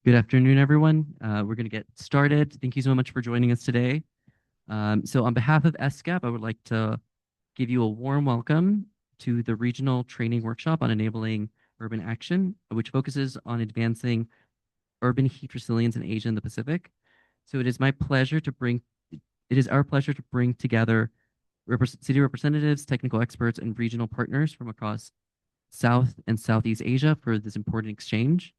Good afternoon, everyone. We're going to get started. Thank you so much for joining us today. So on behalf of ESCAP, I would like to give you a warm welcome to the Regional Training Workshop on Enabling Urban Action, which focuses on advancing urban heat resilience in Asia and the Pacific. So it is our pleasure to bring together city representatives, technical experts, and regional partners from across South and Southeast Asia for this important exchange.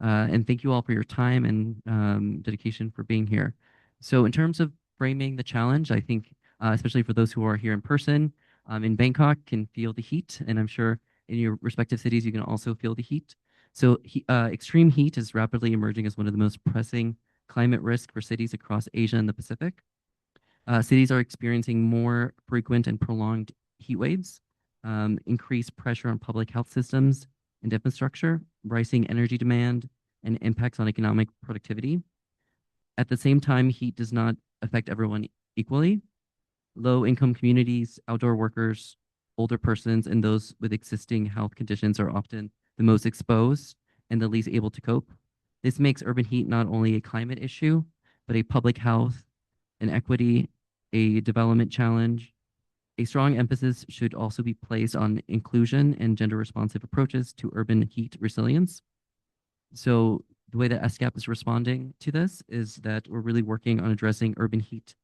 And thank you all for your time and dedication for being here. So in terms of framing the challenge, I think, especially for those who are here in person, in Bangkok can feel the heat, and I'm sure in your respective cities, you can also feel the heat. So extreme heat is rapidly emerging as one of the most pressing climate risks for cities across Asia and the Pacific. Cities are experiencing more frequent and prolonged heat waves, increased pressure on public health systems and infrastructure, rising energy demand, and impacts on economic productivity. At the same time, heat does not affect everyone equally. Low-income communities, outdoor workers, older persons, and those with existing health conditions are often the most exposed and the least able to cope. This makes urban heat not only a climate issue, but a public health, an equity, a development challenge. A strong emphasis should also be placed on inclusion and gender responsive approaches to urban heat resilience. So the way that ESCAP is responding to this is that we're really working on addressing urban heat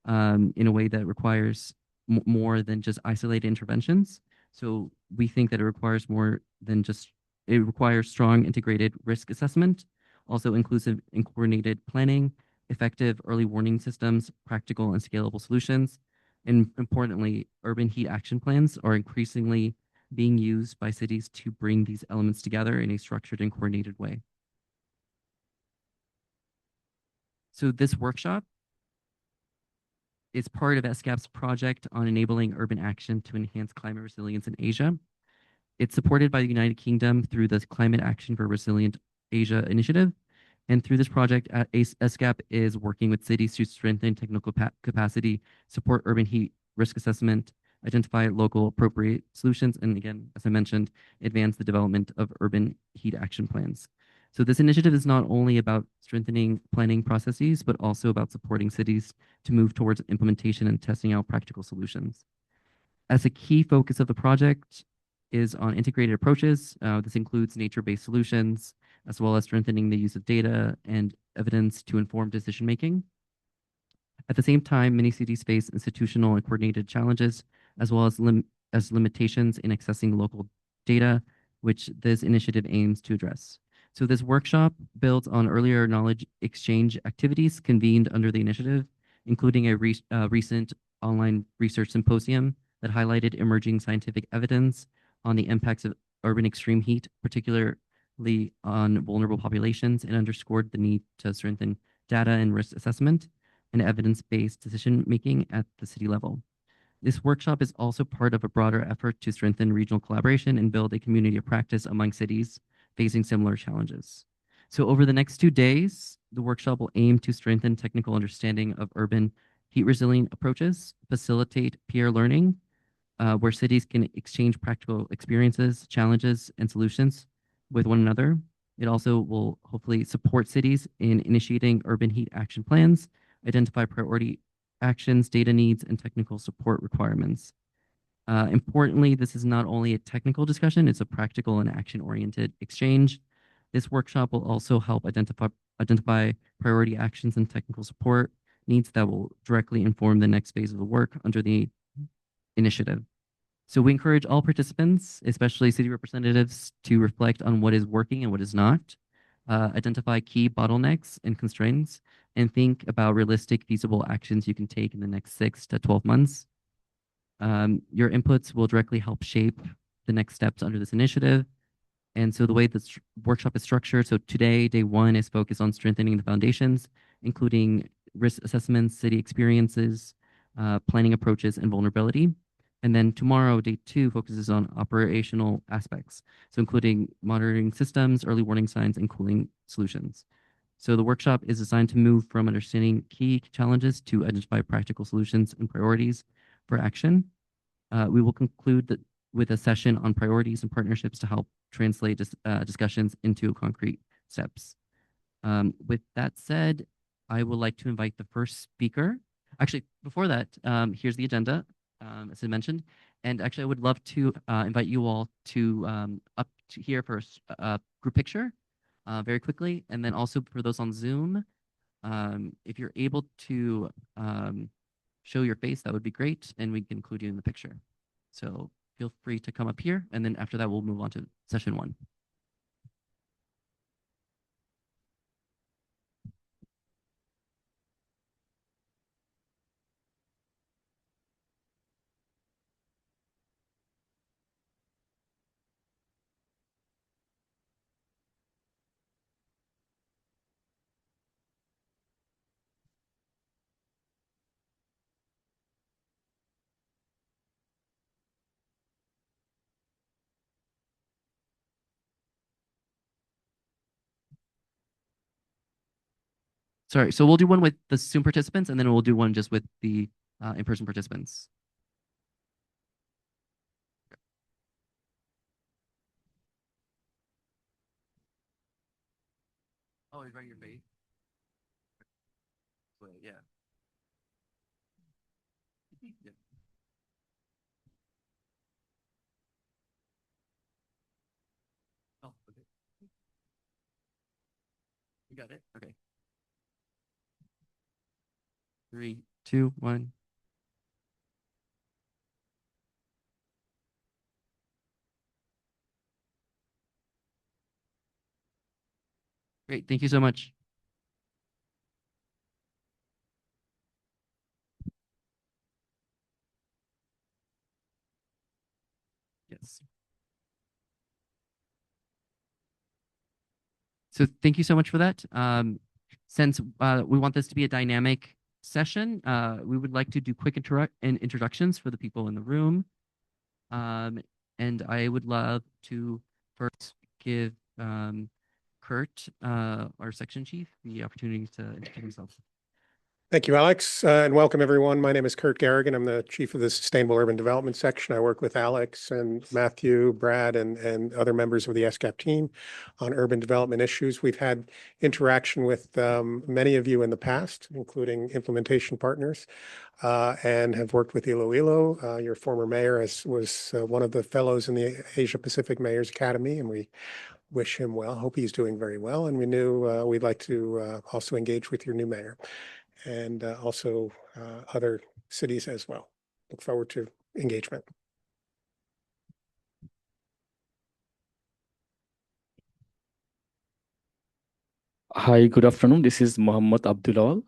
in a way that requires more than just isolated interventions. So we think that it requires more than just, it requires strong integrated risk assessment, also inclusive and coordinated planning, effective early warning systems, practical and scalable solutions. And importantly, urban heat action plans are increasingly being used by cities to bring these elements together in a structured and coordinated way. So this workshop is part of ESCAP's project on enabling urban action to enhance climate resilience in Asia. It's supported by the United Kingdom through the Climate Action for Resilient Asia initiative. And through this project, ESCAP is working with cities to strengthen technical capacity, support urban heat risk assessment, identify local appropriate solutions, and again, as I mentioned, advance the development of urban heat action plans. So this initiative is not only about strengthening planning processes, but also about supporting cities to move towards implementation and testing out practical solutions. As a key focus of the project is on integrated approaches. This includes nature-based solutions, as well as strengthening the use of data and evidence to inform decision making. At the same time, many cities face institutional and coordinated challenges, as well as limitations in accessing local data, which this initiative aims to address. So this workshop builds on earlier knowledge exchange activities convened under the initiative, including a recent online research symposium that highlighted emerging scientific evidence on the impacts of urban extreme heat, particularly on vulnerable populations, and underscored the need to strengthen data and risk assessment and evidence-based decision-making at the city level. This workshop is also part of a broader effort to strengthen regional collaboration and build a community of practice among cities facing similar challenges. So over the next 2 days, the workshop will aim to strengthen technical understanding of urban heat resilient approaches, facilitate peer learning, where cities can exchange practical experiences, challenges, and solutions with one another. It also will hopefully support cities in initiating urban heat action plans, identify priority actions, data needs, and technical support requirements. Importantly, this is not only a technical discussion, it's a practical and action-oriented exchange. This workshop will also help identify priority actions and technical support needs that will directly inform the next phase of the work under the initiative. So we encourage all participants, especially city representatives, to reflect on what is working and what is not, identify key bottlenecks and constraints, and think about realistic, feasible actions you can take in the next 6 to 12 months. Your inputs will directly help shape the next steps under this initiative. And so the way this workshop is structured, so today, day one is focused on strengthening the foundations, including risk assessments, city experiences, planning approaches, and vulnerability. And then tomorrow, day two, focuses on operational aspects, so including monitoring systems, early warning signs, and cooling solutions. So the workshop is designed to move from understanding key challenges to identify practical solutions and priorities for action. We will conclude with a session on priorities and partnerships to help translate discussions into concrete steps. With that said, I would like to invite the first speaker. Actually, before that, here's the agenda, as I mentioned. And actually, I would love to invite you all to up to here for a group picture very quickly. And then also for those on Zoom, if you're able to show your face, that would be great. And we can include you in the picture. So feel free to come up here. And then after that, we'll move on to session one. Sorry, so we'll do one with the Zoom participants, and then we'll do one just with the in-person participants. Oh, he's right your face. Wait, yeah. Yeah. Oh, okay. You got it? Okay. 3, 2, 1. Great. Thank you so much. Yes. So thank you so much for that. Since we want this to be a dynamic session, we would like to do quick introductions for the people in the room. And I would love to first give Kurt, our section chief, the opportunity to introduce himself. Thank you, Alex, and welcome everyone. My name is Kurt Garrigan. I'm the chief of the Sustainable Urban Development section. I work with Alex and Matthew, Brad, and other members of the ESCAP team on urban development issues. We've had interaction with many of you in the past, including implementation partners, and have worked with Iloilo. Your former mayor was one of the fellows in the Asia Pacific Mayors Academy, and we wish him well. Hope he's doing very well. And we knew we'd like to also engage with your new mayor and also other cities as well. Look forward to engagement. Hi, good afternoon. This is Mohammed Abdullah,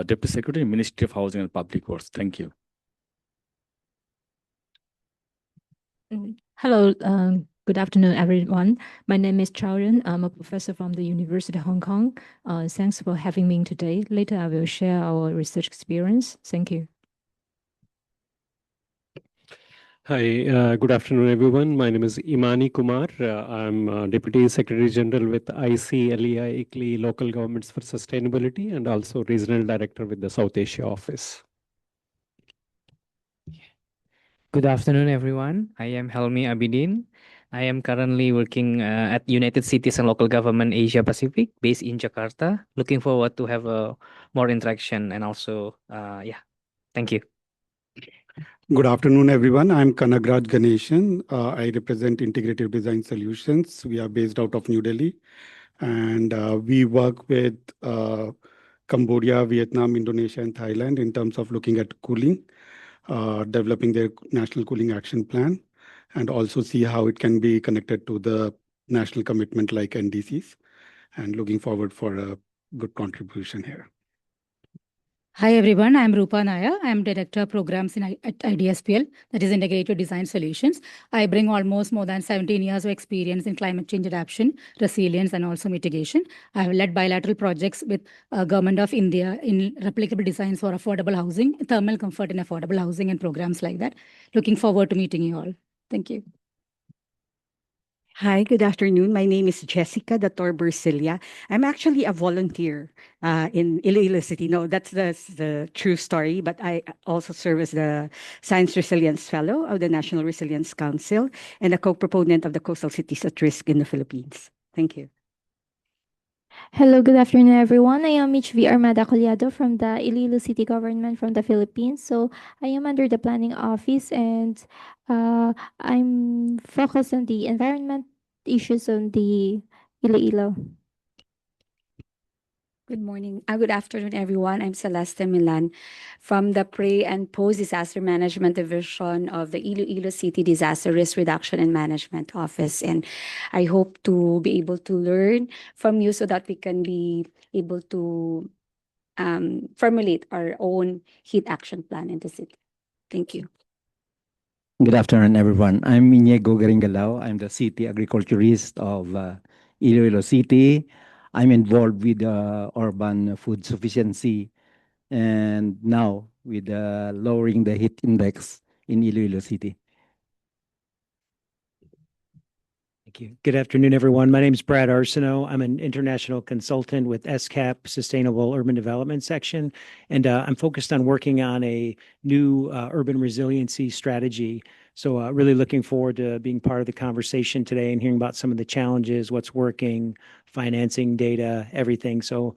Deputy Secretary, Ministry of Housing and Public Works. Thank you. Hello, good afternoon, everyone. My name is Chao Ren. I'm a professor from the University of Hong Kong. Thanks for having me today. Later, I will share our research experience. Thank you. Hi, good afternoon, everyone. My name is Imani Kumar. I'm Deputy Secretary General with ICLEI, ICLEI Local Governments for Sustainability, and also Regional Director with the South Asia Office. Good afternoon, everyone. I am Helmi Abidin. I am currently working at United Cities and Local Government Asia Pacific, based in Jakarta. Looking forward to have more interaction and also, yeah, thank you. Good afternoon, everyone. I'm Kanagraj Ganeshan. I represent Integrative Design Solutions. We are based out of New Delhi, and we work with Cambodia, Vietnam, Indonesia, and Thailand in terms of looking at cooling, developing their national cooling action plan, and also see how it can be connected to the national commitment like NDCs, and looking forward for a good contribution here. Hi everyone, I'm Rupa Naya. I'm Director of Programs at IDSPL, that is Integrated Design Solutions. I bring almost more than 17 years of experience in climate change adaptation, resilience, and also mitigation. I have led bilateral projects with Government of India in replicable designs for affordable housing, thermal comfort in affordable housing, and programs like that. Looking forward to meeting you all. Thank you. Hi, good afternoon. My name is Jessica Dator Bersilia. I'm actually a volunteer in Iloilo City. No, that's the true story, but I also serve as the Science Resilience Fellow of the National Resilience Council and a co-proponent of the Coastal Cities at Risk in the Philippines. Thank you. Hello, good afternoon, everyone. I am Mitch V. Armada Collado from the Iloilo City Government from the Philippines. So I am under the planning office and I'm focused on the environment issues on the Iloilo. Good morning. Good afternoon, everyone. I'm Celeste Milan from the Pre and Post Disaster Management Division of the Iloilo City Disaster Risk Reduction and Management Office. And I hope to be able to learn from you so that we can be able to formulate our own heat action plan in the city. Thank you. Good afternoon, everyone. I'm Inigo Garingalao. I'm the city agriculturist of Iloilo City. I'm involved with urban food sufficiency and now with lowering the heat index in Iloilo City. Thank you. Good afternoon, everyone. My name is Brad Arsenault. I'm an international consultant with ESCAP, Sustainable Urban Development Section, and I'm focused on working on a new urban resiliency strategy. So really looking forward to being part of the conversation today and hearing about some of the challenges, what's working, financing, data, everything. So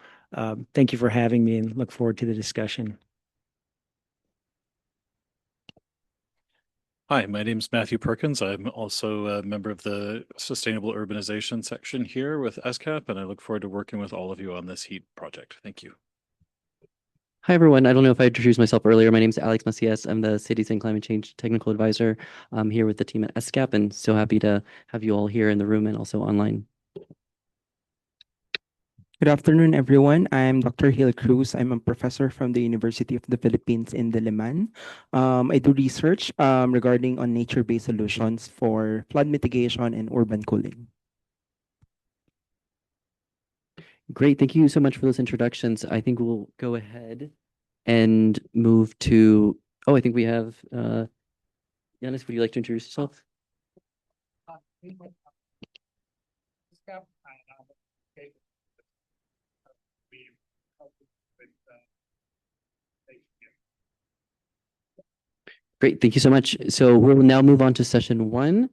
thank you for having me and look forward to the discussion. Hi, my name is Matthew Perkins. I'm also a member of the Sustainable Urbanization section here with ESCAP, and I look forward to working with all of you on this heat project. Thank you. Hi, everyone. I don't know if I introduced myself earlier. My name is Alex Macias. I'm the Cities and Climate Change Technical Advisor. I'm here with the team at ESCAP and so happy to have you all here in the room and also online. Good afternoon, everyone. I'm Dr. Hill Cruz. I'm a professor from the University of the Philippines in Diliman. I do research regarding on nature-based solutions for flood mitigation and urban cooling. Great. Thank you so much for those introductions. I think we'll go ahead and move to, I think we have, Yanis, would you like to introduce yourself? Great, thank you so much. So we'll now move on to session one,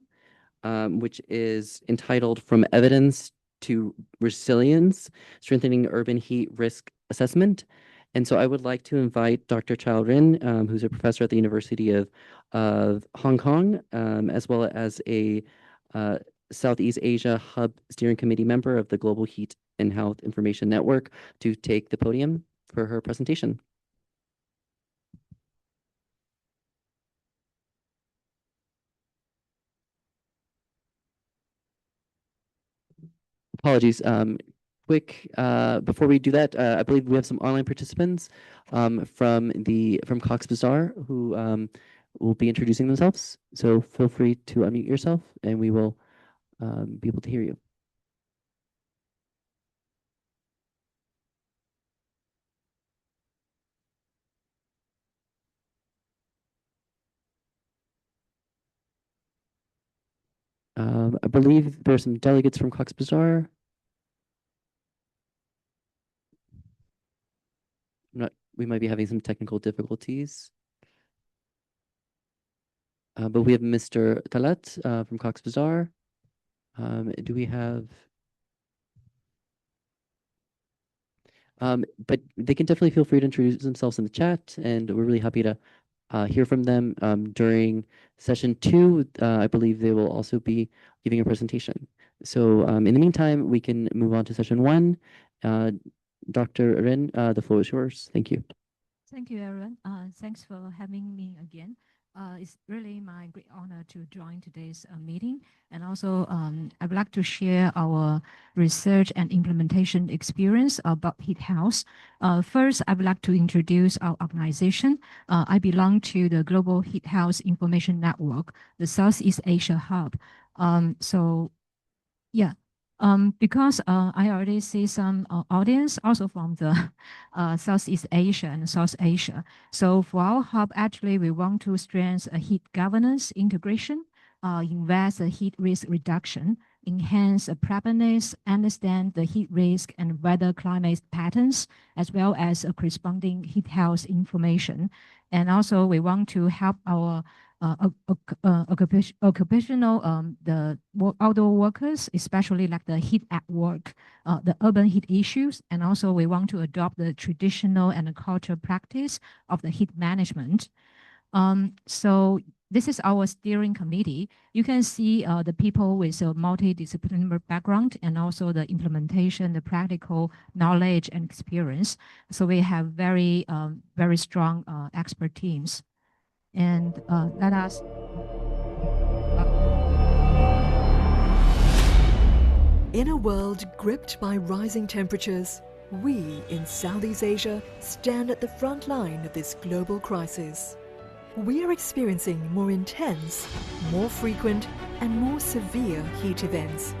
which is entitled From Evidence to Resilience, Strengthening Urban Heat Risk Assessment. And so I would like to invite Dr. Chao Rin, who's a professor at the University of Hong Kong, as well as a Southeast Asia Hub Steering Committee member of the Global Heat and Health Information Network, to take the podium for her presentation. Apologies. Quick, before we do that, I believe we have some online participants from Cox Bazar who will be introducing themselves. So feel free to unmute yourself and we will be able to hear you. I believe there are some delegates from Cox Bazar. We might be having some technical difficulties. But we have Mr. Talat from Cox Bazar. Do we have... but they can definitely feel free to introduce themselves in the chat, and we're really happy to hear from them during session two. I believe they will also be giving a presentation. So in the meantime, we can move on to session one. Dr. Ren, the floor is yours. Thank you. Thank you, Aaron. Thanks for having me again. It's really my great honor to join today's meeting. And also, I would like to share our research and implementation experience about heat house. First, I would like to introduce our organization. I belong to the Global Heat House Information Network, the Southeast Asia Hub. Because I already see some audience also from the Southeast Asia and South Asia. So for our hub, actually, we want to strengthen heat governance integration, invest in heat risk reduction, enhance preparedness, understand the heat risk and weather climate patterns, as well as corresponding heat house information. And also, we want to help our occupational outdoor workers, especially like the heat at work, the urban heat issues, and also we want to adopt the traditional and the cultural practice of the heat management. So this is our steering committee. You can see the people with a multidisciplinary background and also the implementation, the practical knowledge and experience. So we have very strong expert teams. And let us. In a world gripped by rising temperatures, we in Southeast Asia stand at the front line of this global crisis. We are experiencing more intense, more frequent, and more severe heat events,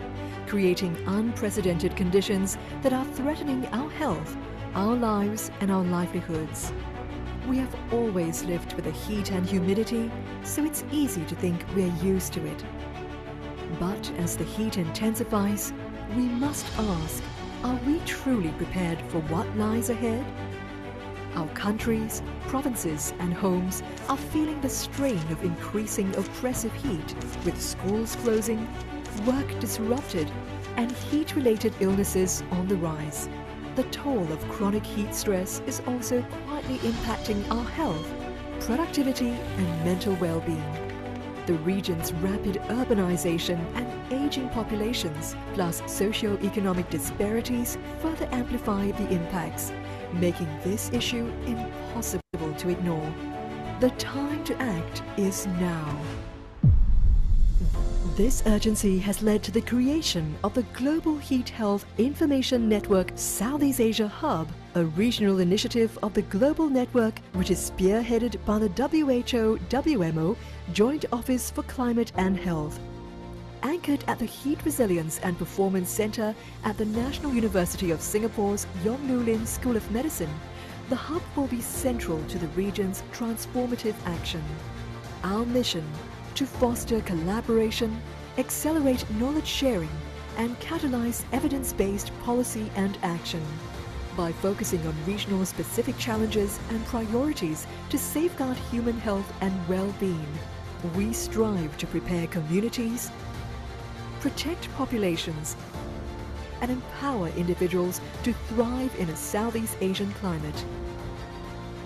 creating unprecedented conditions that are threatening our health, our lives, and our livelihoods. We have always lived with the heat and humidity, so it's easy to think we're used to it. But as the heat intensifies, we must ask, are we truly prepared for what lies ahead? Our countries, provinces and homes are feeling the strain of increasing oppressive heat, with schools closing, work disrupted, and heat-related illnesses on the rise. The toll of chronic heat stress is also quietly impacting our health, productivity, and mental well-being. The region's rapid urbanization and aging populations, plus socio-economic disparities, further amplify the impacts, making this issue impossible to ignore. The time to act is now. This urgency has led to the creation of the Global Heat Health Information Network Southeast Asia Hub, a regional initiative of the global network which is spearheaded by the WHO-WMO Joint Office for Climate and Health. Anchored at the Heat Resilience and Performance Center at the National University of Singapore's Yong Loo Lin School of Medicine, the hub will be central to the region's transformative action. Our mission: to foster collaboration, accelerate knowledge sharing, and catalyze evidence-based policy and action. By focusing on regional specific challenges and priorities to safeguard human health and well-being, we strive to prepare communities, protect populations, and empower individuals to thrive in a Southeast Asian climate.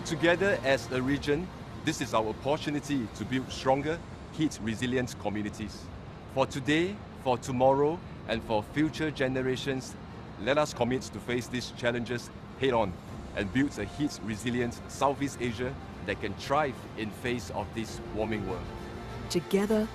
Together as a region, this is our opportunity to build stronger, heat-resilient communities. For today, for tomorrow, and for future generations, let us commit to face these challenges head-on and build a heat-resilient Southeast Asia that can thrive in face of this warming world. Together,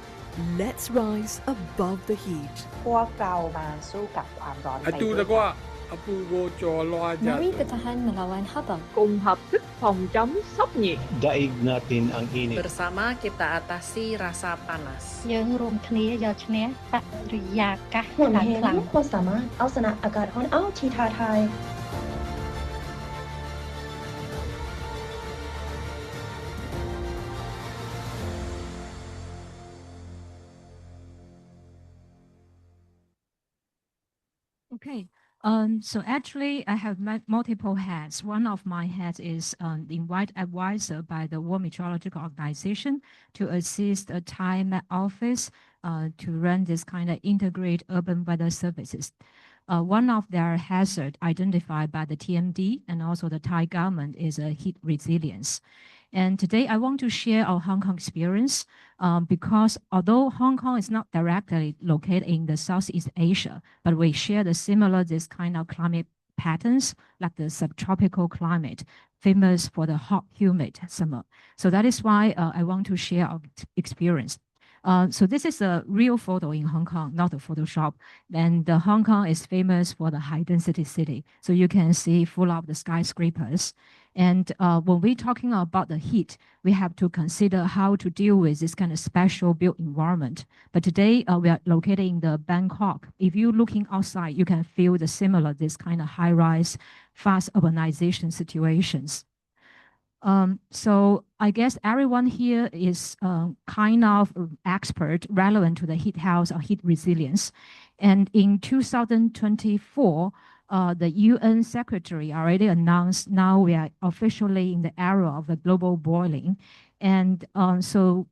let's rise above the heat. พวกเรามาสู้กับความร้อนไปด้วยกัน Mari kita tahan melawan haba. Cùng hợp thức phòng chống sốc nhiệt. Daig natin ang init. Bersama kita atasi rasa panas. យើងរួមគ្នាយកឈ្នះបរិយាកាស หุ่น ឡើង เห็น ខ្លាំង คนสามารถเอาชนะอากาศร้อนเอาที่ท้าทาย Okay. So actually, I have multiple hats. One of my hats is the invite advisor by the World Meteorological Organization to assist the Thai Met Office to run this kind of integrated urban weather services. One of their hazards identified by the TMD and also the Thai government is heat resilience. And today I want to share our Hong Kong experience because although Hong Kong is not directly located in the Southeast Asia, but we share the similar this kind of climate patterns like the subtropical climate, famous for the hot, humid summer. So that is why I want to share our experience. So this is a real photo in Hong Kong, not a Photoshop. And Hong Kong is famous for the high density city. So you can see full of the skyscrapers. And when we're talking about the heat, we have to consider how to deal with this kind of special built environment. But today we are located in the Bangkok. If you're looking outside, you can feel the similar, this kind of high-rise, fast urbanization situations. So I guess everyone here is kind of expert relevant to the heat health or heat resilience. And in 2024, the UN Secretary already announced now we are officially in the era of the global boiling. And so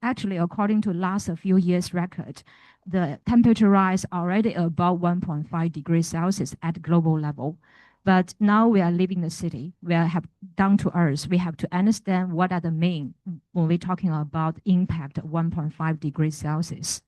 actually, according to last few years record, the temperature rise already above 1.5 degrees Celsius at global level. But now we are living in the city. We have down to earth. We have to understand what are the main when we're talking about impact of 1.5 degrees Celsius.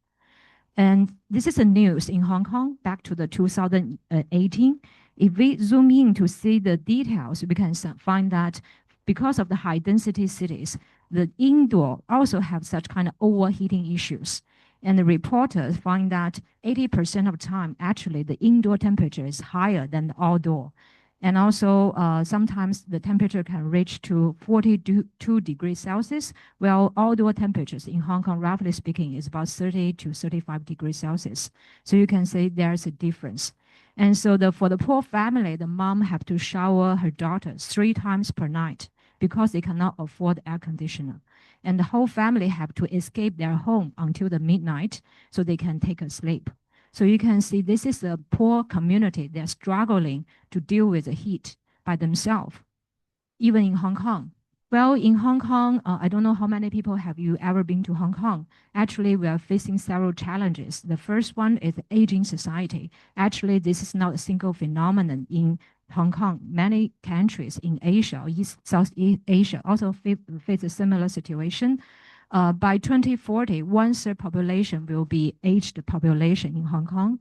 And this is the news in Hong Kong back to the 2018. If we zoom in to see the details, we can find that because of the high density cities, the indoor also have such kind of overheating issues. And the reporters find that 80% of time, actually, the indoor temperature is higher than the outdoor. And also, sometimes the temperature can reach to 42 degrees Celsius, while outdoor temperatures in Hong Kong, roughly speaking, is about 30 to 35 degrees Celsius. So you can say there's a difference. And so for the poor family, the mom have to shower her daughter 3 times per night because they cannot afford air conditioner. And the whole family have to escape their home until the midnight so they can take a sleep. So you can see this is a poor community. They're struggling to deal with the heat by themselves, even in Hong Kong. Well, in Hong Kong, I don't know how many people have you ever been to Hong Kong. Actually, we are facing several challenges. The first one is aging society. Actually, this is not a single phenomenon in Hong Kong. Many countries in Asia, Southeast Asia, also face a similar situation. By 2040, 1/3 population will be aged population in Hong Kong.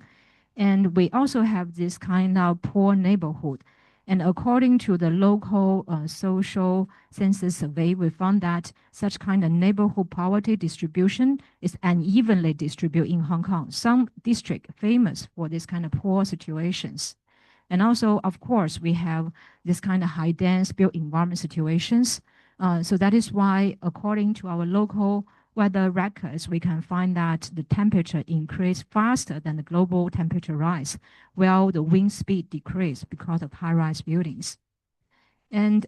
And we also have this kind of poor neighborhood. And according to the local social census survey, we found that such kind of neighborhood poverty distribution is unevenly distributed in Hong Kong. Some districts famous for this kind of poor situations. And also, of course, we have this kind of high dense built environment situations. So that is why, according to our local weather records, we can find that the temperature increased faster than the global temperature rise, while the wind speed decreased because of high-rise buildings. And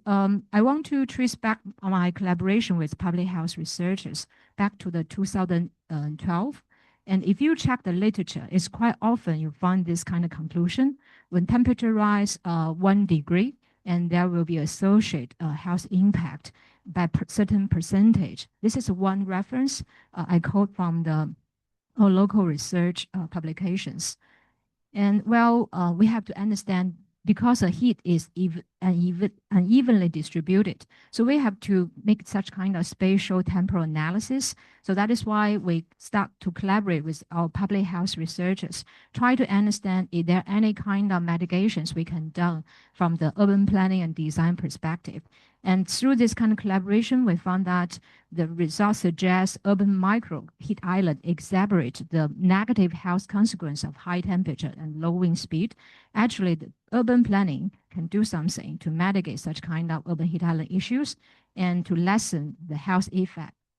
I want to trace back on my collaboration with public health researchers back to the 2012. And if you check the literature, it's quite often you find this kind of conclusion. When temperature rise 1 degree, and there will be associated health impact by certain percentage. This is one reference I quote from our local research publications. And well, we have to understand because the heat is unevenly distributed. So we have to make such kind of spatial temporal analysis. So that is why we start to collaborate with our public health researchers, try to understand if there are any kind of mitigations we can do from the urban planning and design perspective. And through this kind of collaboration, we found that the results suggest urban micro heat island exacerbate the negative health consequence of high temperature and low wind speed. Actually, the urban planning can do something to mitigate such kind of urban heat island issues and to lessen the health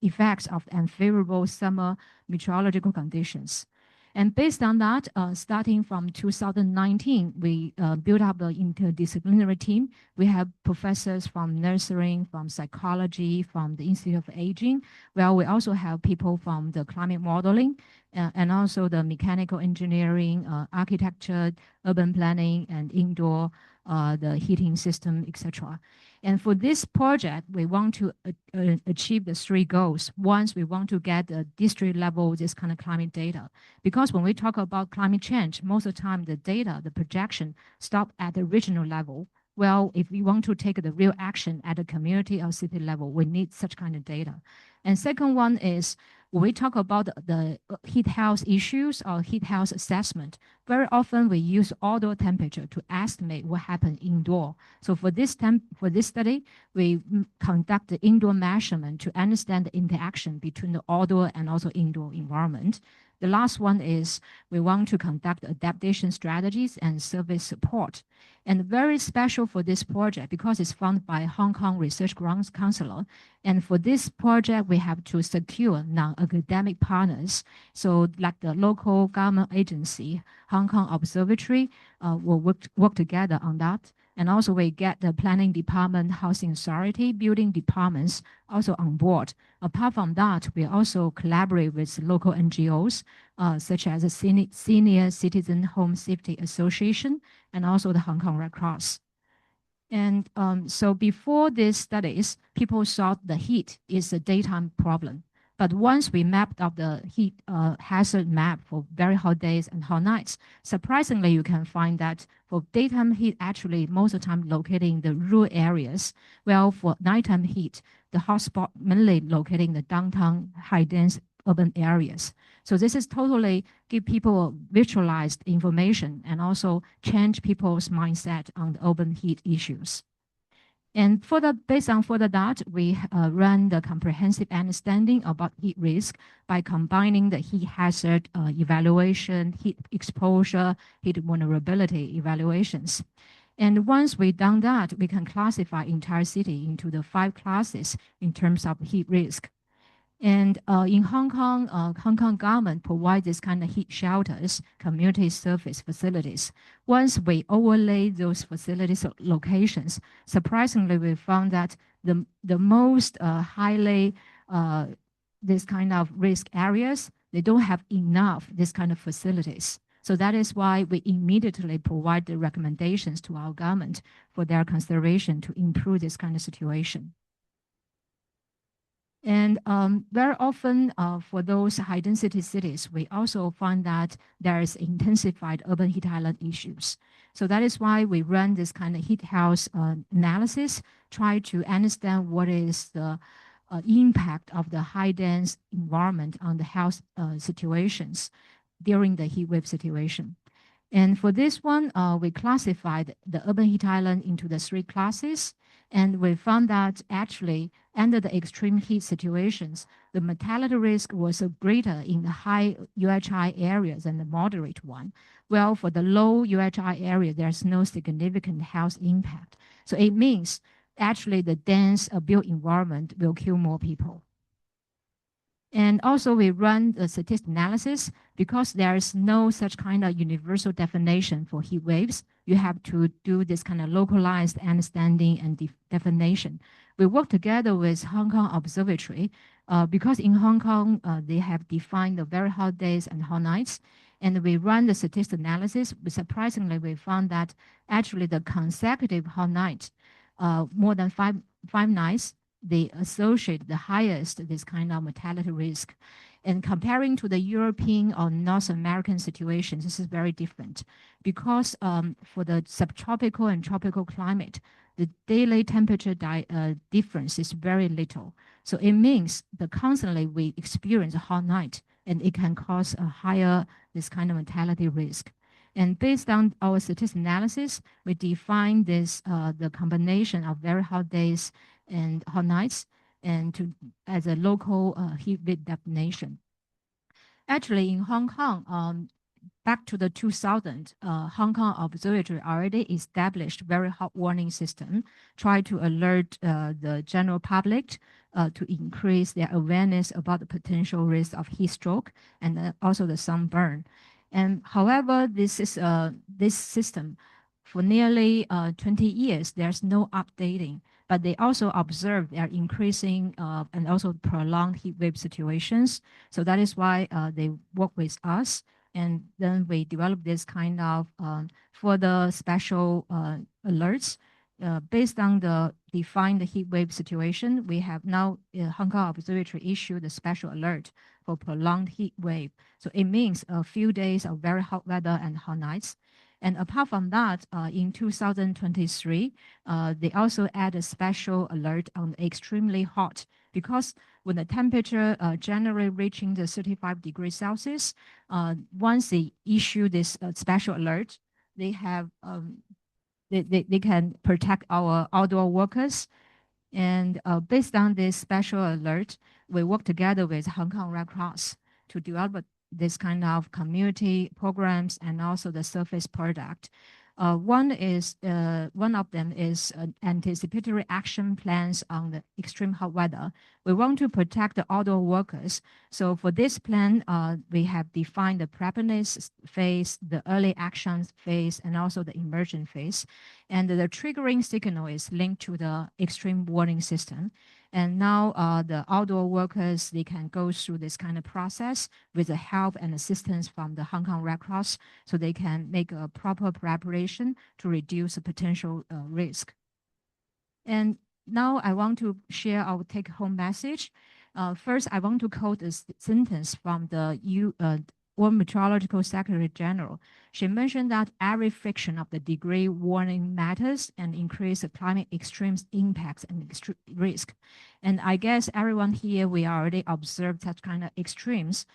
effects of unfavorable summer meteorological conditions. And based on that, starting from 2019, we built up the interdisciplinary team. We have professors from nursing, from psychology, from the Institute of Aging. Well, we also have people from the climate modeling and also the mechanical engineering, architecture, urban planning, and indoor, the heating system, etc. And for this project, we want to achieve the 3 goals. One, we want to get the district level, this kind of climate data. Because when we talk about climate change, most of the time the data, the projection stop at the regional level. Well, if we want to take the real action at the community or city level, we need such kind of data. And second one is when we talk about the heat health issues or heat health assessment, very often we use outdoor temperature to estimate what happened indoor. So for this study, we conduct the indoor measurement to understand the interaction between the outdoor and also indoor environment. The last one is we want to conduct adaptation strategies and service support. And very special for this project because it's funded by Hong Kong Research Grants Council. And for this project, we have to secure non-academic partners. So like the local government agency, Hong Kong Observatory will work together on that. And also we get the planning department, housing authority, building departments also on board. Apart from that, we also collaborate with local NGOs, such as the Senior Citizen Home Safety Association and also the Hong Kong Red Cross. And so before these studies, people thought the heat is a daytime problem. But once we mapped out the heat hazard map for very hot days and hot nights, surprisingly, you can find that for daytime heat, actually most of the time located in the rural areas. Well, for nighttime heat, the hotspot mainly located in the downtown high-dense urban areas. So this is totally give people visualized information and also change people's mindset on the urban heat issues. And based on further that, we run the comprehensive understanding about heat risk by combining the heat hazard evaluation, heat exposure, heat vulnerability evaluations. And once we've done that, we can classify entire city into the 5 classes in terms of heat risk. And in Hong Kong, Hong Kong government provides this kind of heat shelters, community service facilities. Once we overlay those facilities locations, surprisingly, we found that the most highly this kind of risk areas, they don't have enough this kind of facilities. So that is why we immediately provide the recommendations to our government for their consideration to improve this kind of situation. And very often for those high density cities, we also find that there is intensified urban heat island issues. So that is why we run this kind of heat house analysis, try to understand what is the impact of the high dense environment on the health situations during the heat wave situation. And for this one, we classified the urban heat island into the 3 classes. And we found that actually, under the extreme heat situations, the mortality risk was greater in the high UHI areas than the moderate one. Well, for the low UHI area, there's no significant health impact. So it means actually the dense built environment will kill more people. And also we run the statistical analysis because there is no such kind of universal definition for heat waves. You have to do this kind of localized understanding and definition. We work together with Hong Kong Observatory because in Hong Kong, they have defined the very hot days and hot nights. And we run the statistical analysis. Surprisingly, we found that actually the consecutive hot night, more than five nights, they associate the highest this kind of mortality risk. And comparing to the European or North American situations, this is very different because for the subtropical and tropical climate, the daily temperature difference is very little. So it means that constantly we experience a hot night and it can cause a higher this kind of mortality risk. And based on our statistical analysis, we define this the combination of very hot days and hot nights and as a local heat wave definition. Actually, in Hong Kong, back to the 2000, Hong Kong Observatory already established very hot warning system, try to alert the general public to increase their awareness about the potential risk of heat stroke and also the sunburn. And however, this system for nearly 20 years, there's no updating, but they also observe their increasing and also prolonged heat wave situations. So that is why they work with us. And then we develop this kind of further special alerts based on the defined heat wave situation. We have now Hong Kong Observatory issued a special alert for prolonged heat wave. So it means a few days of very hot weather and hot nights. And apart from that, in 2023, they also add a special alert on extremely hot because when the temperature generally reaching the 35 degrees Celsius, once they issue this special alert, they have they can protect our outdoor workers. And based on this special alert, we work together with Hong Kong Red Cross to develop this kind of community programs and also the surface product. One of them is anticipatory action plans on the extreme hot weather. We want to protect the outdoor workers. So for this plan, we have defined the preparedness phase, the early actions phase, and also the emergent phase. And the triggering signal is linked to the extreme warning system. And now the outdoor workers, they can go through this kind of process with the help and assistance from the Hong Kong Red Cross so they can make a proper preparation to reduce the potential risk. And now I want to share our take-home message. First, I want to quote a sentence from the World Meteorological Secretary General. She mentioned that every fraction of the degree warning matters and increase the climate extremes impacts and risk. And I guess everyone here, we already observed such kind of extremes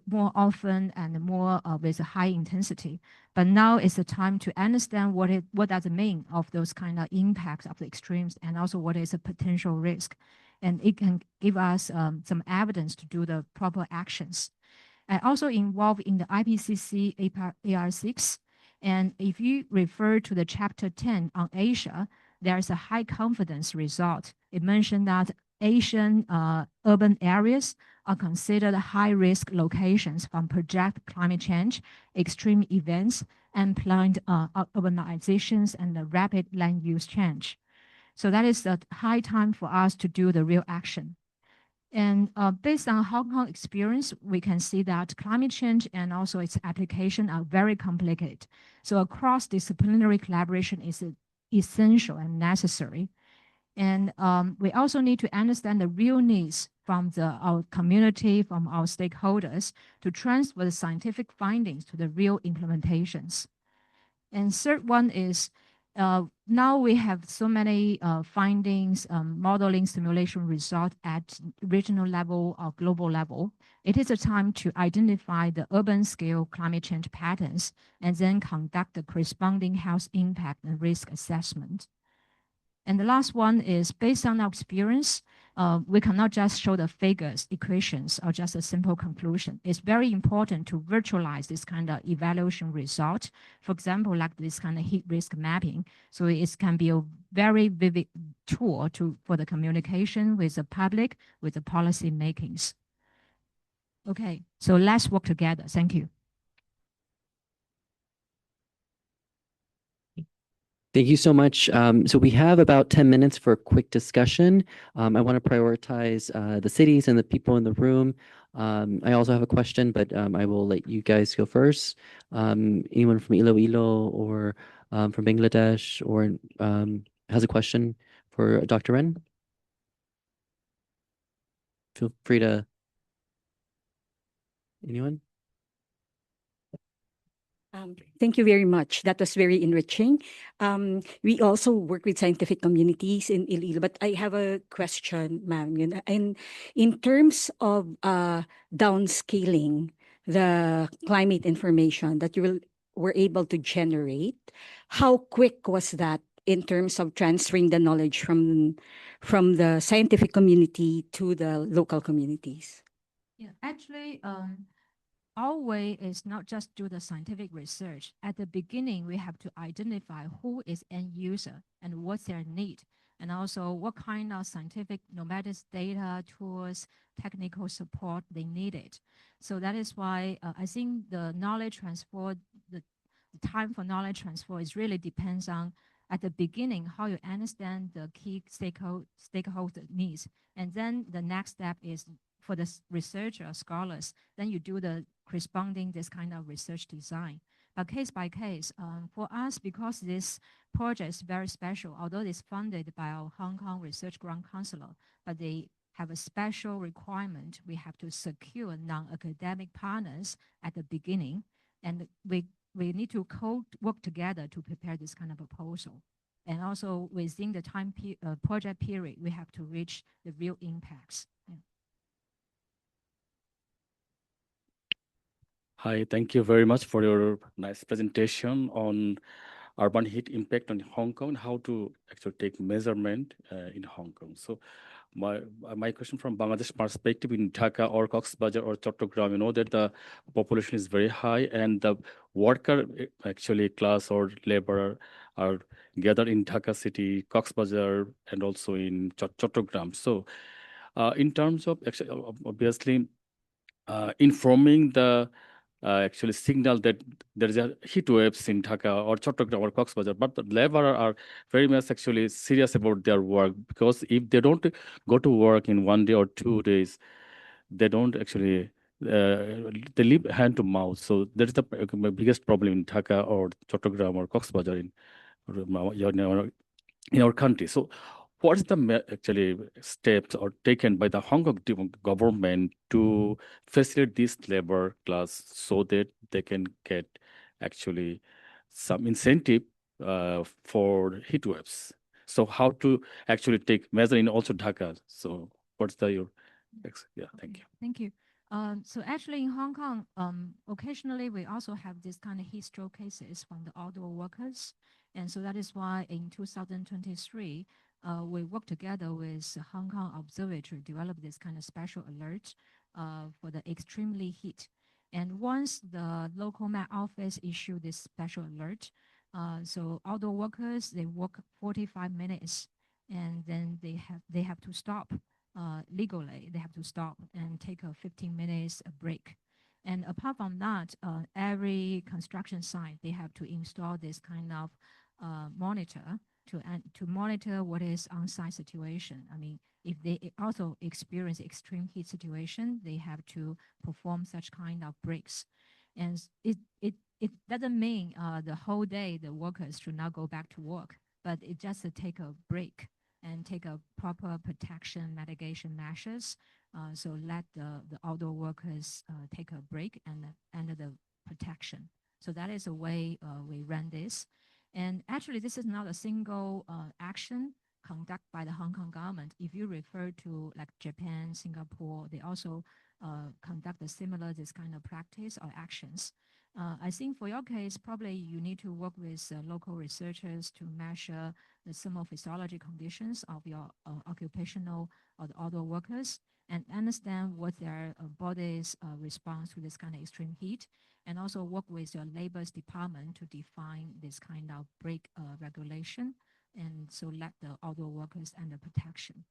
more often and more with a high intensity. But now is the time to understand what does it mean of those kind of impacts of the extremes and also what is a potential risk. And it can give us some evidence to do the proper actions. I also involved in the IPCC AR6. And if you refer to the chapter 10 on Asia, there's a high confidence result. It mentioned that Asian urban areas are considered high-risk locations from project climate change, extreme events, and planned urbanizations and the rapid land use change. So that is the high time for us to do the real action. And based on Hong Kong experience, we can see that climate change and also its application are very complicated. So cross-disciplinary collaboration is essential and necessary. And we also need to understand the real needs from our community, from our stakeholders, to transfer the scientific findings to the real implementations. And third one is, now we have so many findings, modeling simulation result at regional level or global level. It is a time to identify the urban scale climate change patterns and then conduct the corresponding health impact and risk assessment. And the last one is based on our experience, we cannot just show the figures, equations, or just a simple conclusion. It's very important to virtualize this kind of evaluation result. For example, like this kind of heat risk mapping. So it can be a very vivid tool for the communication with the public, with the policy makings. Okay, so let's work together. Thank you. Thank you so much. So we have about 10 minutes for a quick discussion. I want to prioritize the cities and the people in the room. I also have a question, but I will let you guys go first. Anyone from Iloilo or from Bangladesh or has a question for Dr. Ren? Feel free to. Anyone? Thank you very much. That was very enriching. We also work with scientific communities in Iloilo, but I have a question, ma'am. In terms of downscaling the climate information that you were able to generate, how quick was that in terms of transferring the knowledge from the scientific community to the local communities? Yeah, actually, our way is not just do the scientific research. At the beginning, we have to identify who is end user and what's their need, and also what kind of scientific nomadic data, tools, technical support they needed. So that is why I think the knowledge transfer, the time for knowledge transfer is really depends on at the beginning how you understand the key stakeholder needs. And then the next step is for the researcher, scholars, then you do the corresponding this kind of research design. But case by case, for us, because this project is very special, although it's funded by our Hong Kong Research Grant Counselor, but they have a special requirement. We have to secure non-academic partners at the beginning, and we need to work together to prepare this kind of proposal. And also within the time project period, we have to reach the real impacts. Yeah. Hi, thank you very much for your nice presentation on urban heat impact on Hong Kong, how to actually take measurement in Hong Kong. So my question from Bangladesh perspective in Dhaka or Cox's or Chattogram, you know that the population is very high and the worker actually class or laborer are gathered in Dhaka city, Cox's Bazar, and also in Chattogram. So in terms of actually, obviously informing the actually signal that there is a heat waves in Dhaka or Chattogram or Cox's Bazar, but the laborer are very much actually serious about their work, because if they don't go to work in 1 day or 2 days, they don't actually they live hand to mouth. So that is the biggest problem in Dhaka or Chattogram or Cox's Bazar in our country. So What is the actually steps or taken by the Hong Kong government to facilitate this labor class so that they can get actually some incentive for heat waves? So how to actually take measure in also Dhaka? So what's your thank you. Thank you. So actually in Hong Kong, occasionally we also have this kind of heat stroke cases from the outdoor workers. And so that is why in 2023, we worked together with Hong Kong Observatory to develop this kind of special alert for the extremely heat. And once the local Met Office issued this special alert, so outdoor workers, they work 45 minutes and then they have to stop legally. They have to stop and take a 15 minutes break. And apart from that, every construction site, they have to install this kind of monitor to monitor what is on-site situation. I mean, if they also experience extreme heat situation, they have to perform such kind of breaks. And it doesn't mean the whole day the workers should not go back to work, but it just take a break and take a proper protection mitigation measures. So let the outdoor workers take a break and under the protection. So that is a way we run this. And actually, this is not a single action conducted by the Hong Kong government. If you refer to like Japan, Singapore, they also conduct a similar this kind of practice or actions. I think for your case, probably you need to work with local researchers to measure the thermophysiology conditions of your occupational or the outdoor workers and understand what their body's response to this kind of extreme heat, and also work with your labor's department to define this kind of break regulation, and so let the outdoor workers under protection.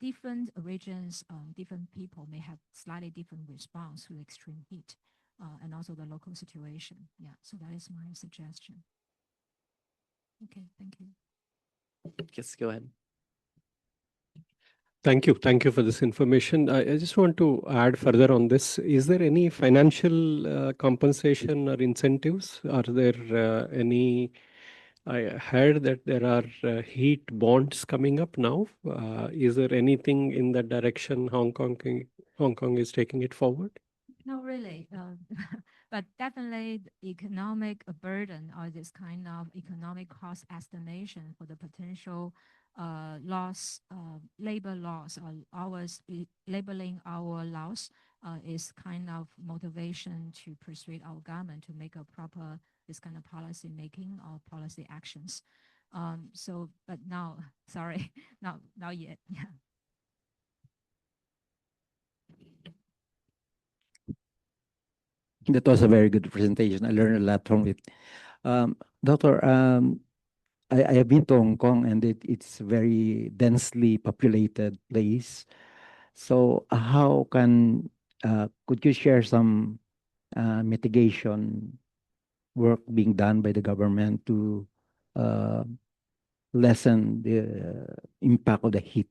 Different regions, different people may have slightly different response to extreme heat. And also the local situation. Yeah, so that is my suggestion. Okay, thank you. Yes, go ahead. Thank you. Thank you for this information. I just want to add further on this. Is there any financial compensation or incentives? Are there any? I heard that there are heat bonds coming up now. Is there anything in that direction Hong Kong is taking it forward? Not really, but definitely the economic burden or this kind of economic cost estimation for the potential loss, labor loss or hours, labeling our loss is kind of motivation to persuade our government to make a proper this kind of policy making or policy actions. So, but now, sorry, not yet. Yeah. That was a very good presentation. I learned a lot from it. Doctor, I have been to Hong Kong and it's a very densely populated place. So how could you share some mitigation work being done by the government to lessen the impact of the heat?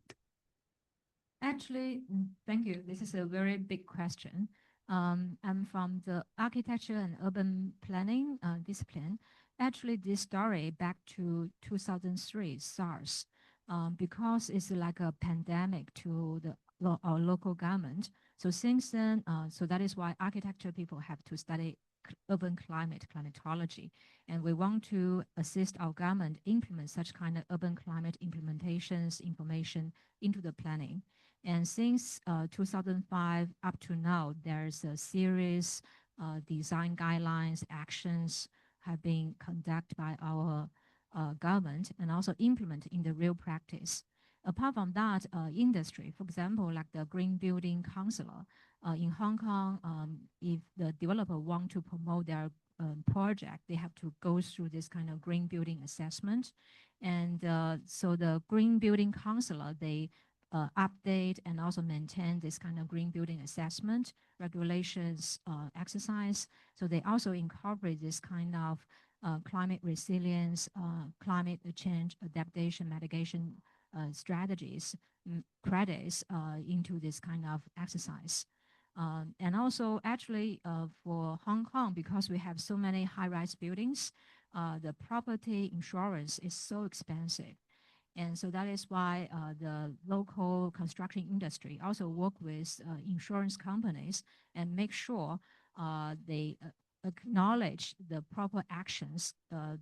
Actually, thank you. This is a very big question. I'm from the architecture and urban planning discipline. Actually, this story back to 2003 SARS, because it's like a pandemic to our local government. So since then, so that is why architecture people have to study urban climatology, and we want to assist our government implement such kind of urban climate implementations information into the planning. And since 2005 up to now, there's a series design guidelines, actions have been conducted by our government and also implemented in the real practice. Apart from that, industry, for example, like the Green Building Council in Hong Kong, if the developer want to promote their project, they have to go through this kind of green building assessment. And so the Green Building Council, they update and also maintain this kind of green building assessment regulations exercise. So they also incorporate this kind of climate resilience, climate change adaptation mitigation strategies, credits into this kind of exercise. And also actually for Hong Kong, because we have so many high-rise buildings, the property insurance is so expensive. And so that is why the local construction industry also work with insurance companies and make sure they acknowledge the proper actions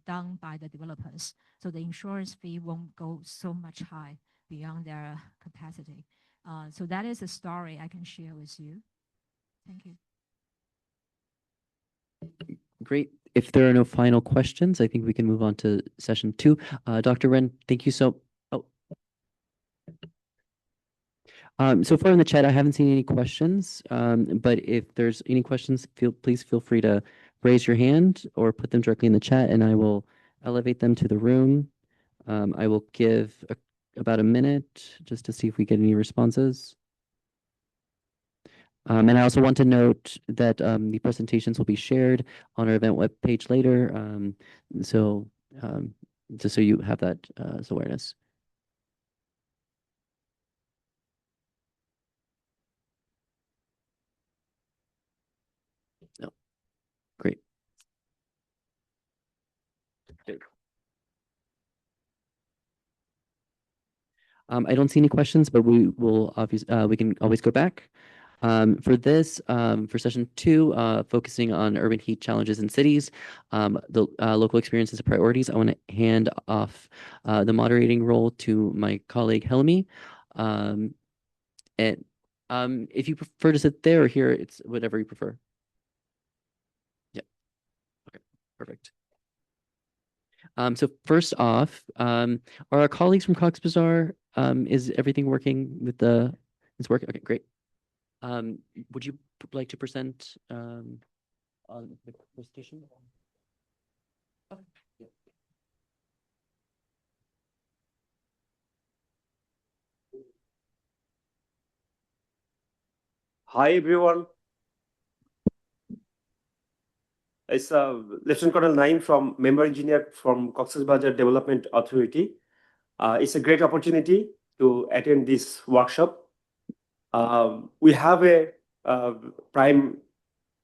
done by the developers. So the insurance fee won't go so much high beyond their capacity. So that is a story I can share with you. Thank you. Great. If there are no final questions, I think we can move on to session 2. Dr. Ren, thank you so. So far in the chat, I haven't seen any questions, but if there's any questions, please feel free to raise your hand or put them directly in the chat, and I will elevate them to the room. I will give about a minute just to see if we get any responses. And I also want to note that the presentations will be shared on our event webpage later, so just so you have that as awareness. No. Great. I don't see any questions, but we will obviously we can always go back. For this, for session 2, focusing on urban heat challenges in cities, the local experiences and priorities, I want to hand off the moderating role to my colleague Helmi. And if you prefer to sit there or here, it's whatever you prefer. Yeah. Okay. Perfect. So first off, are our colleagues from Cox's Bazar, is everything working with the, it's working? Okay, great. Would you like to present on the presentation? Okay. Yeah. Hi everyone. It's Lieutenant Colonel Naim from Member Engineer from Cox's Bazar Development Authority. It's a great opportunity to attend this workshop. We have a prime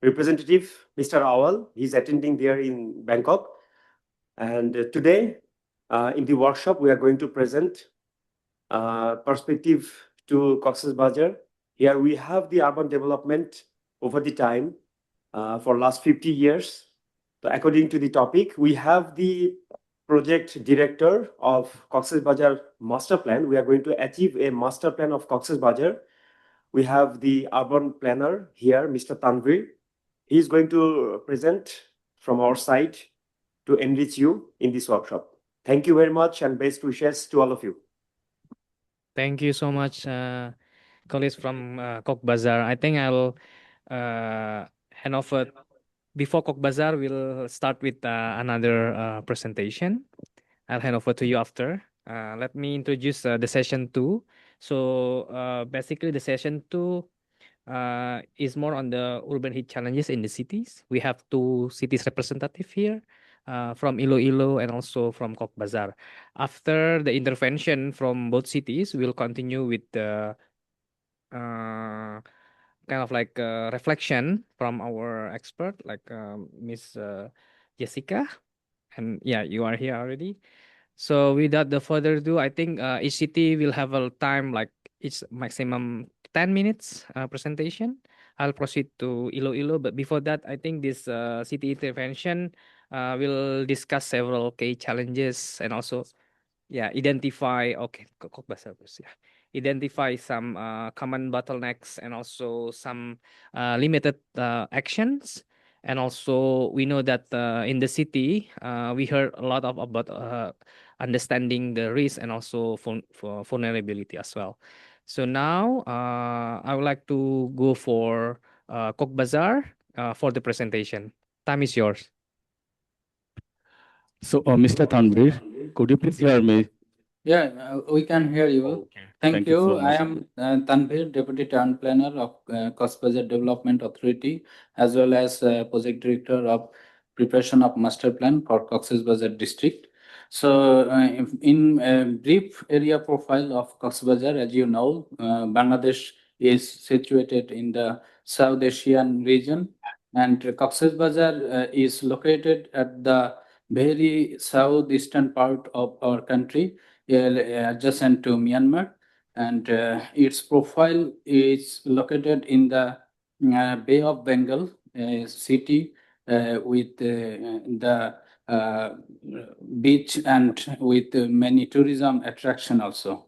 representative, Mr. Awal. He's attending there in Bangkok. And today, in the workshop, we are going to present perspective to Cox's Bazar. Here we have the urban development over the time for last 50 years. So according to the topic, we have the project director of Cox's Bazar master plan. We are going to achieve a master plan of Cox's Bazar. We have the urban planner here, Mr. Tanvir. He is going to present from our side to enrich you in this workshop. Thank you very much and best wishes to all of you. Thank you so much, colleagues from Cox's Bazar. I think I'll hand over. Before Cox's Bazar, we'll start with another presentation. I'll hand over to you after. Let me introduce the session 2. So basically, the session 2 is more on the urban heat challenges in the cities. We have 2 cities representative here. From Iloilo and also from Cox's Bazar. After the intervention from both cities, we'll continue with the kind of like reflection from our expert, like Miss Jessica. And yeah, you are here already. So without the further ado, I think each city will have a time like each maximum 10 minutes presentation. I'll proceed to Iloilo, but before that, I think this city intervention will discuss several key challenges and also, yeah, identify, okay, kok bahasa Inggris, yeah. Identify some common bottlenecks and also some limited actions. And also, we know that in the city, we heard a lot about understanding the risk and also for vulnerability as well. So now, I would like to go for Cox's Bazar for the presentation. Time is yours. So, Mr. Tanvir, could you please hear me? Yeah, we can hear you. Okay. Thank you. So I much. am Tanvir, Deputy Town Planner of Cox's Bazar Development Authority, as well as Project Director of Preparation of Master Plan for Cox's Bazar District. So, in a brief area profile of Cox's Bazar, as you know, Bangladesh is situated in the South Asian region, and Cox's Bazar is located at the very southeastern part of our country. adjacent to Myanmar, and its profile is located in the Bay of Bengal city with the beach and with many tourism attraction also.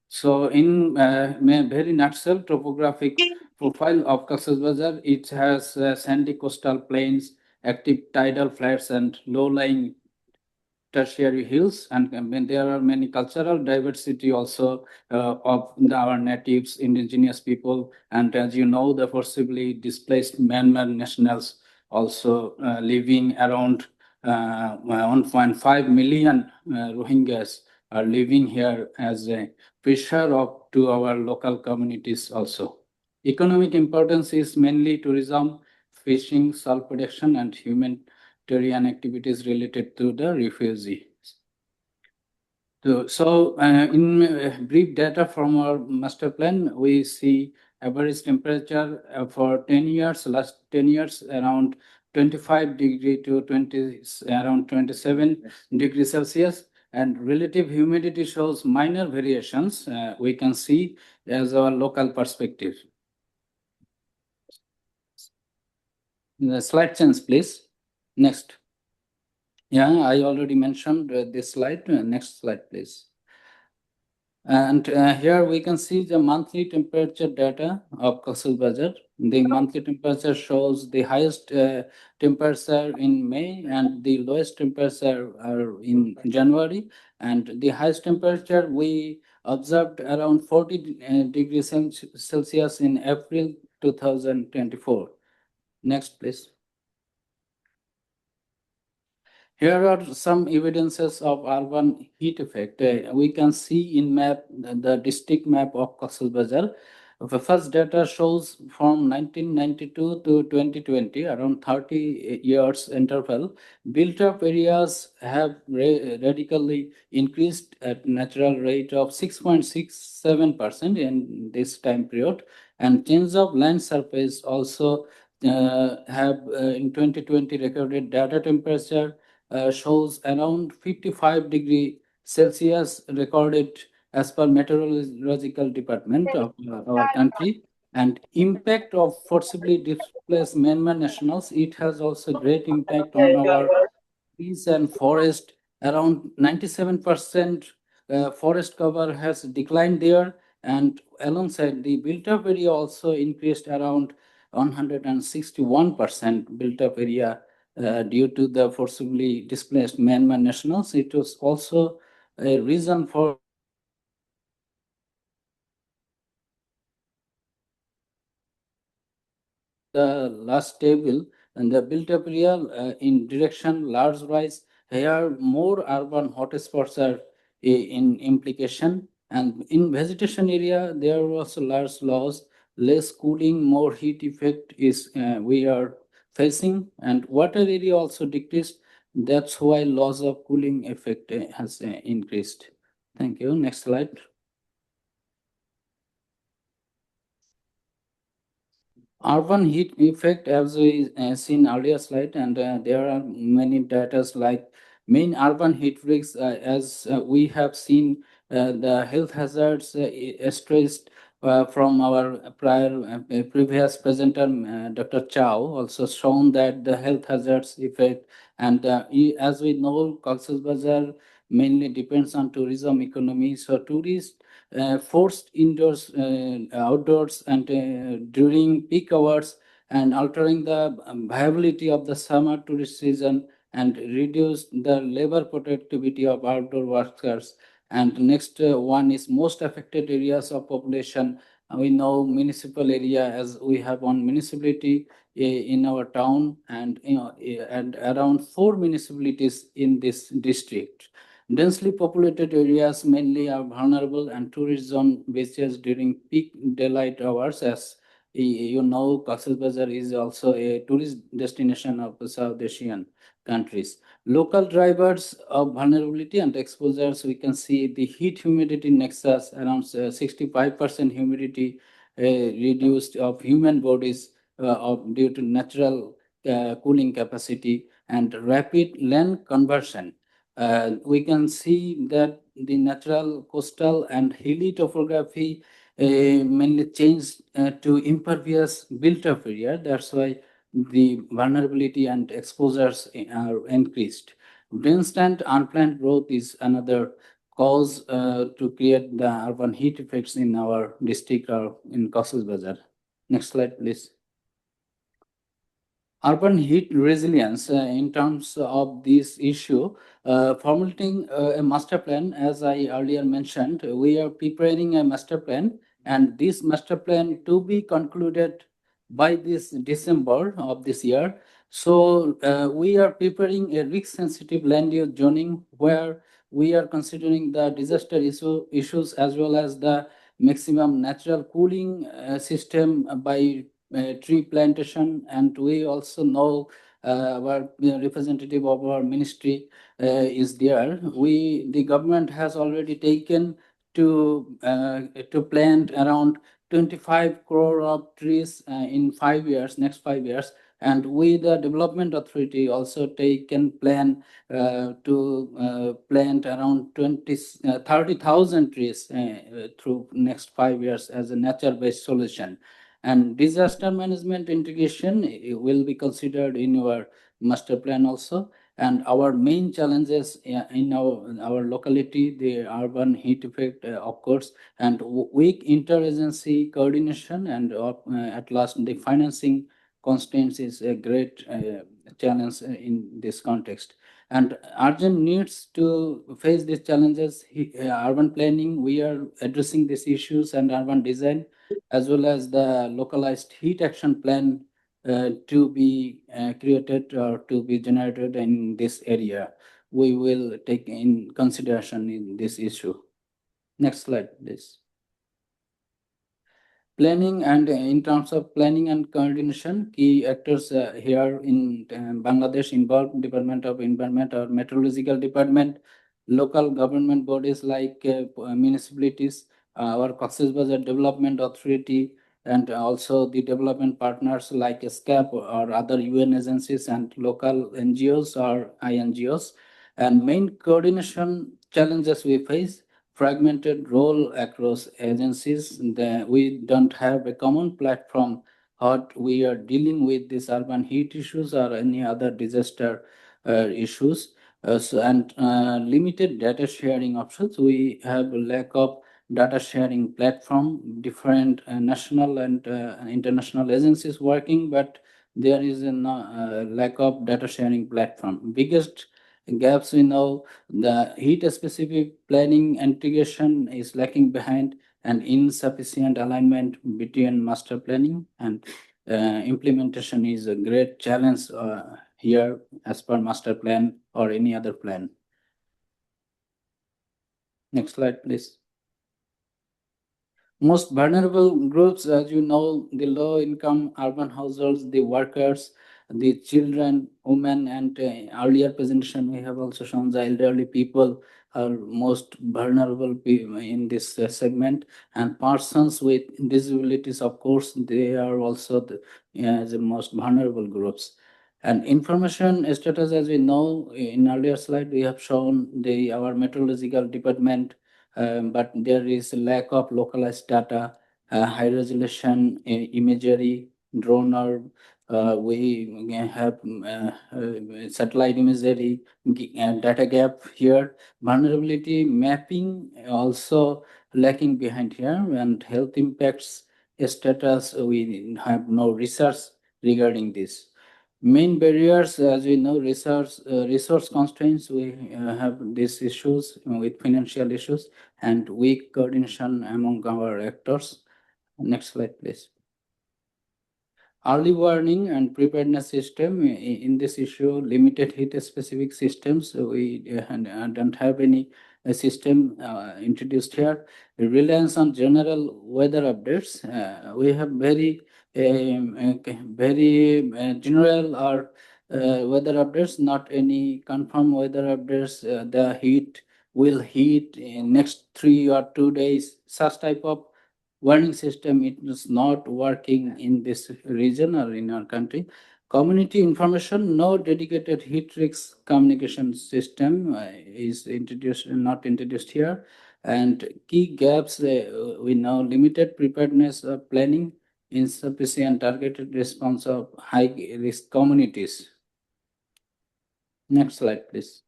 So in very nutshell, topographic profile of Cox's Bazar, it has sandy coastal plains, active tidal flats and low-lying tertiary hills, and there are many cultural diversity also of our natives, indigenous people, and as you know, the forcibly displaced Myanmar nationals also living around 1.5 million Rohingyas are living here as a pressure of to our local communities also. Economic importance is mainly tourism, fishing, salt production, and humanitarian activities related to the refugees. So in brief data from our master plan, we see average temperature for 10 years, last 10 years, around 25 degree to around 27 degrees Celsius, and relative humidity shows minor variations we can see as our local perspective. The slide change, please. Next. Yeah, I already mentioned this slide. Next slide, please. And here we can see the monthly temperature data of Cox's Bazar. The monthly temperature shows the highest temperature in May and the lowest temperature are in January. And the highest temperature we observed around 40 degrees Celsius in April 2024. Next, please. Here are some evidences of urban heat effect. We can see in map the district map of Cox's Bazar. The first data shows from 1992 to 2020, around 30 years interval. Built-up areas have radically increased at natural rate of 6.67% in this time period, and change of land surface also have in 2020 recorded data temperature shows around 55 degree Celsius recorded as per meteorological department of our country. And impact of forcibly displaced Myanmar nationals, it has also great impact on our trees and forest. Around 97% forest cover has declined there, and alongside the built-up area also increased around 161% built-up area due to the forcibly displaced Myanmar nationals. It was also a reason for the last table, and the built-up area in direction large rise. Here, more urban hotspots are in implication, and in vegetation area there are also large loss, less cooling, more heat effect is we are facing, and water area also decreased. That's why loss of cooling effect has increased. Thank you. Next slide. Urban heat effect, as we seen earlier slide, and there are many data like main urban heat risks, as we have seen the health hazards stressed from our previous presenter, Dr. Chow, also shown that the health hazards effect, and as we know, Cox's Bazar mainly depends on tourism economy, so tourists forced indoors, outdoors, and during peak hours, and altering the viability of the summer tourist season, and reduce the labor productivity of outdoor workers. And next one is most affected areas of population. We know municipal area, as we have one municipality in our town, and and around 4 municipalities in this district. Densely populated areas mainly are vulnerable, and tourist zone beaches during peak daylight hours. As you know, Cox's Bazar is also a tourist destination of the South Asian countries. Local drivers of vulnerability and exposures, we can see the heat humidity nexus around 65% humidity reduced of human bodies due to natural cooling capacity, and rapid land conversion. We can see that the natural coastal and hilly topography mainly changed to impervious built-up area. That's why the vulnerability and exposures are increased. Constant unplanned growth is another cause to create the urban heat effects in our district or in Cox's Bazar. Next slide, please. Urban heat resilience in terms of this issue, formulating a master plan, as I earlier mentioned, we are preparing a master plan, and this master plan to be concluded by this December of this year. So we are preparing a risk-sensitive land use zoning where we are considering the disaster issues as well as the maximum natural cooling system by tree plantation, and we also know our representative of our ministry is there. The government has already taken to plant around 25 crore of trees in 5 years, next 5 years, and we the development authority also taken plan to plant around 30,000 trees through next 5 years as a nature-based solution. And disaster management integration will be considered in your master plan also. And our main challenges in our locality, the urban heat effect occurs, and weak interagency coordination, and at last the financing constraints is a great challenge in this context. And urgent needs to face these challenges. Urban planning, we are addressing these issues, and urban design, as well as the localized heat action plan to be created or to be generated in this area. We will take in consideration in this issue. Next slide, please. Planning, and in terms of planning and coordination, key actors here in Bangladesh involved Department of Environment or Meteorological Department, local government bodies like municipalities, our Cox's Bazar Development Authority, and also the development partners like ESCAP or other UN agencies and local NGOs or INGOs. And main coordination challenges we face: fragmented role across agencies. We don't have a common platform what we are dealing with these urban heat issues or any other disaster issues. And limited data sharing options. We have a lack of data sharing platform, different national and international agencies working, but there is a lack of data sharing platform. Biggest gaps we know, the heat specific planning integration is lacking behind, and insufficient alignment between master planning and implementation is a great challenge here as per master plan or any other plan. Next slide, please. Most vulnerable groups, as you know, the low income urban households, the workers, the children, women, and earlier presentation we have also shown the elderly people are most vulnerable in this segment, and persons with disabilities, of course, they are also the most vulnerable groups. And information status, as we know, in earlier slide we have shown our meteorological department, but there is a lack of localized data, high resolution imagery, drone, or we have satellite imagery, data gap here. Vulnerability mapping also lacking behind here, and health impacts status, we have no research regarding this. Main barriers, as we know, resource constraints, we have these issues with financial issues and weak coordination among our actors. Next slide, please. Early warning and preparedness system in this issue, limited heat specific systems. We don't have any system introduced here. Reliance on general weather updates. We have very general or weather updates, not any confirmed weather updates. The heat will heat in next 3 or 2 days. Such type of warning system, it is not working in this region or in our country. Community information, no dedicated heat risk communication system is not introduced here. And key gaps, we know limited preparedness of planning, insufficient targeted response of high risk communities. Next slide, please.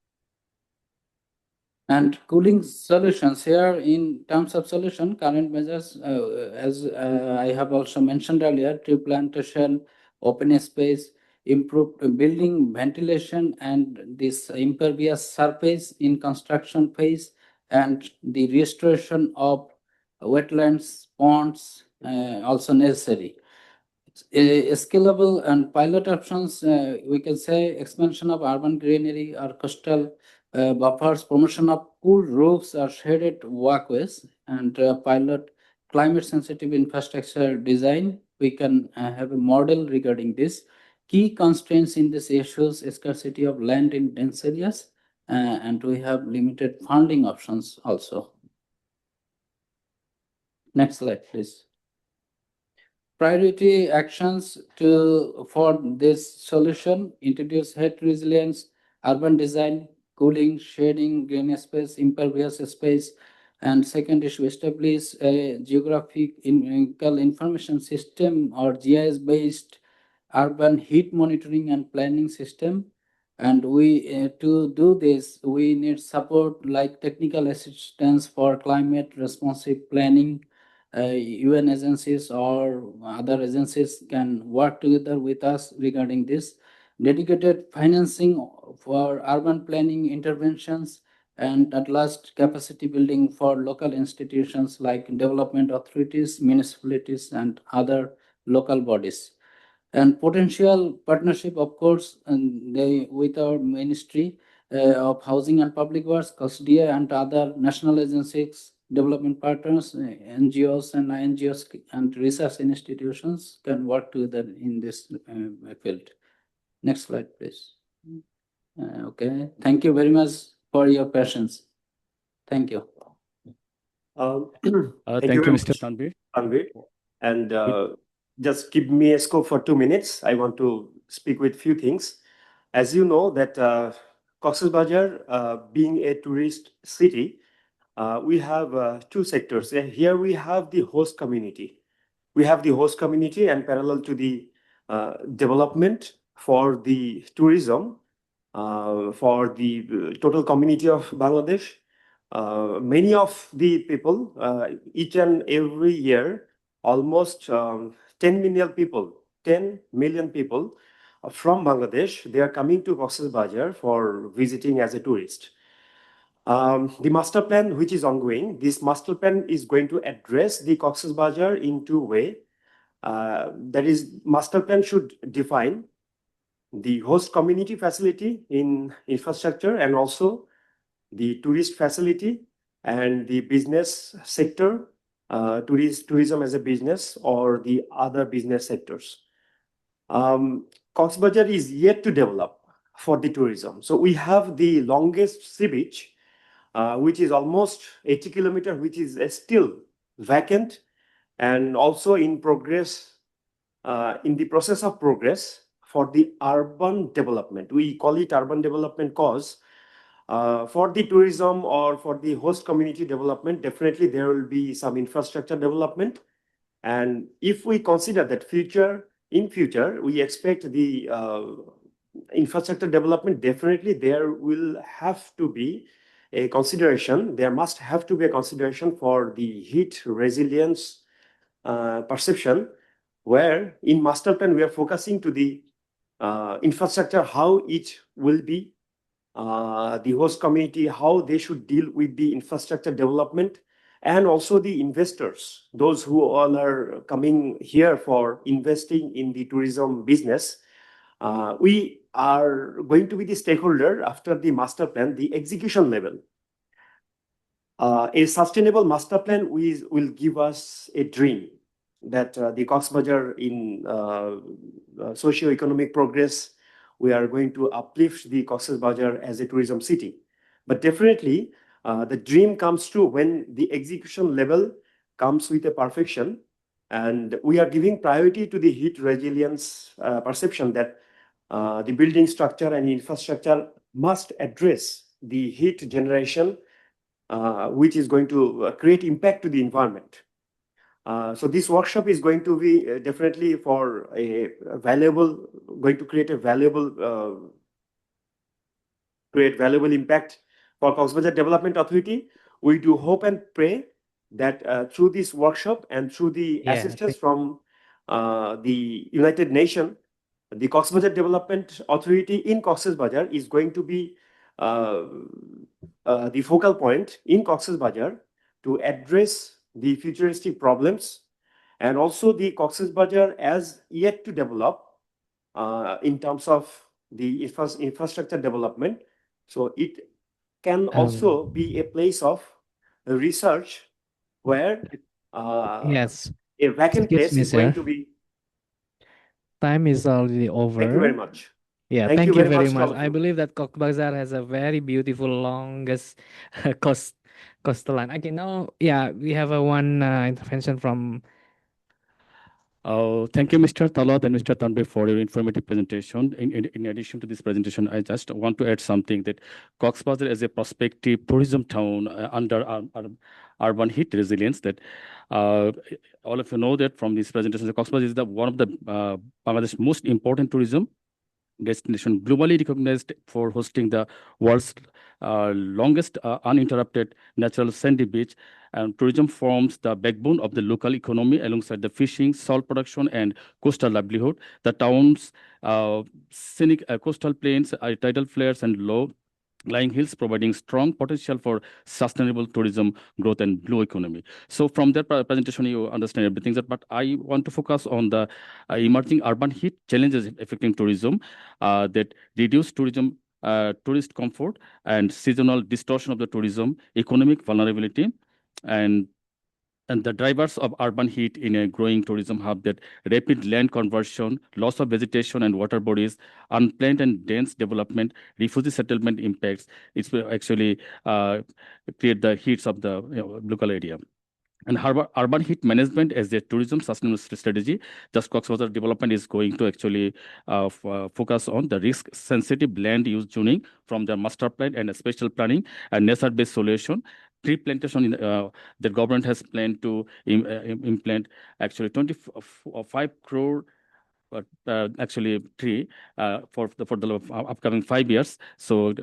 And cooling solutions here in terms of solution, current measures, as I have also mentioned earlier, tree plantation, open space, improved building ventilation and this impervious surface in construction phase, and the restoration of wetlands, ponds, also necessary. Scalable and pilot options, we can say expansion of urban greenery or coastal buffers, promotion of cool roofs or shaded walkways, and pilot climate sensitive infrastructure design. We can have a model regarding this. Key constraints in this issues, scarcity of land in dense areas, and we have limited funding options also. Next slide, please. Priority actions for this solution: introduce heat resilience, urban design, cooling, shading, green space, impervious space. And second is to establish a geographical information system or GIS based urban heat monitoring and planning system. And we to do this, we need support like technical assistance for climate responsive planning. UN agencies or other agencies can work together with us regarding this. Dedicated financing for urban planning interventions, and at last capacity building for local institutions like development authorities, municipalities, and other local bodies. And potential partnership, of course, and with our Ministry of Housing and Public Works, COSDIA, and other national agencies, development partners, NGOs and INGOs, and research institutions can work together in this field. Next slide, please. Okay, thank you very much for your patience. Thank you. Thank you, Mr. Tanvir. And just give me a scope for 2 minutes. I want to speak with few things. As you know that Cox's Bazar, being a tourist city, we have two sectors. Here we have the host community. We have the host community, and parallel to the development for the tourism, for the total community of Bangladesh, many of the people, each and every year, almost 10 million people from Bangladesh, they are coming to Cox's Bazar for visiting as a tourist. The master plan, which is ongoing, this master plan is going to address the Cox's Bazar in two ways. That is, master plan should define the host community facility in infrastructure and also the tourist facility and the business sector, tourism as a business or the other business sectors. Cox's Bazar is yet to develop for the tourism. So we have the longest sea beach, which is almost 80 kilometers, which is still vacant and also in progress, in the process of progress for the urban development. We call it urban development cause. For the tourism or for the host community development, definitely there will be some infrastructure development. And if we consider that in future, we expect the infrastructure development, definitely there will have to be a consideration. There must have to be a consideration for the heat resilience perception, where in master plan we are focusing to the infrastructure, how it will be, the host community, how they should deal with the infrastructure development, and also the investors, those who all are coming here for investing in the tourism business. We are going to be the stakeholder after the master plan, the execution level. A sustainable master plan will give us a dream that the Cox's Bazar in socio-economic progress, we are going to uplift the Cox's Bazar as a tourism city. But definitely, the dream comes true when the execution level comes with a perfection, and we are giving priority to the heat resilience perception, that the building structure and infrastructure must address the heat generation, which is going to create impact to the environment. So this workshop is going to be definitely for going to create valuable impact for Cox's Development Authority. We do hope and pray that through this workshop and through the assistance from the United Nations, the Cox's Development Authority in Cox's Bazar is going to be the focal point in Cox's Bazar to address the futuristic problems, and also the Cox's Bazar as yet to develop in terms of the infrastructure development. So it can also be a place of research where Yes. a vacant place is going to be. Time is already over. Thank you very much. Yeah, Thank you very much, all of I you. believe that Cox's Bazar has a very beautiful, longest coastal line. Okay, now, yeah, we have a one intervention from. Thank you, Mr. Talat and Mr. Tanbe, for your informative presentation. In addition to this presentation, I just want to add something that Cox's Bazar is a prospective tourism town under urban heat resilience. That all of you know that from this presentation, the Cox's Bazar is one of the Bangladesh's most important tourism destination, globally recognized for hosting the world's longest uninterrupted natural sandy beach. And tourism forms the backbone of the local economy alongside the fishing, salt production, and coastal livelihood. The town's scenic coastal plains, tidal flares, and low lying hills providing strong potential for sustainable tourism growth and blue economy. So from that presentation, you understand everything. But I want to focus on the emerging urban heat challenges affecting tourism that reduce tourism, tourist comfort, and seasonal distortion of the tourism, economic vulnerability, and the drivers of urban heat in a growing tourism hub, that rapid land conversion, loss of vegetation and water bodies, unplanned and dense development, refugee settlement impacts. It's actually create the heats of the local area. And urban heat management as a tourism sustainability strategy, just Cox's Bazar development is going to actually focus on the risk-sensitive land use zoning from the master plan and a special planning and nature-based solution. Tree plantation in, the government has planned to implant actually 25 crore actually tree for the upcoming 5 years. So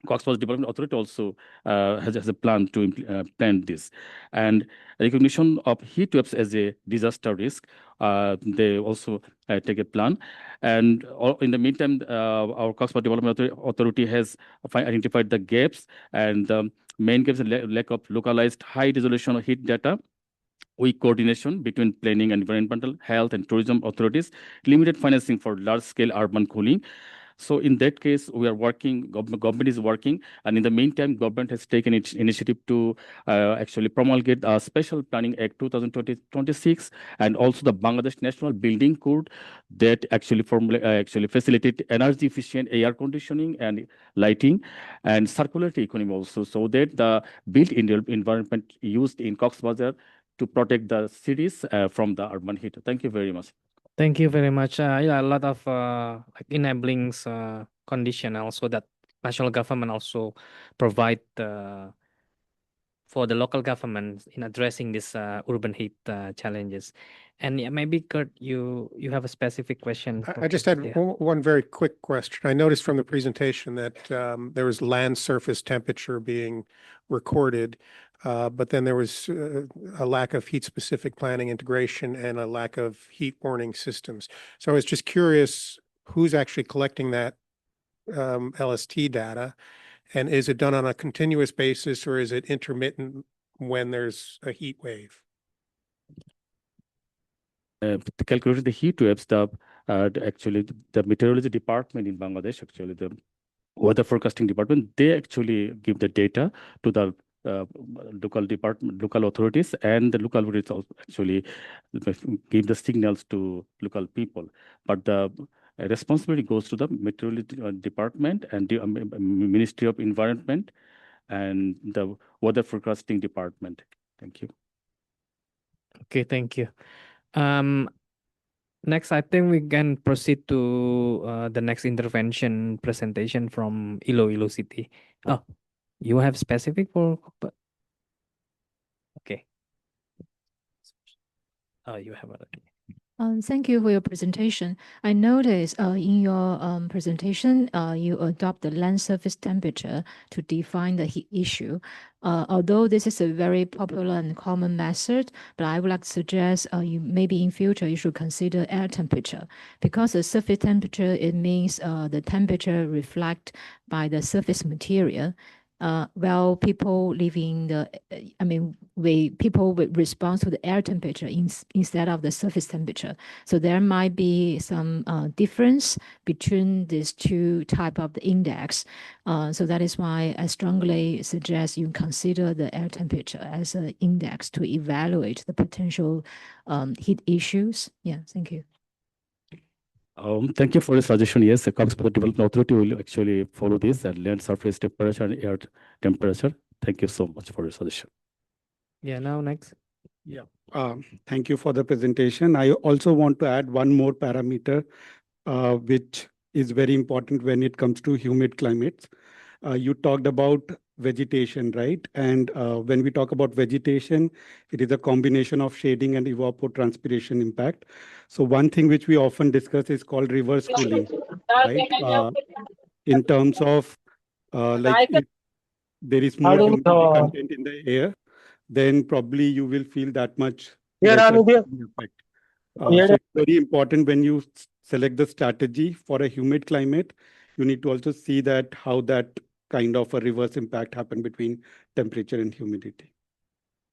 Cox's Bazar Development Authority also has a plan to plant this. And recognition of heat waves as a disaster risk, they also take a plan. And in the meantime, our Cox's Bazar Development Authority has identified the gaps, and the main gaps are lack of localized high-resolution heat data, weak coordination between planning, environmental, health, and tourism authorities, limited financing for large-scale urban cooling. So in that case, we are working, government is working, and in the meantime, government has taken its initiative to actually promulgate a Special Planning Act 2026, and also the Bangladesh National Building Code that actually facilitate energy efficient air conditioning and lighting and circularity economy also, so that the built environment used in Cox's Bazar to protect the cities from the urban heat. Thank you very much. Thank you very much. Yeah, a lot of like enabling condition also that national government also provide for the local government in addressing this urban heat challenges. And yeah, maybe Kurt, you have a specific question. I just had one very quick question. I noticed from the presentation that there was land surface temperature being recorded, but then there was a lack of heat-specific planning integration and a lack of heat warning systems. So I was just curious, who's actually collecting that LST data? And is it done on a continuous basis, or is it intermittent when there's a heat wave? To calculate the heat waves, actually the meteorology department in Bangladesh, actually the weather forecasting department, they actually give the data to the local authorities, and the local authorities also actually give the signals to local people. But the responsibility goes to the meteorology department and the Ministry of Environment and the weather forecasting department. Thank you. Okay, thank you. Next, I think we can proceed to the next intervention presentation from Iloilo City. Oh, you have specific for okay. Oh, you have already. Thank you for your presentation. I noticed in your presentation, you adopt the land surface temperature to define the heat issue. Although this is a very popular and common method, but I would like to suggest you maybe in future you should consider air temperature, because the surface temperature, it means the temperature reflect by the surface material. Well, people living the, I mean, people will respond to the air temperature instead of the surface temperature. So there might be some difference between these two type of the index. So that is why I strongly suggest you consider the air temperature as an index to evaluate the potential heat issues. Yeah, thank you. Thank you for the suggestion. Yes, the Cox Bazar Development Authority will actually follow this land surface temperature and air temperature. Thank you so much for your suggestion. Yeah, now next. Yeah, thank you for the presentation. I also want to add one more parameter, which is very important when it comes to humid climates. You talked about vegetation, right? And when we talk about vegetation, it is a combination of shading and evapotranspiration impact. So one thing which we often discuss is called reverse cooling, right? In terms of like if there is more humidity content in the air, then probably you will feel that much lesser effect. So it's very important when you select the strategy for a humid climate, you need to also see that how that kind of a reverse impact happen between temperature and humidity.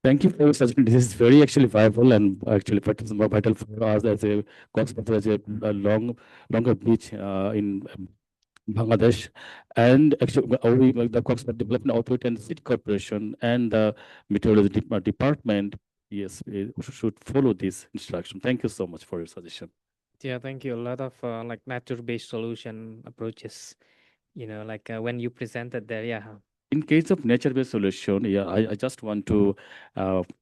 Thank you for your suggestion. This is very actually viable and actually vital for us as a Cox Bazar, as a longer beach in Bangladesh, and actually the Cox Bazar Development Authority and the City Corporation and the Meteorology Department, yes, we should follow this instruction. Thank you so much for your suggestion. Yeah, thank you. A lot of like nature-based solution approaches. You know, like when you presented there, yeah. In case of nature-based solution, yeah, I just want to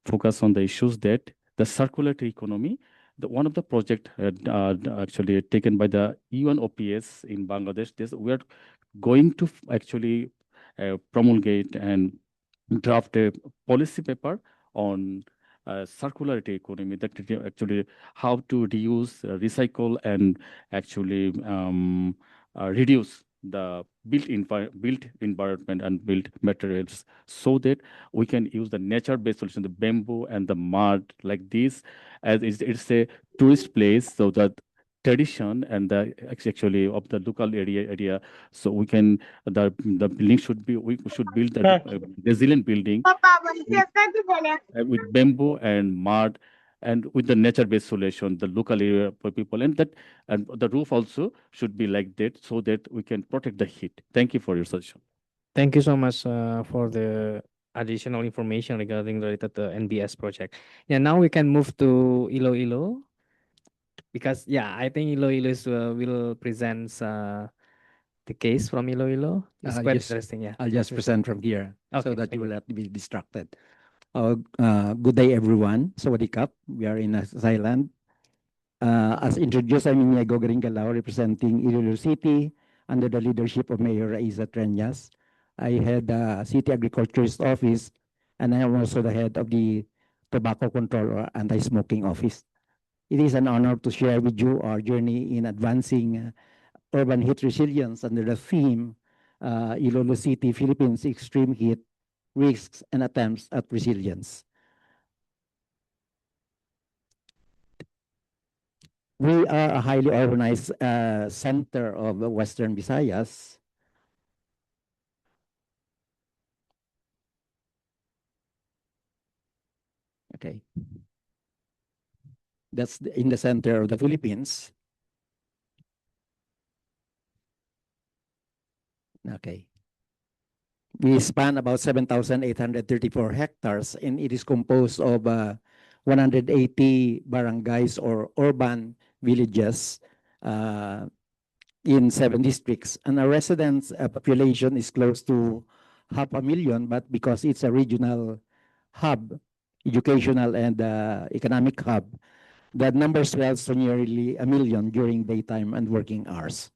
focus on the issues that the circularity economy, one of the project actually taken by the UNOPS in Bangladesh, we are going to actually promulgate and draft a policy paper on circularity economy, that actually how to reuse, recycle, and actually reduce the built environment and built materials, so that we can use the nature-based solution, the bamboo and the mud like this, as it's a tourist place, so that tradition and the actually of the local area, so we can the building should be, we should build the resilient building with bamboo and mud and with the nature-based solution, the local area for people, and that, and the roof also should be like that, so that we can protect the heat. Thank you for your suggestion. Thank you so much for the additional information regarding related to NBS project. Yeah, now we can move to Iloilo, because yeah, I think Iloilo will present the case from Iloilo. It's quite Yes, interesting. Yeah, I'll just present from here so Okay, that thank you will you. not be distracted. Good day, everyone. Sawadee Kap. We are in Thailand. As introduced, I'm Inigo Gringalao, representing Iloilo City under the leadership of Mayor Raiza Trenyas. I head the City Agriculturist Office, and I am also the head of the Tobacco Control or Anti-Smoking Office. It is an honor to share with you our journey in advancing urban heat resilience under the theme Iloilo City, Philippines, Extreme Heat, Risks and Attempts at Resilience. We are a highly urbanized center of the Western Visayas. Okay. That's in the center of the Philippines. Okay. We span about 7,834 hectares, and it is composed of 180 barangays or urban villages in 7 districts. And our residents' population is close to 500,000, but because it's a regional hub, educational and economic hub, The number swells to nearly 1 million during daytime and working hours.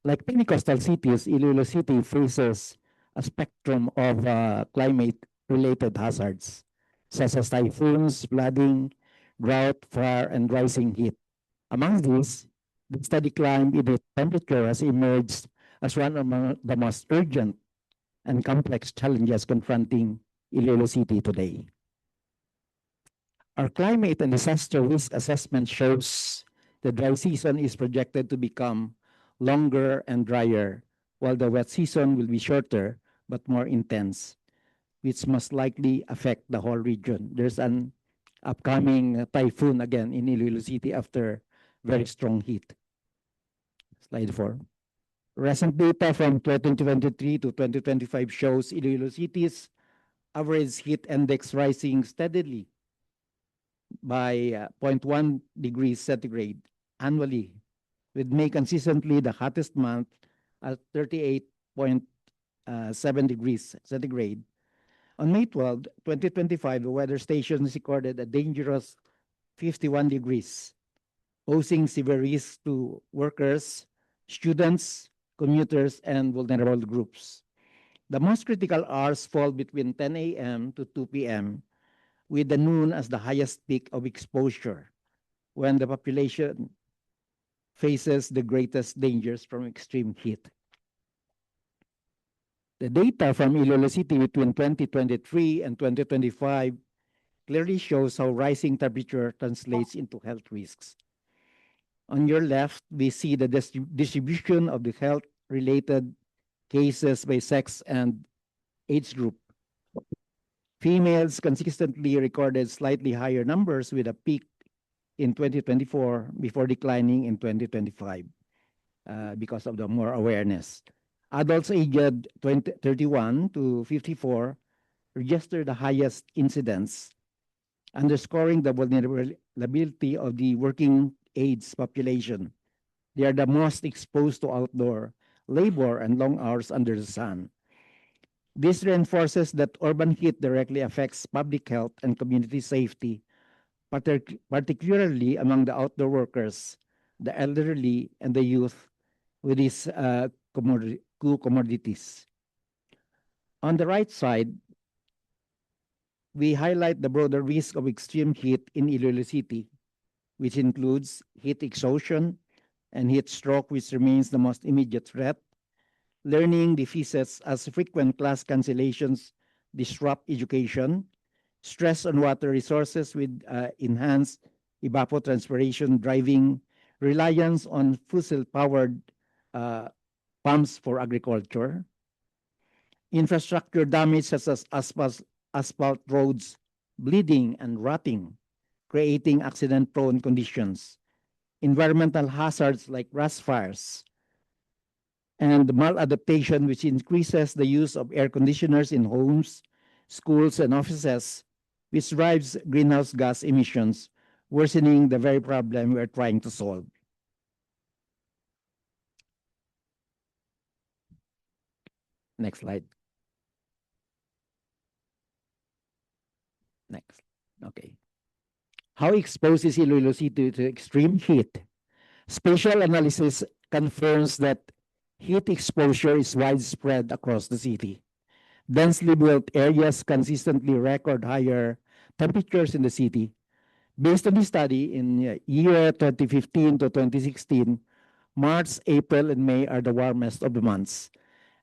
Like many coastal cities, Iloilo City faces a spectrum of climate-related hazards, such as typhoons, flooding, drought, fire, and rising heat. Among these, the steady climb in the temperature has emerged as one of the most urgent and complex challenges confronting Iloilo City today. Our climate and disaster risk assessment shows the dry season is projected to become longer and drier, while the wet season will be shorter but more intense, which must likely affect the whole region. There's an upcoming typhoon again in Iloilo City after very strong heat. Slide 4. Recent data from 2023 to 2025 shows Iloilo City's average heat index rising steadily by 0.1 degrees centigrade annually, with May consistently the hottest month at 38.7 degrees centigrade. On May 12, 2025, the weather stations recorded a dangerous 51 degrees, posing severe risks to workers, students, commuters, and vulnerable groups. The most critical hours fall between 10 a.m. to 2 p.m., with the noon as the highest peak of exposure, when the population faces the greatest dangers from extreme heat. The data from Iloilo City between 2023 and 2025 clearly shows how rising temperature translates into health risks. On your left, we see the distribution of the health-related cases by sex and age group. Females consistently recorded slightly higher numbers with a peak in 2024 before declining in 2025 because of the more awareness. Adults aged 31 to 54 registered the highest incidence, underscoring the vulnerability of the working age population. They are the most exposed to outdoor labor and long hours under the sun. This reinforces that urban heat directly affects public health and community safety, particularly among the outdoor workers, the elderly, and the youth with these comorbidities. On the right side, we highlight the broader risk of extreme heat in Iloilo City, which includes heat exhaustion and heat stroke, which remains the most immediate threat. Learning deficits as frequent class cancellations disrupt education, stress on water resources with enhanced evapotranspiration driving reliance on fossil-powered pumps for agriculture, infrastructure damage such as asphalt roads bleeding and rotting, creating accident-prone conditions, environmental hazards like grass fires, and maladaptation, which increases the use of air conditioners in homes, schools, and offices, which drives greenhouse gas emissions, worsening the very problem we are trying to solve. Next slide. Next. Okay. How exposed is Iloilo City to extreme heat? Spatial analysis confirms that heat exposure is widespread across the city. Densely built areas consistently record higher temperatures in the city. Based on the study, in year 2015 to 2016, March, April, and May are the warmest of the months.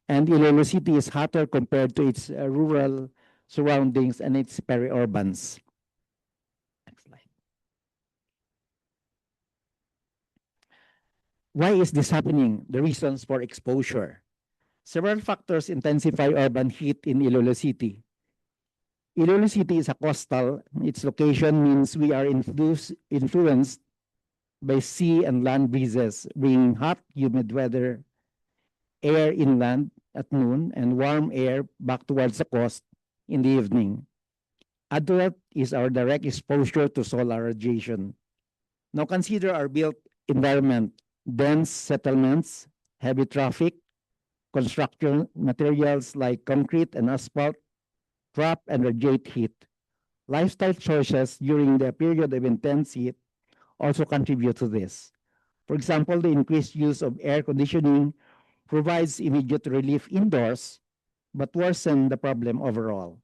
And Iloilo City is hotter compared to its rural surroundings and its peri-urbans. Next slide. Why is this happening? The reasons for exposure. Several factors intensify urban heat in Iloilo City. Iloilo City is a coastal. Its location means we are influenced by sea and land breezes, bringing hot, humid weather, air inland at noon, and warm air back towards the coast in the evening. Add to that is our direct exposure to solar radiation. Now consider our built environment, dense settlements, heavy traffic, construction materials like concrete and asphalt trap and radiate heat. Lifestyle choices during the period of intense heat also contribute to this. For example, the increased use of air conditioning provides immediate relief indoors, but worsen the problem overall.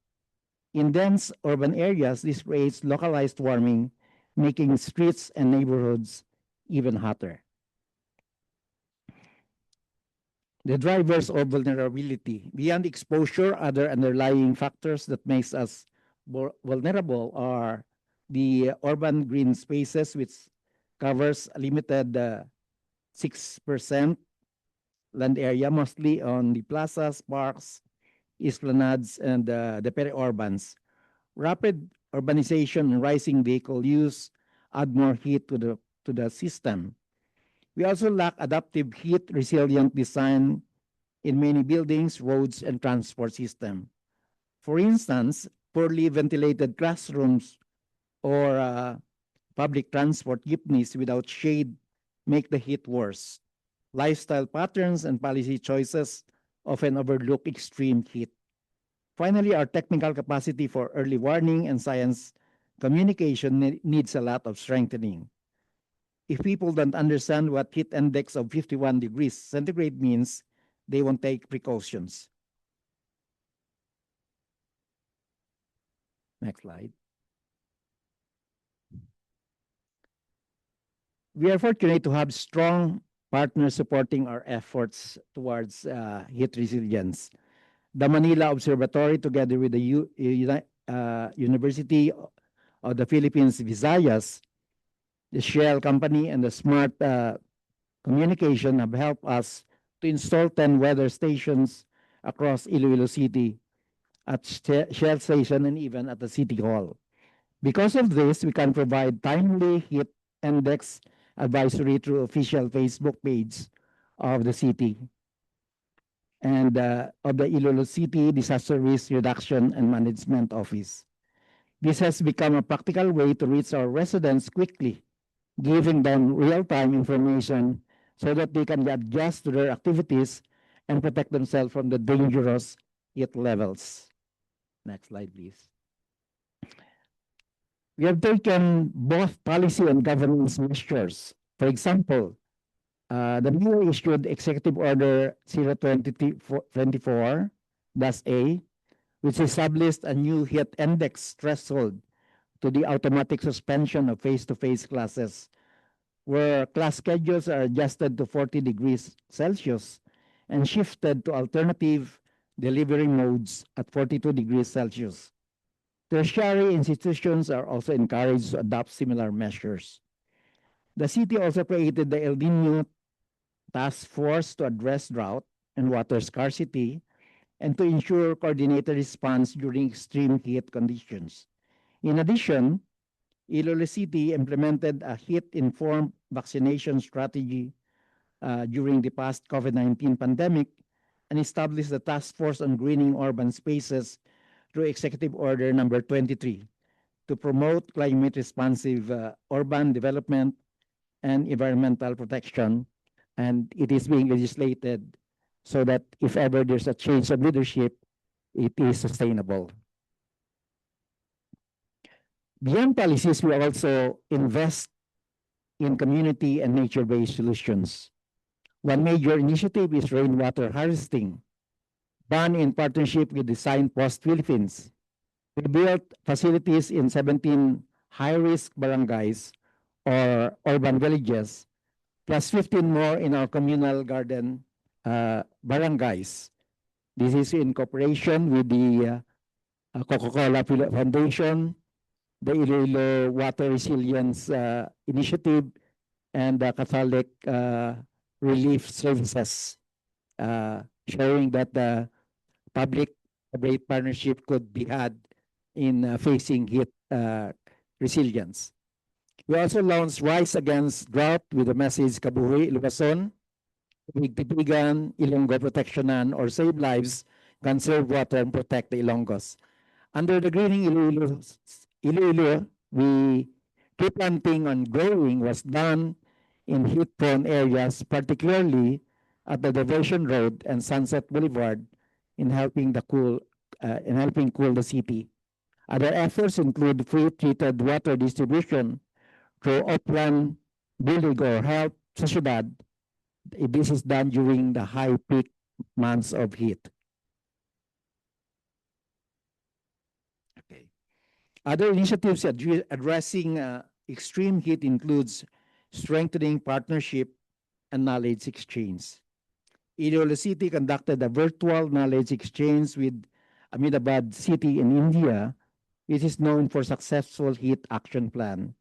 In dense urban areas, this creates localized warming, making streets and neighborhoods even hotter. The drivers of vulnerability. Beyond exposure, other underlying factors that makes us vulnerable are the urban green spaces, which covers a limited 6% land area, mostly on the plazas, parks, esplanades, and the peri-urbans. Rapid urbanization and rising vehicle use add more heat to the system. We also lack adaptive heat resilient design in many buildings, roads, and transport system. For instance, poorly ventilated classrooms or public transport jeepneys without shade make the heat worse. Lifestyle patterns and policy choices often overlook extreme heat. Finally, our technical capacity for early warning and science communication needs a lot of strengthening. If people don't understand what heat index of 51 degrees centigrade means, they won't take precautions. Next slide. We are fortunate to have strong partners supporting our efforts towards heat resilience. The Manila Observatory, together with the University of the Philippines, Visayas, the Shell Company, and the Smart Communication have helped us to install 10 weather stations across Iloilo City, at Shell Station, and even at the City Hall. Because of this, we can provide timely heat index advisory through official Facebook page of the city and of the Iloilo City Disaster Risk Reduction and Management Office. This has become a practical way to reach our residents quickly, giving them real-time information so that they can adjust to their activities and protect themselves from the dangerous heat levels. Next slide, please. We have taken both policy and governance measures. For example, the newly issued Executive Order 024-A, which established a new heat index threshold to the automatic suspension of face-to-face classes, where class schedules are adjusted to 40 degrees Celsius and shifted to alternative delivery modes at 42 degrees Celsius. Tertiary institutions are also encouraged to adopt similar measures. The city also created the El Niño Task Force to address drought and water scarcity and to ensure coordinated response during extreme heat conditions. In addition, Iloilo City implemented a heat-informed vaccination strategy during the past COVID-19 pandemic and established the Task Force on Greening Urban Spaces through Executive Order number 23 to promote climate-responsive urban development and environmental protection. And it is being legislated so that if ever there's a change of leadership, it is sustainable. Beyond policies, we also invest in community and nature-based solutions. One major initiative is rainwater harvesting, done in partnership with Design Post Philippines. We built facilities in 17 high-risk barangays or urban villages, plus 15 more in our communal garden barangays. This is in cooperation with the Coca-Cola Foundation, the Iloilo Water Resilience Initiative, and the Catholic Relief Services, showing that the public-private partnership could be had in facing heat resilience. We also launched Rise Against Drought with the message Kabuhi Lupason, Higtipigan, Ilonggo Protectionan, or Save Lives, Conserve Water, and Protect the Ilonggos. Under the Greening Iloilo, tree planting and growing was done in heat-prone areas, particularly at the Diversion Road and Sunset Boulevard, in helping cool the city. Other efforts include free treated water distribution through upland building or help sociedad. This is done during the high peak months of heat. Okay. Other initiatives addressing extreme heat includes strengthening partnership and knowledge exchange. Iloilo City conducted a virtual knowledge exchange with Ahmedabad City in India, which is known for successful heat action plan.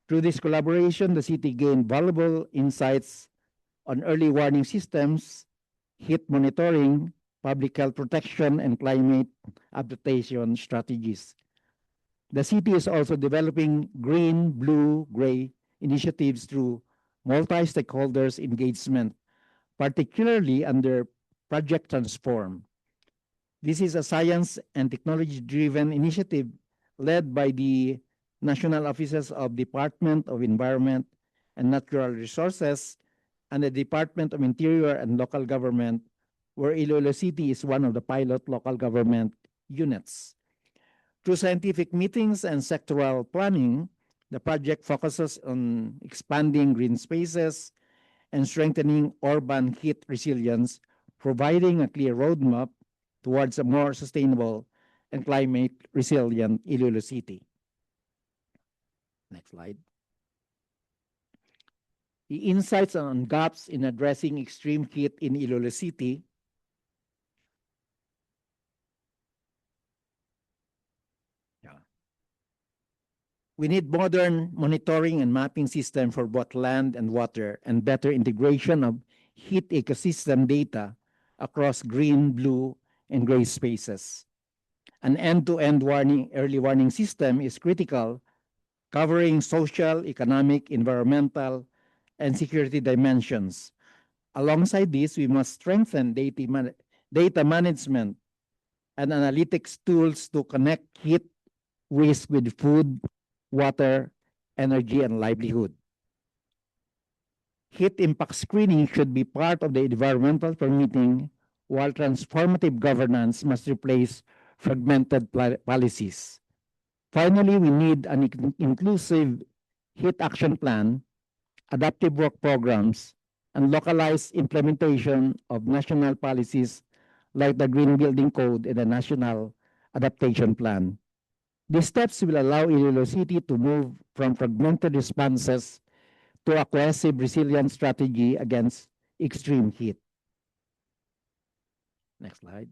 Through this collaboration, the city gained valuable insights on early warning systems, heat monitoring, public health protection, and climate adaptation strategies. The city is also developing green, blue, gray initiatives through multi-stakeholders engagement, particularly under Project Transform. This is a science and technology-driven initiative led by the National Offices of Department of Environment and Natural Resources and the Department of Interior and Local Government, where Iloilo City is one of the pilot local government units. Through scientific meetings and sectoral planning, the project focuses on expanding green spaces and strengthening urban heat resilience, providing a clear roadmap towards a more sustainable and climate resilient Iloilo City. Next slide. The insights on gaps in addressing extreme heat in Iloilo City. We need modern monitoring and mapping system for both land and water and better integration of heat ecosystem data across green, blue, and gray spaces. An end-to-end early warning system is critical, covering social, economic, environmental, and security dimensions. Alongside this, we must strengthen data management and analytics tools to connect heat risk with food, water, energy, and livelihood. Heat impact screening should be part of the environmental permitting, while transformative governance must replace fragmented policies. Finally, we need an inclusive heat action plan, adaptive work programs, and localized implementation of national policies like the Green Building Code and the National Adaptation Plan. These steps will allow Iloilo City to move from fragmented responses to a cohesive resilient strategy against extreme heat. Next slide.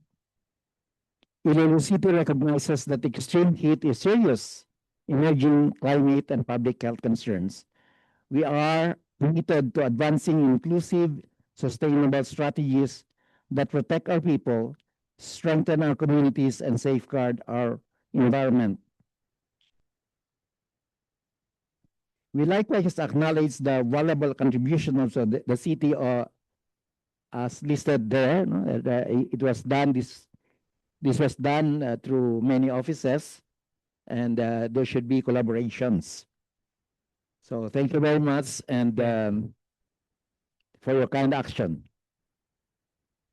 Iloilo City recognizes that extreme heat is serious, emerging climate and public health concerns. We are committed to advancing inclusive, sustainable strategies that protect our people, strengthen our communities, and safeguard our environment. We likewise acknowledge the valuable contribution of the city as listed there. No? It was done, this was done through many offices, and there should be collaborations. So thank you very much, and for your kind action.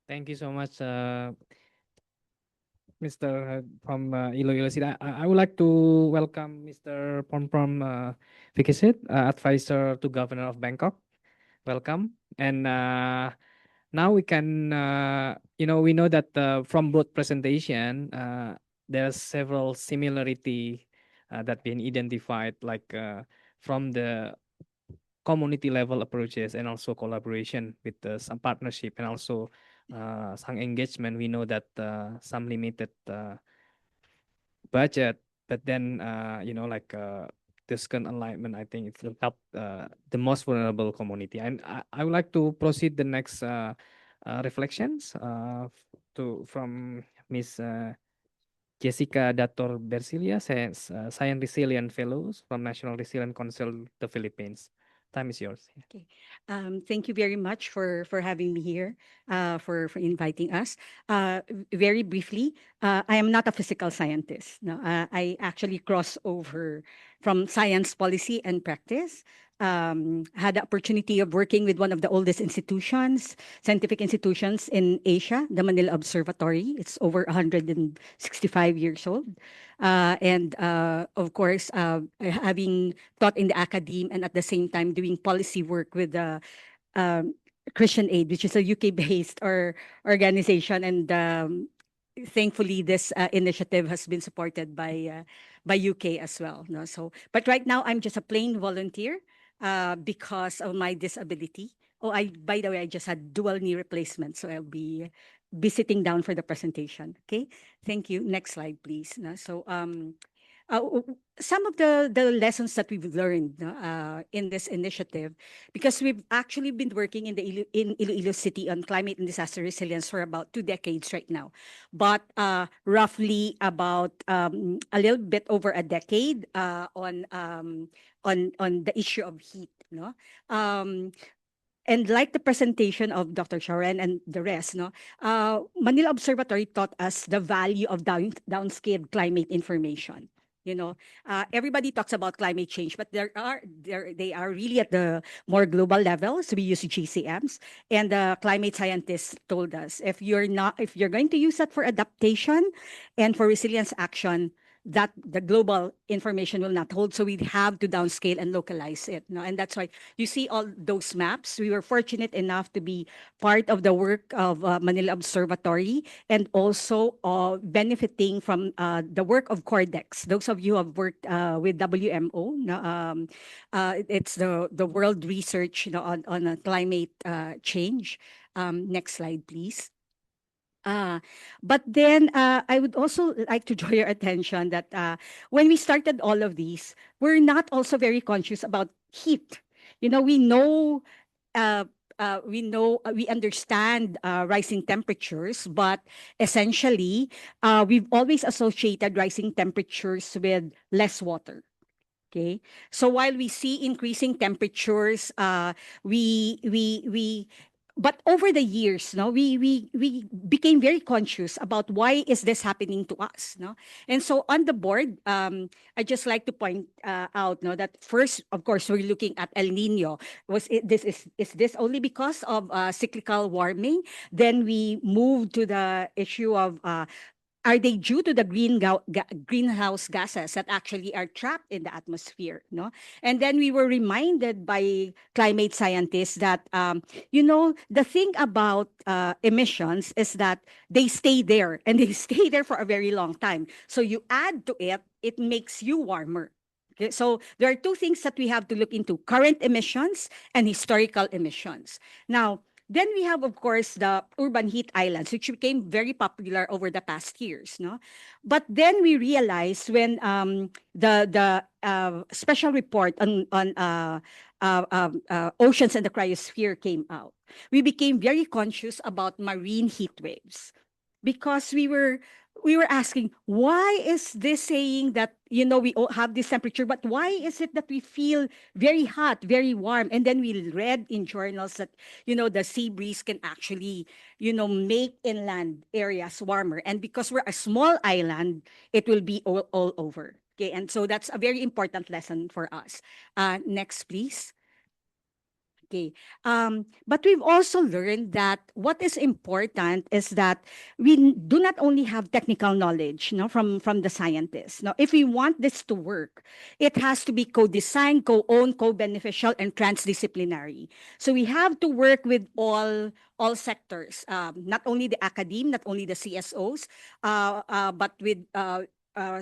Thank you so much, Mr. from Iloilo City. I would like to welcome Mr. Pomprom Fikisit, advisor to Governor of Bangkok. Welcome. And now we can, we know that from both presentation, there's several similarity that been identified, like from the community level approaches and also collaboration with some partnership and also some engagement. We know that some limited budget, but then this kind of alignment, I think it will help the most vulnerable community. And I would like to proceed the next reflections from Miss Jessica Dator Bersilia, Science Resilient Fellows from National Resilient Council, the Philippines. Time is yours. Okay. Thank you very much for having me here, for inviting us. Very briefly, I am not a physical scientist. No, I actually cross over from science policy and practice. had the opportunity of working with one of the oldest institutions, scientific institutions in Asia, the Manila Observatory. It's over 165 years old. And of course, having taught in the academe and at the same time doing policy work with the Christian Aid, which is a UK-based organization, and thankfully this initiative has been supported by UK as well. No? So, but right now I'm just a plain volunteer because of my disability. Oh, by the way, I just had dual knee replacement, so I'll be sitting down for the presentation. Okay, thank you. Next slide, please. No? So, some of the lessons that we've learned in this initiative, because we've actually been working in Iloilo City on climate and disaster resilience for about 2 decades right now, but roughly about a little bit over a decade on the issue of heat. No. And like the presentation of Dr. Sharon and the rest, Manila Observatory taught us the value of downscaled climate information. Everybody talks about climate change, but they are really at the more global level. So we use GCMs, and the climate scientists told us if you're going to use that for adaptation and for resilience action, that the global information will not hold. So we have to downscale and localize it. And that's why you see all those maps. We were fortunate enough to be part of the work of Manila Observatory, and also benefiting from the work of Cordex. Those of you who have worked with WMO, it's the world research on climate change. Next slide, please. But then I would also like to draw your attention that when we started all of these, we're not also very conscious about heat. We understand rising temperatures, but essentially, we've always associated rising temperatures with less water. Okay, so while we see increasing temperatures, but over the years, we became very conscious about why is this happening to us, And so on the board, I just like to point out, that first, of course, we're looking at El Nino. Is this only because of cyclical warming? Then we moved to the issue of are they due to the greenhouse gases that actually are trapped in the atmosphere? And then we were reminded by climate scientists that, the thing about emissions is that they stay there, and they stay there for a very long time. So you add to it, it makes you warmer. Okay, so there are two things that we have to look into: current emissions and historical emissions. Now, then we have, of course, the urban heat islands, which became very popular over the past years. But then we realized when the special report on oceans and the cryosphere came out, we became very conscious about marine heat waves, because we were asking, why is this saying that, we all have this temperature, but why is it that we feel very hot, very warm? And then we read in journals that, the sea breeze can actually, make inland areas warmer. And because we're a small island, it will be all over. Okay, and so that's a very important lesson for us. Next, please. Okay. But we've also learned that what is important is that we do not only have technical knowledge, from the scientists. Now, if we want this to work, it has to be co-designed, co-owned, co-beneficial, and transdisciplinary. So we have to work with all sectors, not only the academe, not only the CSOs, but with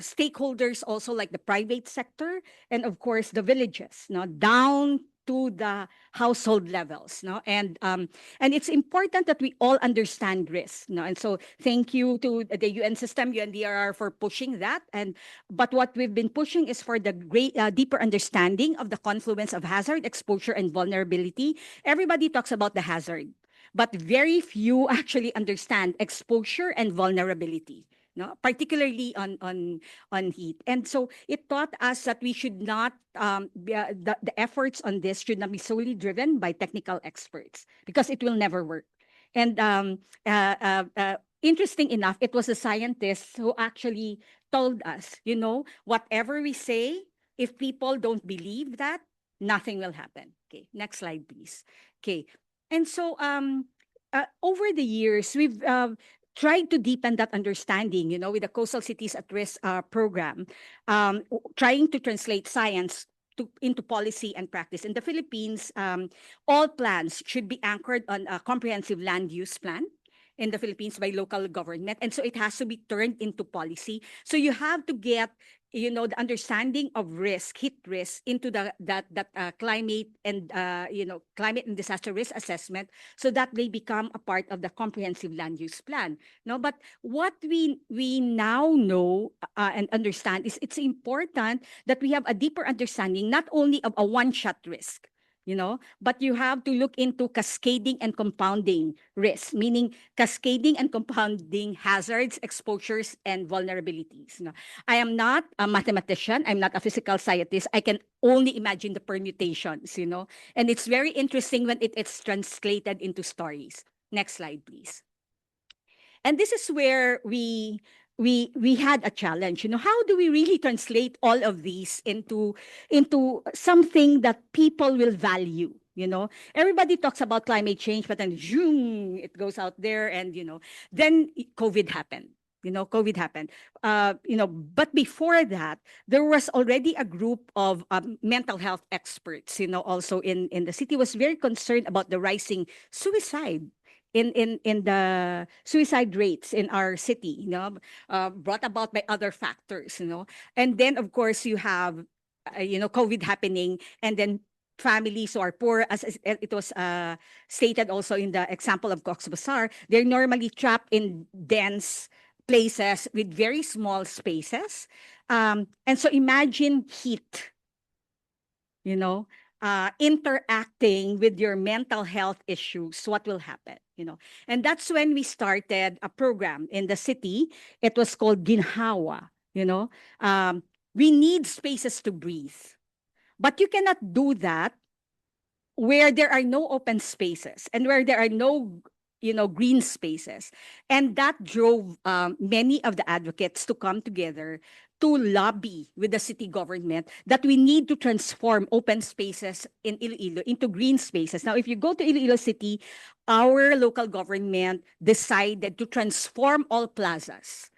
stakeholders also, like the private sector, and of course the villages, down to the household levels, and it's important that we all understand risk, and so thank you to the UN system, UNDRR, for pushing that. But what we've been pushing is for the great deeper understanding of the confluence of hazard, exposure, and vulnerability. Everybody talks about the hazard, but very few actually understand exposure and vulnerability. Particularly on heat. And so it taught us that we should not, the efforts on this should not be solely driven by technical experts, because it will never work. And interesting enough, it was the scientists who actually told us, whatever we say, if people don't believe that, nothing will happen. Okay, next slide, please. Okay, and so over the years, we've tried to deepen that understanding, with the Coastal Cities at Risk program, trying to translate science into policy and practice. In the Philippines, all plans should be anchored on a comprehensive land use plan in the Philippines by local government. And so it has to be turned into policy. So you have to get, the understanding of risk, heat risk, into that climate and, climate and disaster risk assessment, so that they become a part of the comprehensive land use plan. No, but what we now know and understand is it's important that we have a deeper understanding, not only of a one-shot risk, but you have to look into cascading and compounding risks, meaning cascading and compounding hazards, exposures, and vulnerabilities. I am not a mathematician. I'm not a physical scientist. I can only imagine the permutations, and it's very interesting when it's translated into stories. Next slide, please. And this is where we had a challenge. How do we really translate all of these into something that people will value? Everybody talks about climate change, but then zoom, it goes out there, and then COVID happened. COVID happened. But before that, there was already a group of mental health experts, also in the city, was very concerned about the rising suicide in the suicide rates in our city, brought about by other factors, and then of course you have, COVID happening, and then families who are poor, as it was stated also in the example of Cox's Bazar, they're normally trapped in dense places with very small spaces, and so imagine heat, interacting with your mental health issues, what will happen? And that's when we started a program in the city. It was called Ginhawa. We need spaces to breathe, but you cannot do that where there are no open spaces and where there are no green spaces. And that drove many of the advocates to come together to lobby with the city government that we need to transform open spaces in Iloilo into green spaces. Now, if you go to Iloilo City, our local government decided to transform all plazas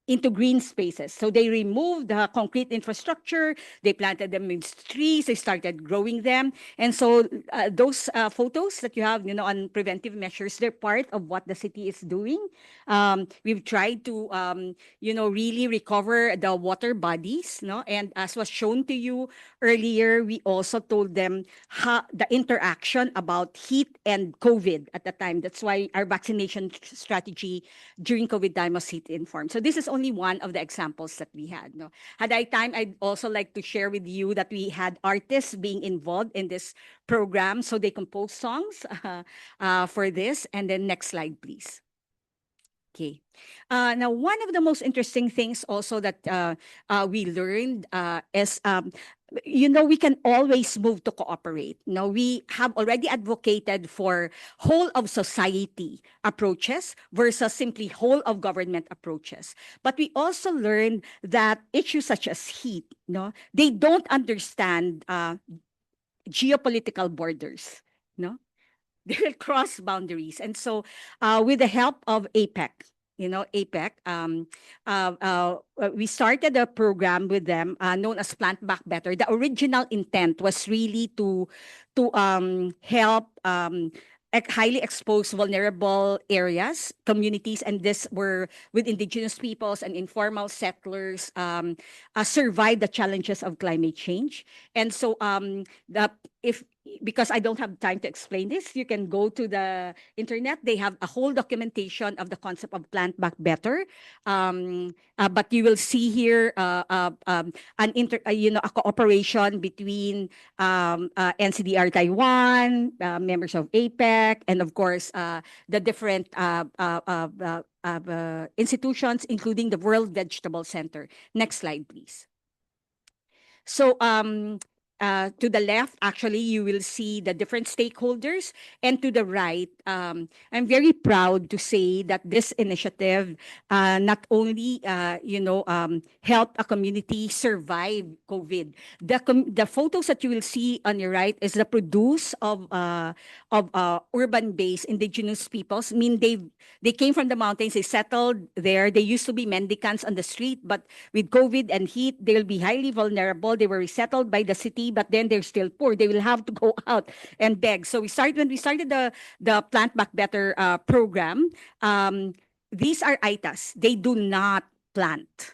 into green spaces. So they removed the concrete infrastructure, they planted them with trees, they started growing them. And so those photos that you have, on preventive measures, they're part of what the city is doing. We've tried to, really recover the water bodies, and as was shown to you earlier, we also told them the interaction about heat and COVID at the time. That's why our vaccination strategy during COVID time was heat informed. So this is only one of the examples that we had. Had I time, I'd also like to share with you that we had artists being involved in this program. So they composed songs for this. And then next slide, please. Okay. Now, one of the most interesting things also that we learned is, we can always move to cooperate. We have already advocated for whole of society approaches versus simply whole of government approaches. But we also learned that issues such as heat, they don't understand geopolitical borders. They will cross boundaries. And so with the help of APEC, APEC, we started a program with them known as Plant Back Better. The original intent was really to help highly exposed, vulnerable areas, communities, and this were with indigenous peoples and informal settlers survive the challenges of climate change. And so because I don't have time to explain this, you can go to the internet. They have a whole documentation of the concept of Plant Back Better. But you will see here a cooperation between NCDR Taiwan, members of APEC, and of course the different institutions, including the World Vegetable Center. Next slide, please. So to the left, actually, you will see the different stakeholders. And to the right, I'm very proud to say that this initiative not only, helped a community survive COVID. The photos that you will see on your right is the produce of urban-based indigenous peoples. I mean, they came from the mountains, they settled there. They used to be mendicants on the street, but with COVID and heat, they'll be highly vulnerable. They were resettled by the city, but then they're still poor. They will have to go out and beg. So when we started the Plant Back Better program, these are ITAs. They do not plant.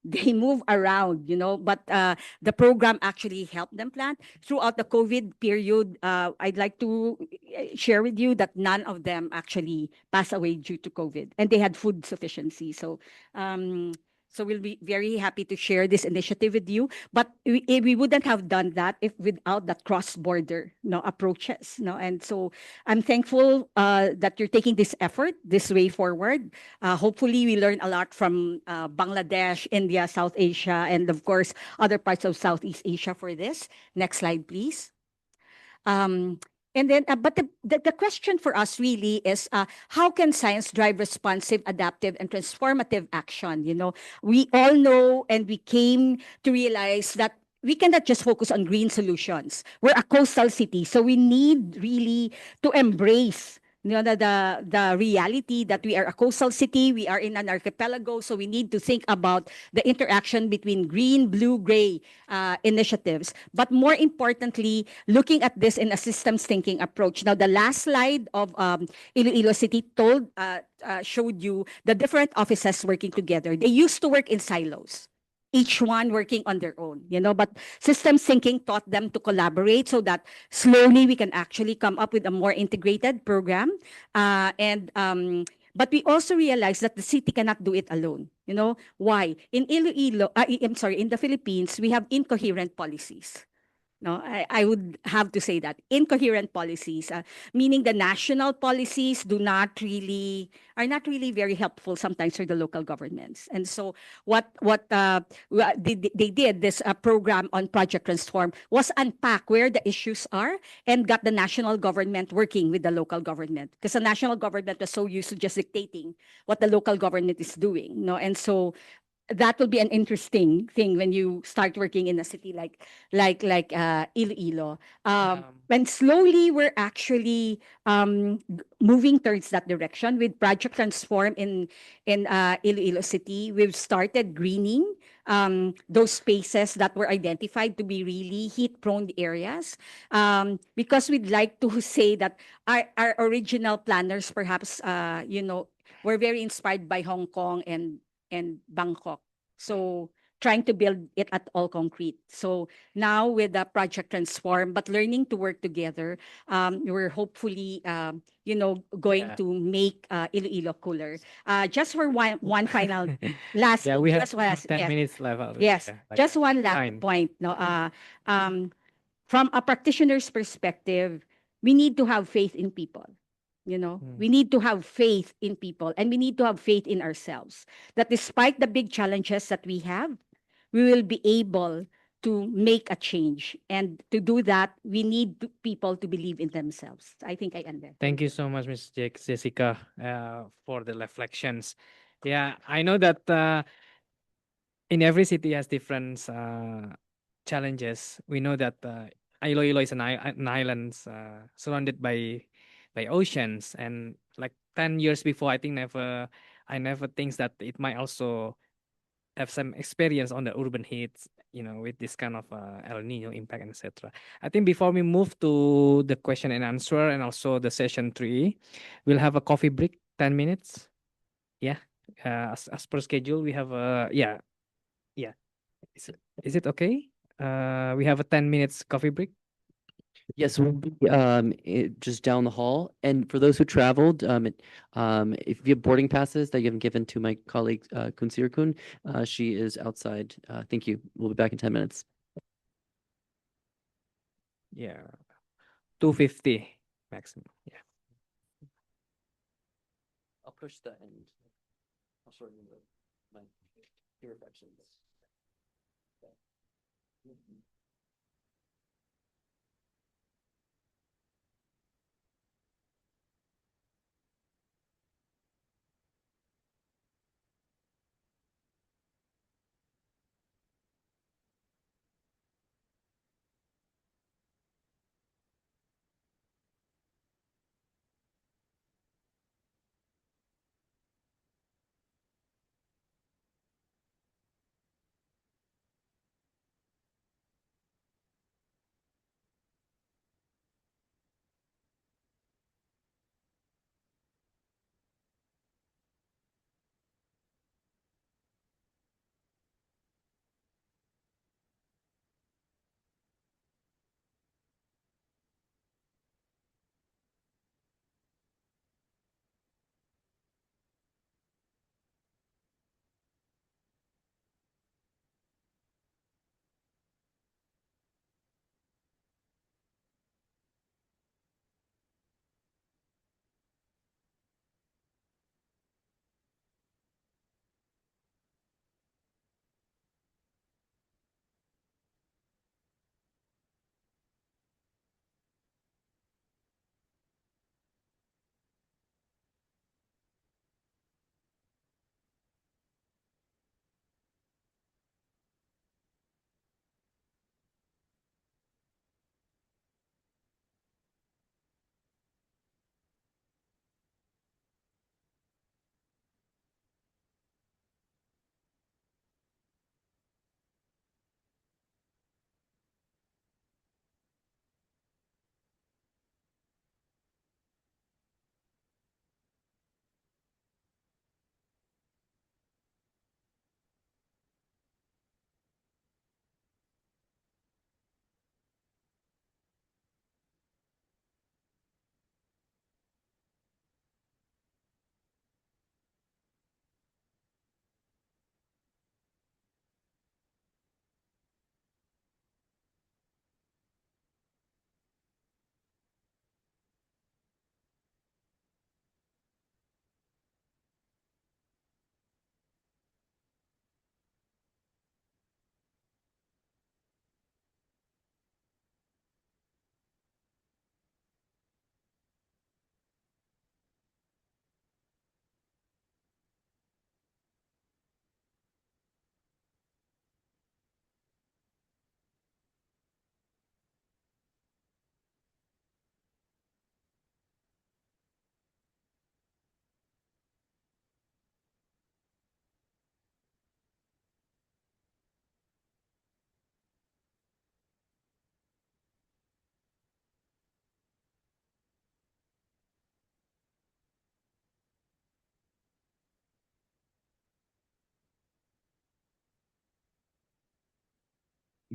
They move around, but the program actually helped them plant. Throughout the COVID period, I'd like to share with you that none of them actually passed away due to COVID, and they had food sufficiency. So we'll be very happy to share this initiative with you. But we wouldn't have done that if without that cross-border approaches. And so I'm thankful that you're taking this effort, this way forward. Hopefully, we learn a lot from Bangladesh, India, South Asia, and of course, other parts of Southeast Asia for this. Next slide, please. And then, but the question for us really is, how can science drive responsive, adaptive, and transformative action? We all know, and we came to realize that we cannot just focus on green solutions. We're a coastal city, so we need really to embrace the reality that we are a coastal city, we are in an archipelago, so we need to think about the interaction between green, blue, gray initiatives. But more importantly, looking at this in a systems thinking approach. Now, the last slide of Iloilo City showed you the different offices working together. They used to work in silos, each one working on their own, but systems thinking taught them to collaborate so that slowly we can actually come up with a more integrated program. But we also realized that the city cannot do it alone. Why? In Iloilo, in the Philippines, we have incoherent policies. No, I would have to say that incoherent policies, meaning the national policies are not really very helpful sometimes for the local governments. And so what they did, this program on Project Transform, was unpack where the issues are and got the national government working with the local government, because the national government was so used to just dictating what the local government is doing. And so that will be an interesting thing when you start working in a city like Iloilo. When slowly we're actually moving towards that direction with Project Transform in Iloilo City. We've started greening those spaces that were identified to be really heat-prone areas, because we'd like to say that our original planners perhaps were very inspired by Hong Kong and Bangkok. So trying to build it at all concrete. So now with the Project Transform, but learning to work together, we're hopefully, going to make Iloilo cooler. Just for one final, last, Yeah, we have just last, 10 yes. minutes left. Yes, Like just one last nine. point. From a practitioner's perspective, we need to have faith in people. We need to have faith in people, and we need to have faith in ourselves, that despite the big challenges that we have, we will be able to make a change. And to do that, we need people to believe in themselves. I think I end there. Thank you so much, Ms. Jessica, for the reflections. Yeah, I know that in every city has different challenges. We know that Iloilo is an island surrounded by oceans, and like 10 years before, I never think that it might also have some experience on the urban heats, with this kind of El Nino impact, etc. I think before we move to the question and answer and also the session 3, we'll have a coffee break, 10 minutes. Yeah, as per schedule, we have yeah. Is it okay? We have a 10 minutes coffee break. Yes, we'll be just down the hall. And for those who traveled, if you have boarding passes that you haven't given to my colleague Kunsir Kun, she is outside. Thank you. We'll be back in 10 minutes. Yeah, 250 maximum. Yeah. I'll push the end. I'll shorten my reflections.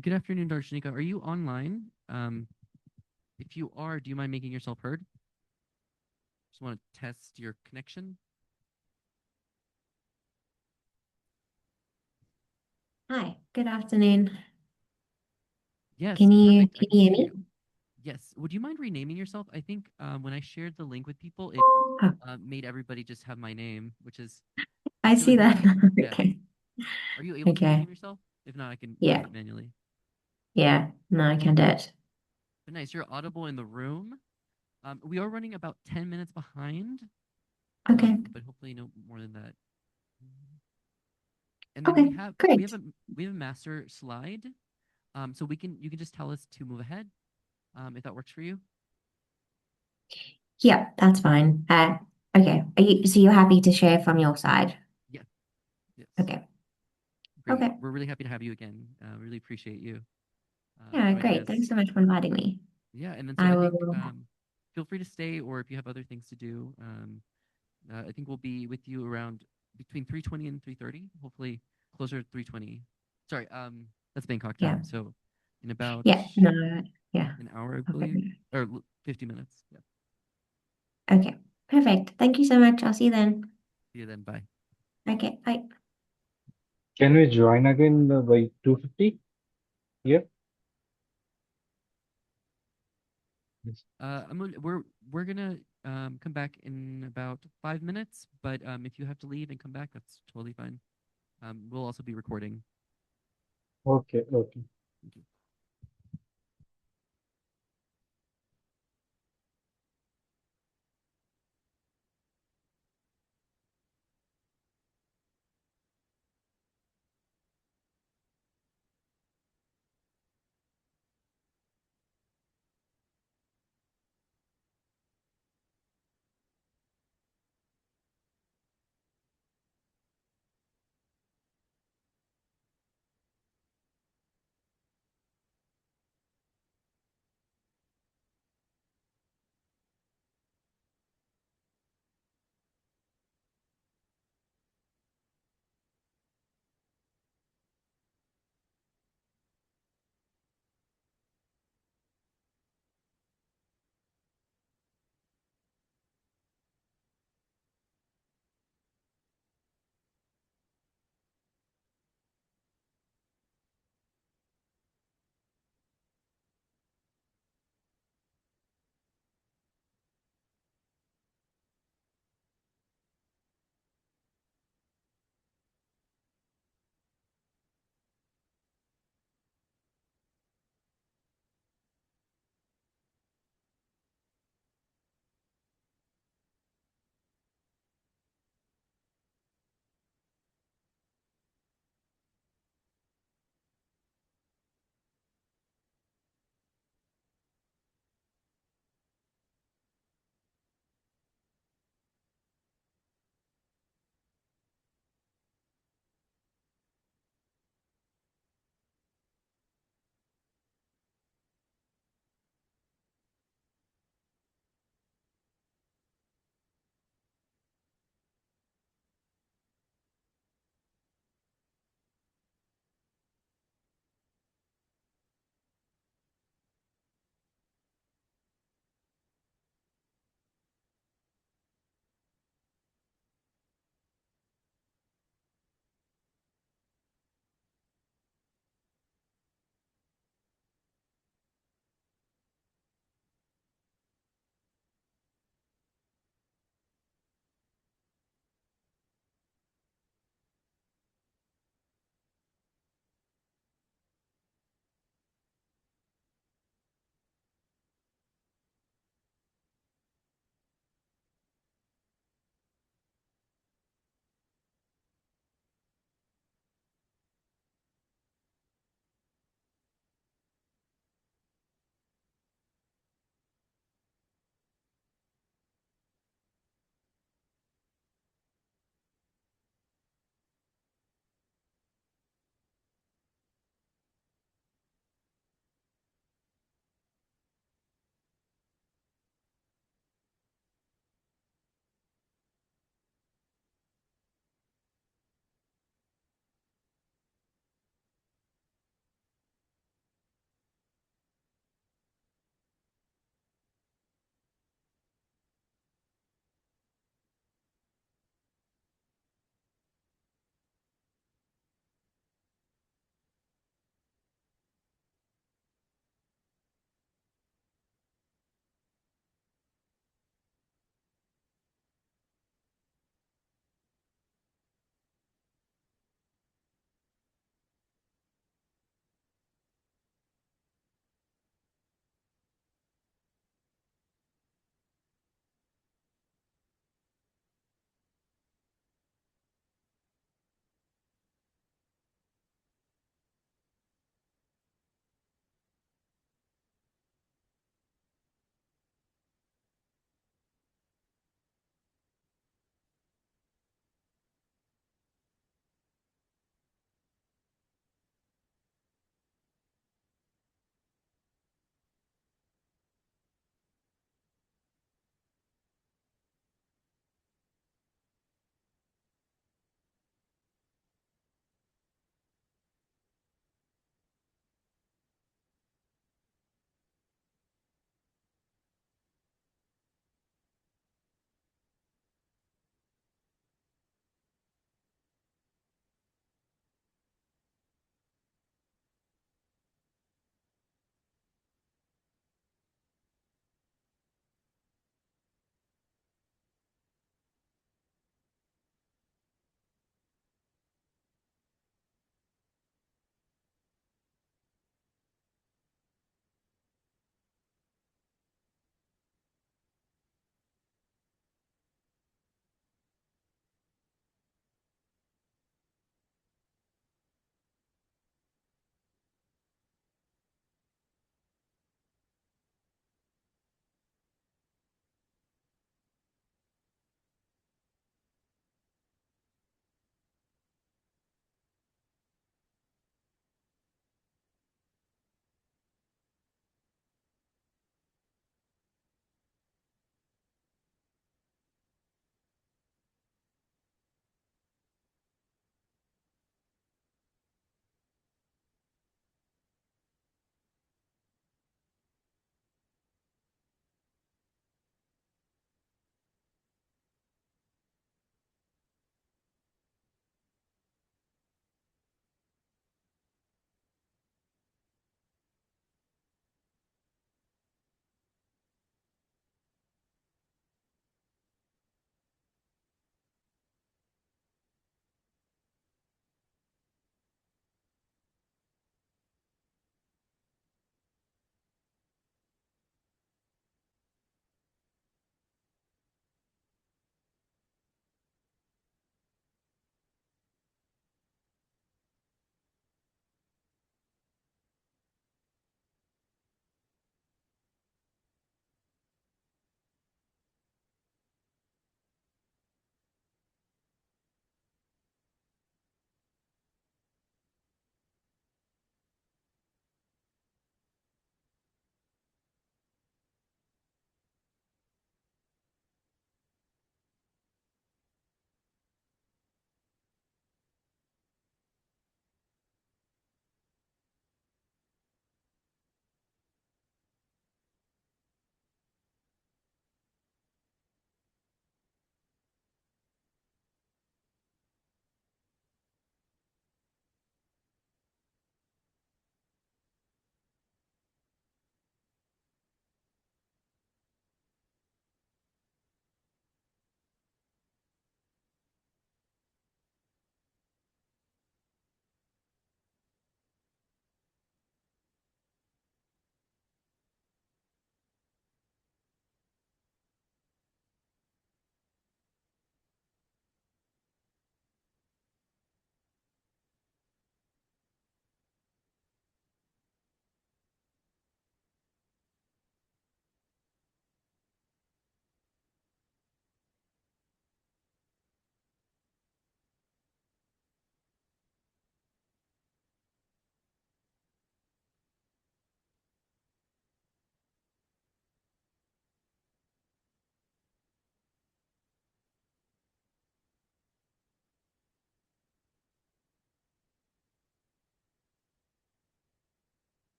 Good afternoon, Darshanika. Are you online? If you are, do you mind making yourself heard? Just want to test your connection. Hi, good afternoon. Yes, Can you perfect. I can hear hear me? you. Yes. Would you mind renaming yourself? I think when I shared the link with people, it made everybody just have my name, which is I silly, see but that. yeah. Okay. Are you able to Okay. rename yourself? If not, I can do Yeah. it manually. Yeah. No, I can do it. But nice, you're audible in the room. We are running about 10 minutes behind. Okay. But hopefully no more than that. And then Okay, we have great. a master slide. So you can just tell us to move ahead, if that works for you. Yeah, that's fine. Okay. So you're happy to share from your side? Yeah. Yes. Okay. Great. Okay. We're really happy to have you again. Really appreciate you. Yeah, joining great. us. Thanks so much for inviting me. Yeah, and then so I I think will. feel free to stay, or if you have other things to do, I think we'll be with you around between 3:20 and 3:30. Hopefully closer to 3:20. Sorry, that's Bangkok Yeah. time. So in about Yeah. No. Yeah. an hour, I Okay. believe, or 50 minutes. Yeah. Okay. Perfect. Thank you so much. I'll see you then. See you then. Bye. Okay. Bye. Can we join again by 2:50? Yeah. Yes. We're gonna come back in about 5 minutes, but if you have to leave and come back, that's totally fine. We'll also be recording. Okay. Okay. Thank you.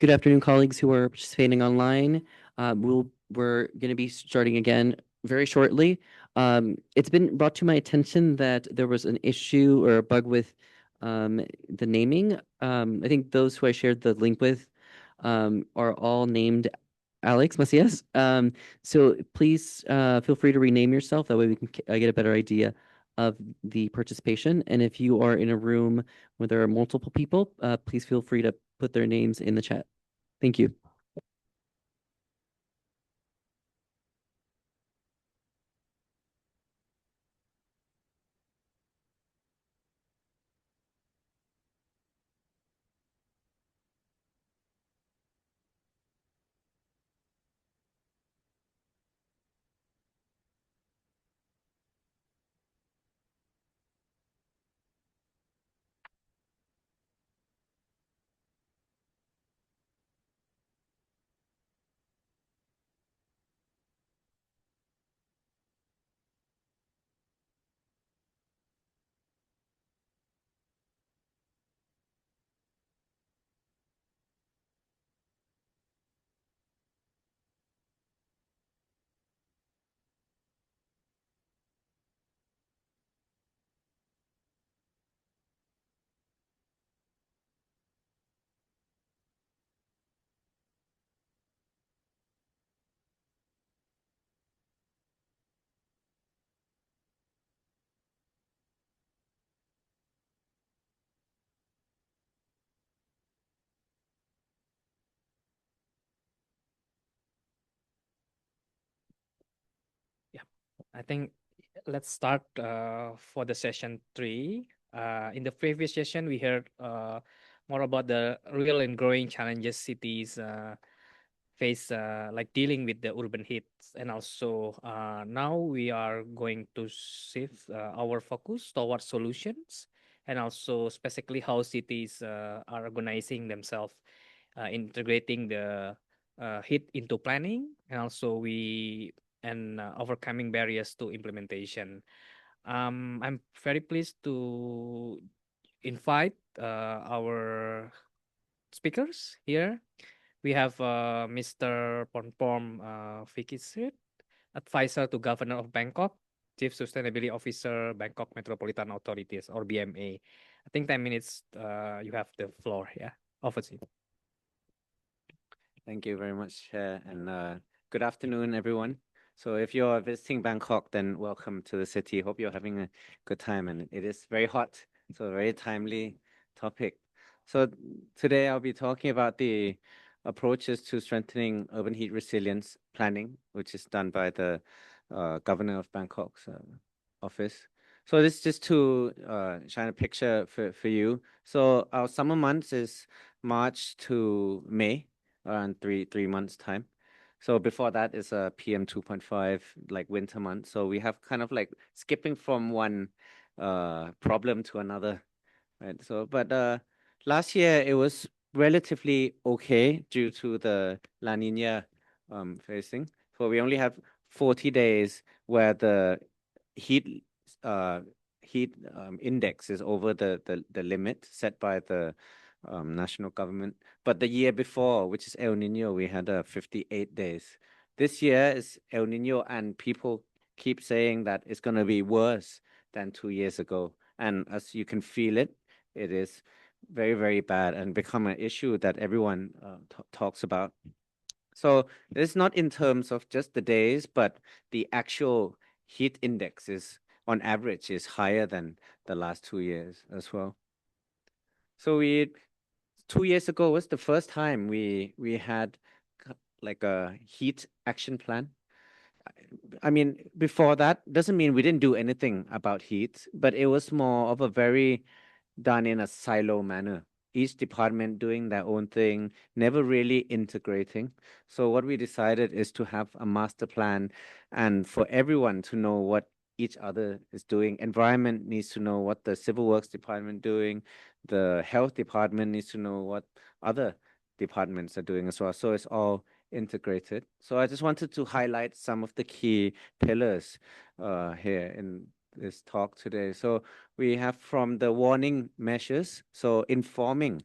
Good afternoon, colleagues who are participating online. We're going to be starting again very shortly. It's been brought to my attention that there was an issue or a bug with the naming. I think those who I shared the link with are all named Alex Macias. So please feel free to rename yourself. That way we can get a better idea of the participation. And if you are in a room where there are multiple people, please feel free to put their names in the chat. Thank you. I think let's start for the session 3. In the previous session, we heard more about the real and growing challenges cities face, like dealing with the urban heats. And also now we are going to shift our focus towards solutions, and also specifically how cities are organizing themselves, integrating the heat into planning, and also overcoming barriers to implementation. I'm very pleased to invite our speakers here. We have Mr. Ponpom Fikisrit, advisor to Governor of Bangkok, Chief Sustainability Officer, Bangkok Metropolitan Authorities, or BMA. I think 10 minutes, you have the floor. Yeah, over to you. Thank you very much, Chair, and good afternoon, everyone. So if you're visiting Bangkok, then welcome to the city. Hope you're having a good time, and it is very hot, so a very timely topic. So today I'll be talking about the approaches to strengthening urban heat resilience planning, which is done by the Governor of Bangkok's office. So this is just to shine a picture for you. So our summer months is March to May, around three months time. So before that is a PM 2.5, like winter month. So we have kind of like skipping from one problem to another, right? So but last year it was relatively okay due to the La Nina facing. So we only have 40 days where the heat index is over the limit set by the national government. But the year before, which is El Nino, we had 58 days. This year is El Nino, and people keep saying that it's going to be worse than 2 years ago. And as you can feel it, it is very, very bad and become an issue that everyone talks about. So it's not in terms of just the days, but the actual heat index is, on average, is higher than the last 2 years as well. So 2 years ago was the first time we had like a heat action plan. I mean, before that doesn't mean we didn't do anything about heat, but it was more of a very done in a silo manner. Each department doing their own thing, never really integrating. So what we decided is to have a master plan and for everyone to know what each other is doing. Environment needs to know what the civil works department doing. The health department needs to know what other departments are doing as well. So it's all integrated. So I just wanted to highlight some of the key pillars here in this talk today. So we have from the warning measures, so informing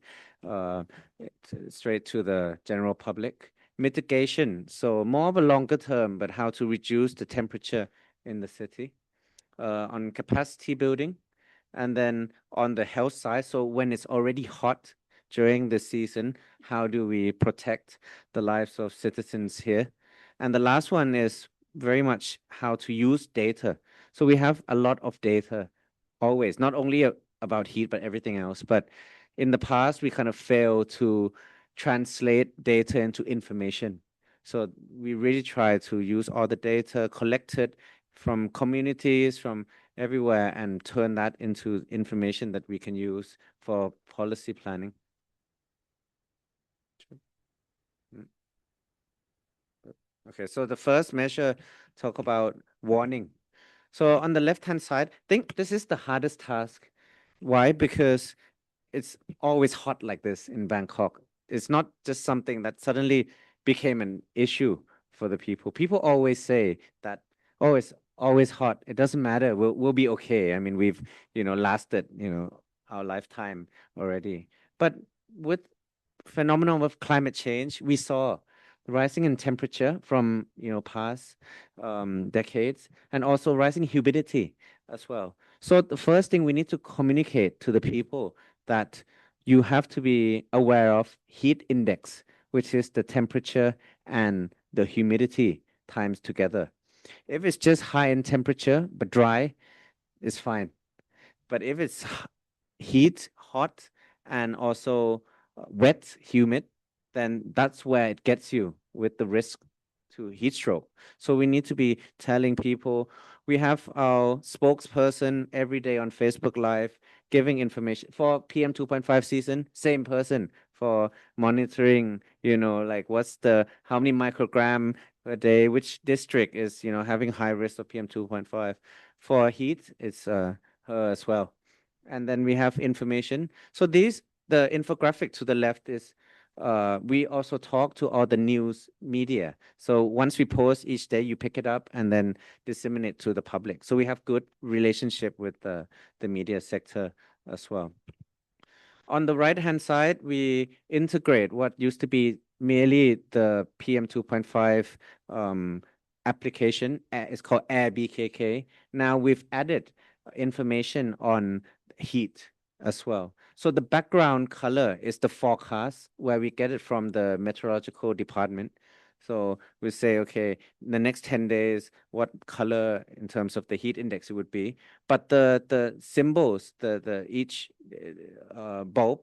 straight to the general public. Mitigation, so more of a longer term, but how to reduce the temperature in the city. On capacity building, and then on the health side, so when it's already hot during the season, how do we protect the lives of citizens here? And the last one is very much how to use data. So we have a lot of data always, not only about heat, but everything else. But in the past, we kind of failed to translate data into information. So we really try to use all the data collected from communities, from everywhere, and turn that into information that we can use for policy planning. Okay, so the first measure talk about warning. So on the left-hand side, I think this is the hardest task. Why? Because it's always hot like this in Bangkok. It's not just something that suddenly became an issue for the people. People always say that, oh, it's always hot. It doesn't matter. We'll be okay. I mean, we've, lasted, our lifetime already. But with phenomenon of climate change, we saw rising in temperature from, past decades, and also rising humidity as well. So the first thing we need to communicate to the people that you have to be aware of heat index, which is the temperature and the humidity times together. If it's just high in temperature but dry, it's fine. But if it's heat, hot, and also wet, humid, then that's where it gets you with the risk to heat stroke. So we need to be telling people. We have our spokesperson every day on Facebook Live giving information for PM 2.5 season, same person for monitoring, like how many microgram per day, which district is, having high risk of PM 2.5. For heat, it's her as well. And then we have information. So the infographic to the left is we also talk to all the news media. So once we post each day, you pick it up and then disseminate to the public. So we have good relationship with the media sector as well. On the right-hand side, we integrate what used to be merely the PM 2.5 application. It's called Air BKK. Now we've added information on heat as well. So the background color is the forecast where we get it from the meteorological department. So we say, okay, the next 10 days, what color in terms of the heat index it would be. But the symbols, each bulb,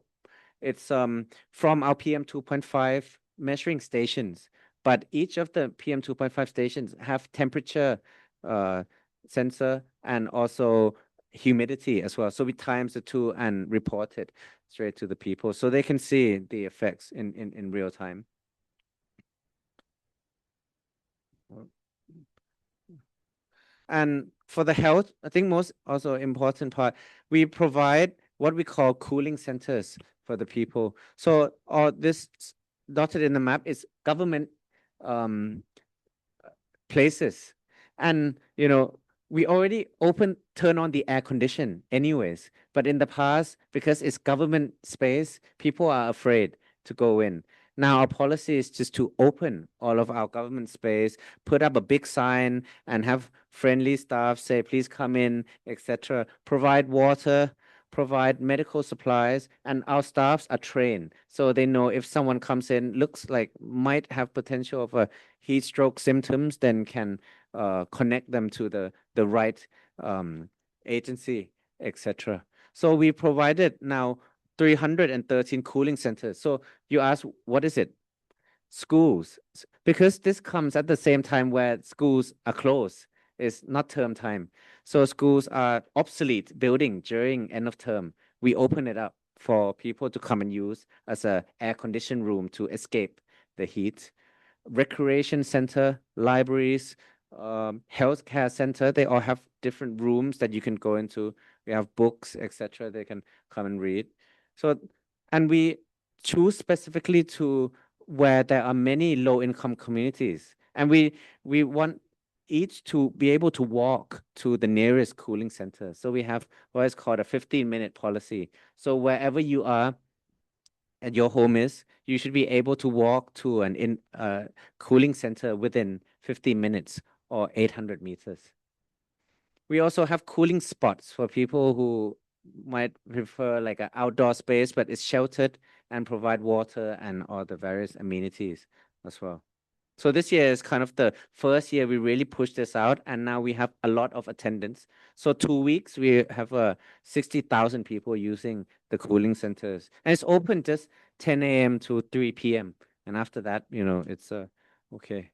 it's from our PM 2.5 measuring stations. But each of the PM 2.5 stations have temperature sensor and also humidity as well. So we times the two and report it straight to the people so they can see the effects in real time. And for the health, I think most also important part, we provide what we call cooling centers for the people. So this dotted in the map is government places. And, we already turn on the air condition anyways. But in the past, because it's government space, people are afraid to go in. Now our policy is just to open all of our government space, put up a big sign and have friendly staff say, please come in, etc. Provide water, provide medical supplies, and our staffs are trained. So they know if someone comes in, looks like might have potential of a heat stroke symptoms, then can connect them to the right agency, etc. So we provided now 313 cooling centers. So you ask, what is it? Schools, because this comes at the same time where schools are closed. It's not term time. So schools are obsolete building during end of term. We open it up for people to come and use as a air conditioned room to escape the heat. Recreation center, libraries, healthcare center, they all have different rooms that you can go into. We have books, etc. They can come and read. So, and we choose specifically to where there are many low-income communities, and we want each to be able to walk to the nearest cooling center. So we have what is called a 15-minute policy. So wherever you are, at your home is, you should be able to walk to an cooling center within 15 minutes or 800 meters. We also have cooling spots for people who might prefer like an outdoor space, but it's sheltered and provide water and all the various amenities as well. So this year is kind of the first year we really pushed this out, and now we have a lot of attendance. So 2 weeks, we have 60,000 people using the cooling centers. And it's open just 10 a.m. to 3 p.m. And after that, it's okay.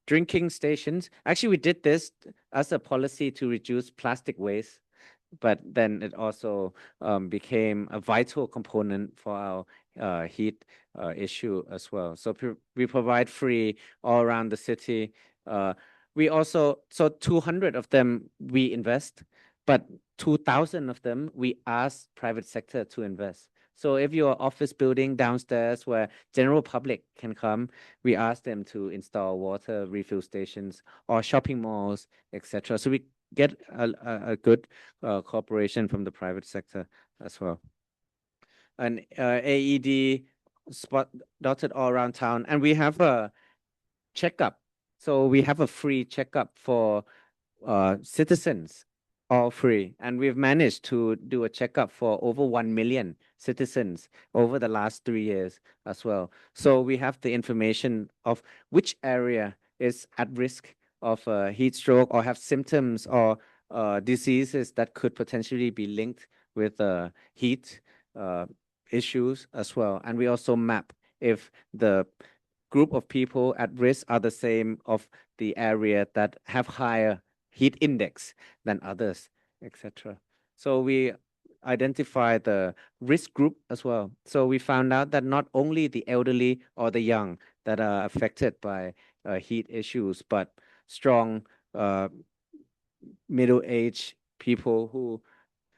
Drinking stations. Actually, we did this as a policy to reduce plastic waste, but then it also became a vital component for our heat issue as well. So we provide free all around the city. We also, so 200 of them we invest, but 2,000 of them we ask private sector to invest. So if your office building downstairs where general public can come, we ask them to install water refill stations, or shopping malls, etc. So we get a good cooperation from the private sector as well. And AED spot dotted all around town, and we have a checkup. So we have a free checkup for citizens, all free. And we've managed to do a checkup for over 1 million citizens over the last 3 years as well. So we have the information of which area is at risk of heat stroke or have symptoms or diseases that could potentially be linked with heat issues as well. And we also map if the group of people at risk are the same of the area that have higher heat index than others, etc. So we identify the risk group as well. So we found out that not only the elderly or the young that are affected by heat issues, but strong middle-aged people who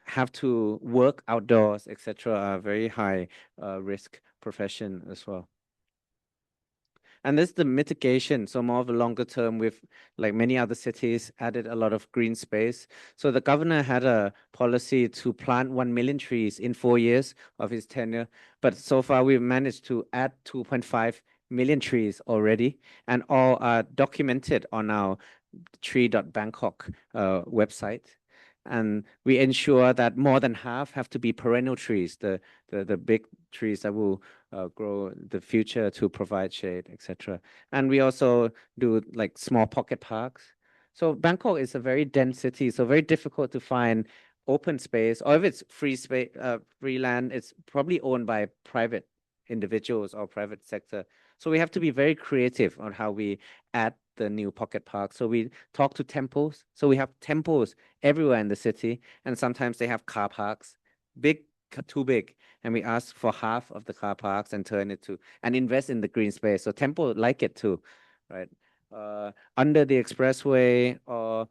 have to work outdoors, etc., are very high risk profession as well. And this is the mitigation. So more of a longer term, with like many other cities, added a lot of green space. So the governor had a policy to plant 1 million trees in 4 years of his tenure. But so far, we've managed to add 2.5 million trees already, and all are documented on our tree.bangkok website. And we ensure that more than half have to be perennial trees, the big trees that will grow the future to provide shade, etc. And we also do like small pocket parks. So Bangkok is a very dense city, so very difficult to find open space, or if it's free space, free land, it's probably owned by private individuals or private sector. So we have to be very creative on how we add the new pocket parks. So we talk to temples. So we have temples everywhere in the city, and sometimes they have car parks, too big, and we ask for half of the car parks and turn it to and invest in the green space. So temple like it too, right? Under the expressway or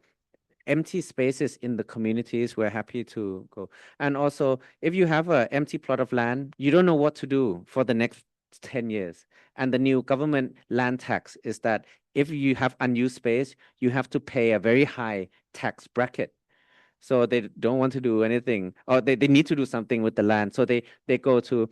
empty spaces in the communities, we're happy to go. And also, if you have an empty plot of land, you don't know what to do for the next 10 years. And the new government land tax is that if you have unused space, you have to pay a very high tax bracket. So they don't want to do anything, or they need to do something with the land. So they go to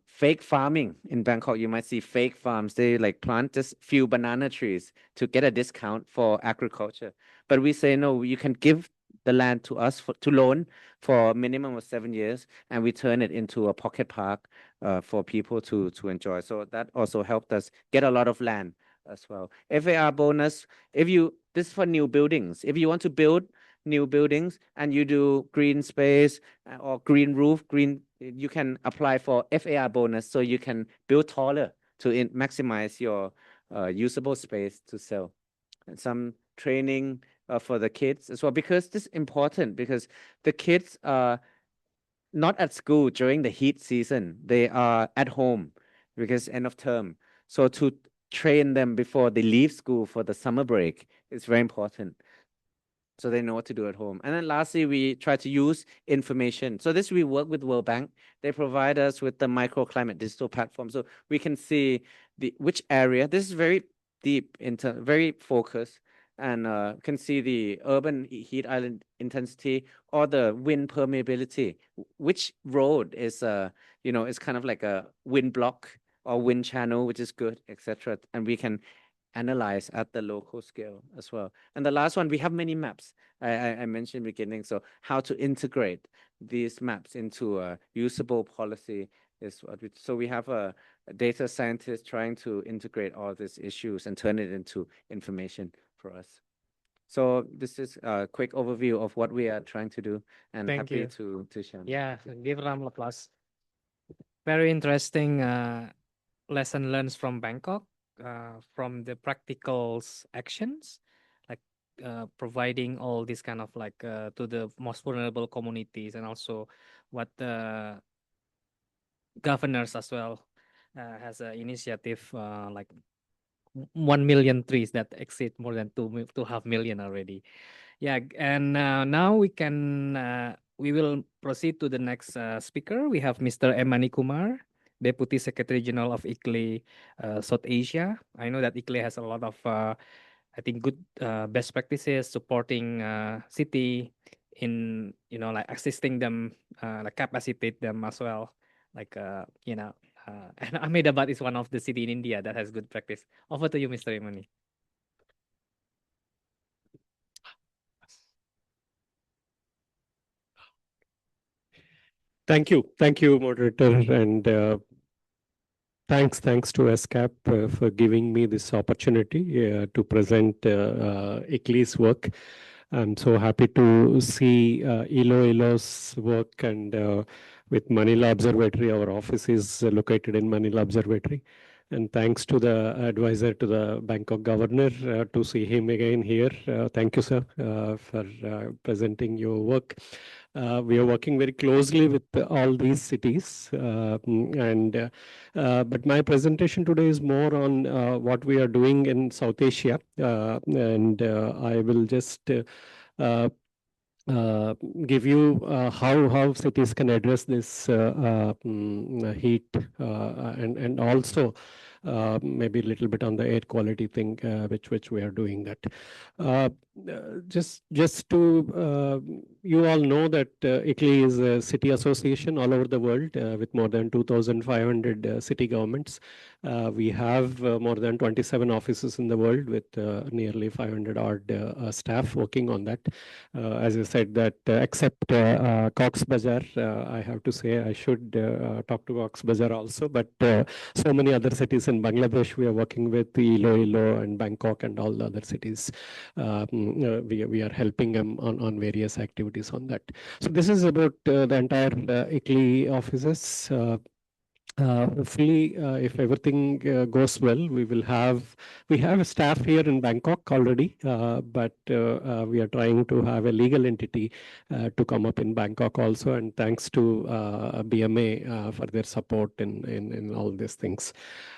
fake farming in Bangkok. You might see fake farms. They like plant just few banana trees to get a discount for agriculture. But we say, no, you can give the land to us to loan for a minimum of 7 years, and we turn it into a pocket park for people to enjoy. So that also helped us get a lot of land as well. FAR bonus, this is for new buildings. If you want to build new buildings and you do green space or green roof, you can apply for FAR bonus, so you can build taller to maximize your usable space to sell. And some training for the kids as well, because this is important, because the kids are not at school during the heat season. They are at home because end of term. So to train them before they leave school for the summer break is very important, so they know what to do at home. And then lastly, we try to use information. So this, we work with World Bank. They provide us with the microclimate digital platform, so we can see which area. This is very deep, very focused. and can see the urban heat island intensity or the wind permeability. Which road is, is kind of like a wind block or wind channel, which is good, etc. And we can analyze at the local scale as well. And the last one, we have many maps. I mentioned beginning. So how to integrate these maps into a usable policy is what we. So we have a data scientist trying to integrate all these issues and turn it into information for us. So this is a quick overview of what we are trying to do, and Thank happy you. to share. Yeah, give round of applause. Very interesting lesson learned from Bangkok, from the practical actions, like providing all this kind of like to the most vulnerable communities, and also what the governors as well has an initiative like 1 million trees that exceed more than 2.5 million already. Yeah, and now we will proceed to the next speaker. We have Mr. Emani Kumar, Deputy Secretary General of ICLEI South Asia. I know that ICLEI has a lot of, I think, good best practices supporting city in, like assisting them, like capacitate them as well. Like, and Ahmedabad is one of the city in India that has good practice. Over to you, Mr. Emani. Thank you, moderator, and thanks to ESCAP for giving me this opportunity to present ICLEI's work. I'm so happy to see Iloilo's work, and with Manila Observatory, our office is located in Manila Observatory. And thanks to the advisor to the Bangkok governor to see him again here. Thank you, sir, for presenting your work. We are working very closely with all these cities, but my presentation today is more on what we are doing in South Asia, and I will just give you how cities can address this heat, and also maybe a little bit on the air quality thing, which we are doing that. Just to you all know that ICLEI is a city association all over the world with more than 2,500 city governments. We have more than 27 offices in the world with nearly 500 odd staff working on that. As I said, that except Cox's Bazar, I have to say I should talk to Cox's Bazar also, but so many other cities in Bangladesh we are working with, Iloilo and Bangkok and all the other cities. We are helping them on various activities on that. So this is about the entire ICLEI offices. Hopefully, if everything goes well, we have a staff here in Bangkok already, but we are trying to have a legal entity to come up in Bangkok also. And thanks to BMA for their support in all these things.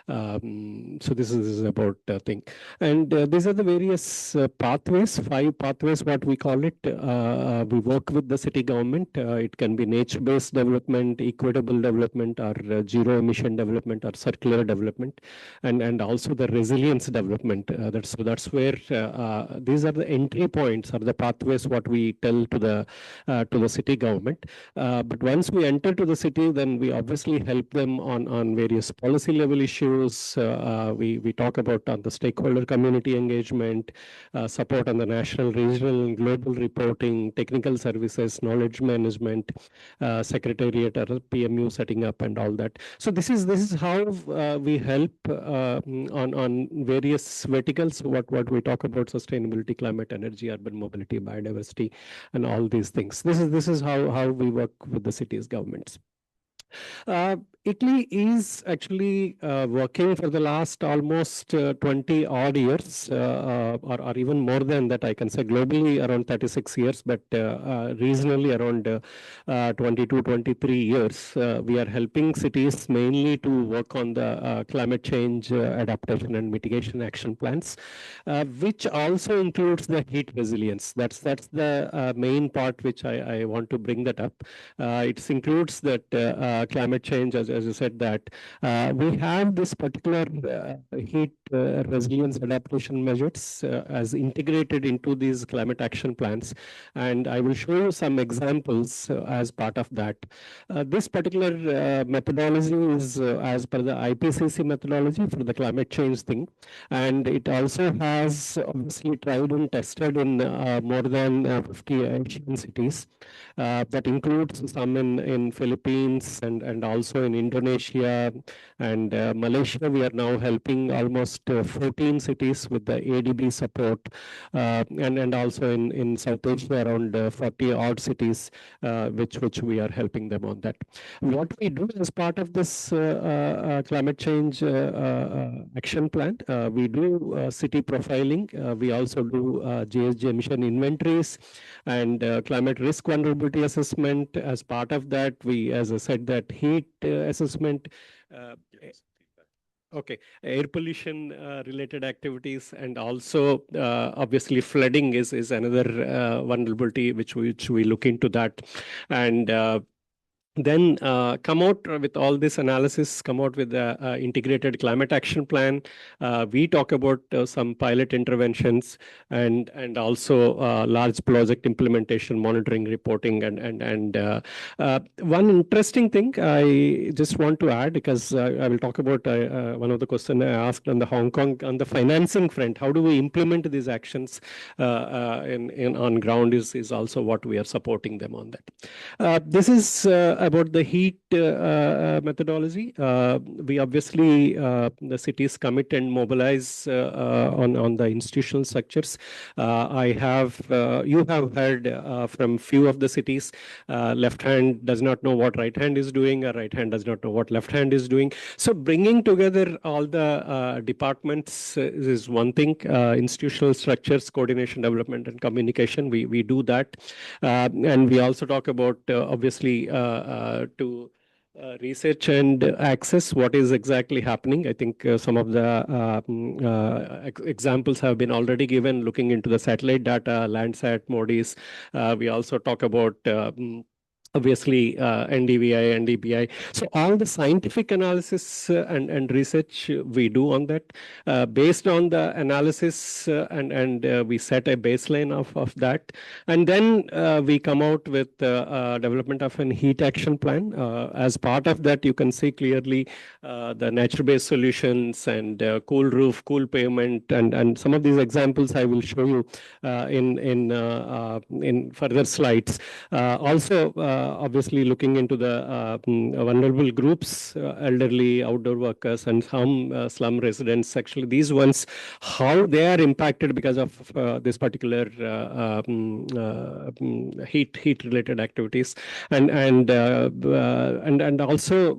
So this is about thing. And these are the various pathways, 5 pathways, what we call it. We work with the city government. It can be nature-based development, equitable development, or zero emission development, or circular development, and also the resilience development. That's where these are the entry points or the pathways what we tell to the city government. But once we enter to the city, then we obviously help them on various policy level issues. We talk about on the stakeholder community engagement, support on the national, regional, and global reporting, technical services, knowledge management, secretariat or PMU setting up, and all that. So this is how we help on various verticals. What we talk about: sustainability, climate, energy, urban mobility, biodiversity, and all these things. This is how we work with the cities governments. ICLEI is actually working for the last almost 20 odd years, or even more than that, I can say globally around 36 years, but regionally around 22, 23 years. We are helping cities mainly to work on the climate change adaptation and mitigation action plans, which also includes the heat resilience. That's the main part which I want to bring that up. It includes that climate change, as as you said that we have this particular heat resilience adaptation measures as integrated into these climate action plans. And I will show you some examples as part of that. This particular methodology is as per the IPCC methodology for the climate change thing. And it also has obviously tried and tested in more than 50 Asian cities. That includes some in Philippines and also in Indonesia and Malaysia. We are now helping almost 14 cities with the ADB support, and also in South Asia around 40 odd cities, which we are helping them on that. What we do as part of this climate change action plan, we do city profiling. We also do GHG emission inventories and climate risk vulnerability assessment. As part of that, we, as I said, that heat assessment. Okay, air pollution related activities, and also obviously flooding is another vulnerability which we look into that. And then come out with all this analysis, come out with the integrated climate action plan. We talk about some pilot interventions and also large project implementation, monitoring, reporting, and one interesting thing I just want to add, because I will talk about one of the questions I asked on the Hong Kong on the financing front. How do we implement these actions on ground is also what we are supporting them on that. This is about the heat methodology. We obviously, the cities commit and mobilize on the institutional structures. You have heard from few of the cities, left hand does not know what right hand is doing, or right hand does not know what left hand is doing. So bringing together all the departments is one thing. Institutional structures, coordination, development, and communication, we do that. And we also talk about obviously to research and access what is exactly happening. I think some of the examples have been already given, looking into the satellite data, Landsat, MODIS. We also talk about obviously NDVI, NDPI. So all the scientific analysis and research we do on that. Based on the analysis and we set a baseline of that. And then we come out with development of an heat action plan. As part of that, you can see clearly the nature-based solutions and cool roof, cool pavement, and some of these examples I will show you in further slides. Also, obviously looking into the vulnerable groups, elderly, outdoor workers, and some slum residents. Actually, these ones, how they are impacted because of this particular heat-related activities, and also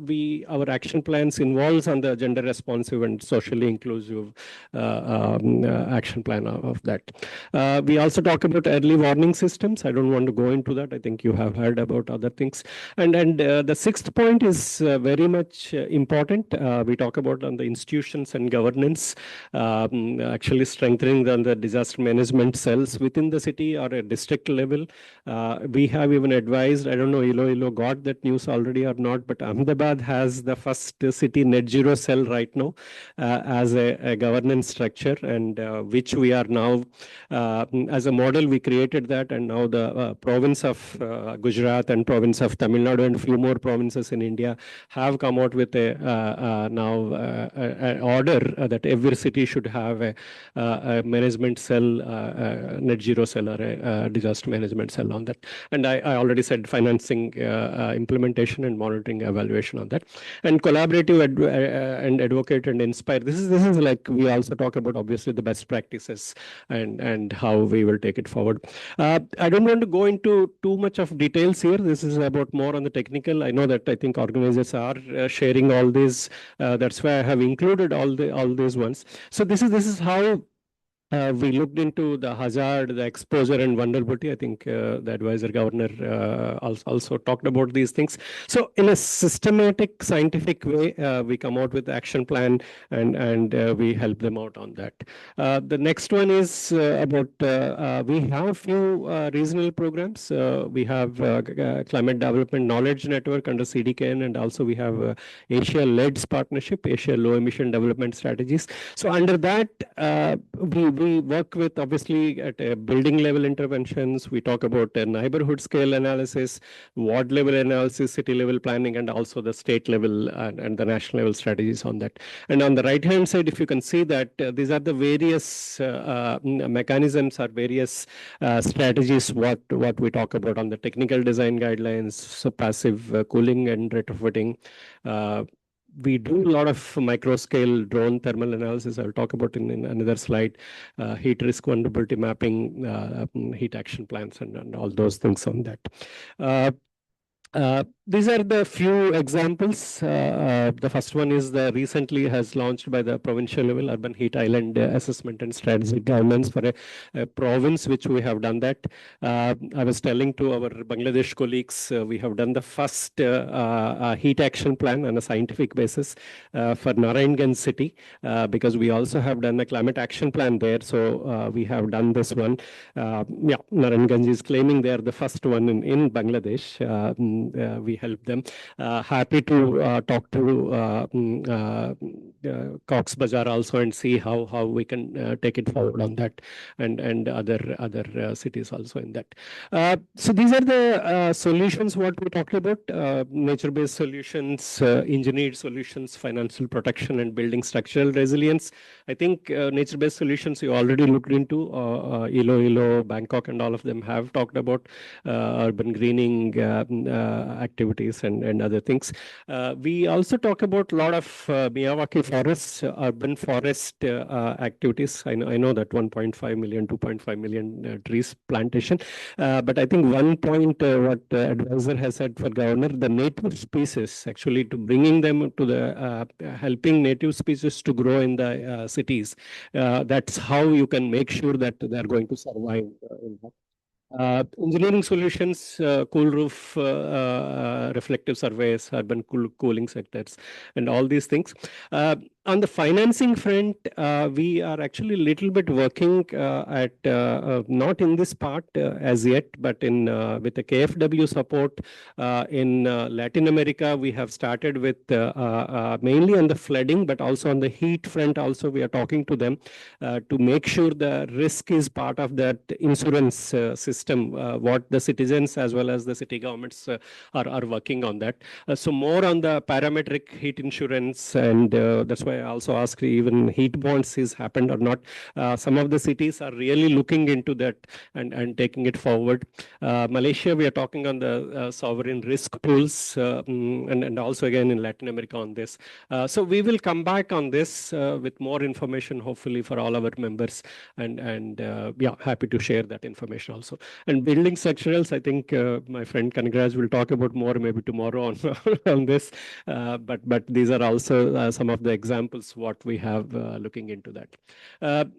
our action plans involves on the gender responsive and socially inclusive action plan of that. We also talk about early warning systems. I don't want to go into that. I think you have heard about other things. And the sixth point is very much important. We talk about on the institutions and governance, actually strengthening the disaster management cells within the city or a district level. We have even advised, I don't know, Iloilo got that news already or not, but Ahmedabad has the first city net zero cell right now as a governance structure, and which we are now, as a model, we created that, and now the province of Gujarat and province of Tamil Nadu and few more provinces in India have come out with an order that every city should have a management cell, net zero cell, or a disaster management cell on that. And I already said financing, implementation, and monitoring, evaluation on that. And collaborative and advocate and inspire. This is like we also talk about obviously the best practices and how we will take it forward. I don't want to go into too much of details here. This is about more on the technical. I know that I think organizers are sharing all these. That's why I have included all these ones. So this is how We looked into the hazard, the exposure, and vulnerability. I think the advisor governor also talked about these things. So, in a systematic, scientific way, we come out with the action plan, and we help them out on that. The next one is about we have few regional programs. We have Climate Development Knowledge Network under CDKN, and also we have Asia LEDS partnership, Asia Low Emission Development Strategies. So under that, we work with obviously at a building level interventions. We talk about a neighborhood scale analysis, ward level analysis, city level planning, and also the state level and the national level strategies on that. And on the right hand side, if you can see that these are the various mechanisms or various strategies what we talk about on the technical design guidelines, so passive cooling and retrofitting. We do a lot of micro scale drone thermal analysis. I'll talk about in another slide. Heat risk vulnerability mapping, heat action plans, and all those things on that. These are the few examples. The first one is the recently has launched by the provincial level urban heat island assessment and strategic governance for a province, which we have done that. I was telling to our Bangladesh colleagues, we have done the first heat action plan on a scientific basis for Narayanganj city, because we also have done a climate action plan there. So we have done this one. Narayanganj is claiming they are the first one in Bangladesh. We help them. Happy to talk to Cox Bazar also and see how we can take it forward on that, and other cities also in that. So these are the solutions what we talked about: nature-based solutions, engineered solutions, financial protection, and building structural resilience. I think nature-based solutions you already looked into. ILO, Bangkok, and all of them have talked about urban greening activities and other things. We also talk about a lot of Miyawaki forests, urban forest activities. I know that 1.5 million, 2.5 million trees plantation. But I think one point what advisor has said for governor, the native species, actually to bringing them to the helping native species to grow in the cities. That's how you can make sure that they are going to survive in that. Engineering solutions, cool roof, reflective surveys, urban cooling sectors, and all these things. On the financing front, we are actually a little bit working at not in this part as yet, but in with the KfW support in Latin America. We have started with mainly on the flooding, but also on the heat front. Also, we are talking to them to make sure the risk is part of that insurance system. What the citizens as well as the city governments are working on that. So more on the parametric heat insurance, and that's why I also asked even heat bonds is happened or not. Some of the cities are really looking into that and taking it forward. Malaysia, we are talking on the sovereign risk pools, and also again in Latin America on this. So we will come back on this with more information, hopefully for all our members, and yeah, happy to share that information also. And building structurals, I think my friend Kanagraj will talk about more maybe tomorrow on on this. But these are also some of the examples what we have looking into that.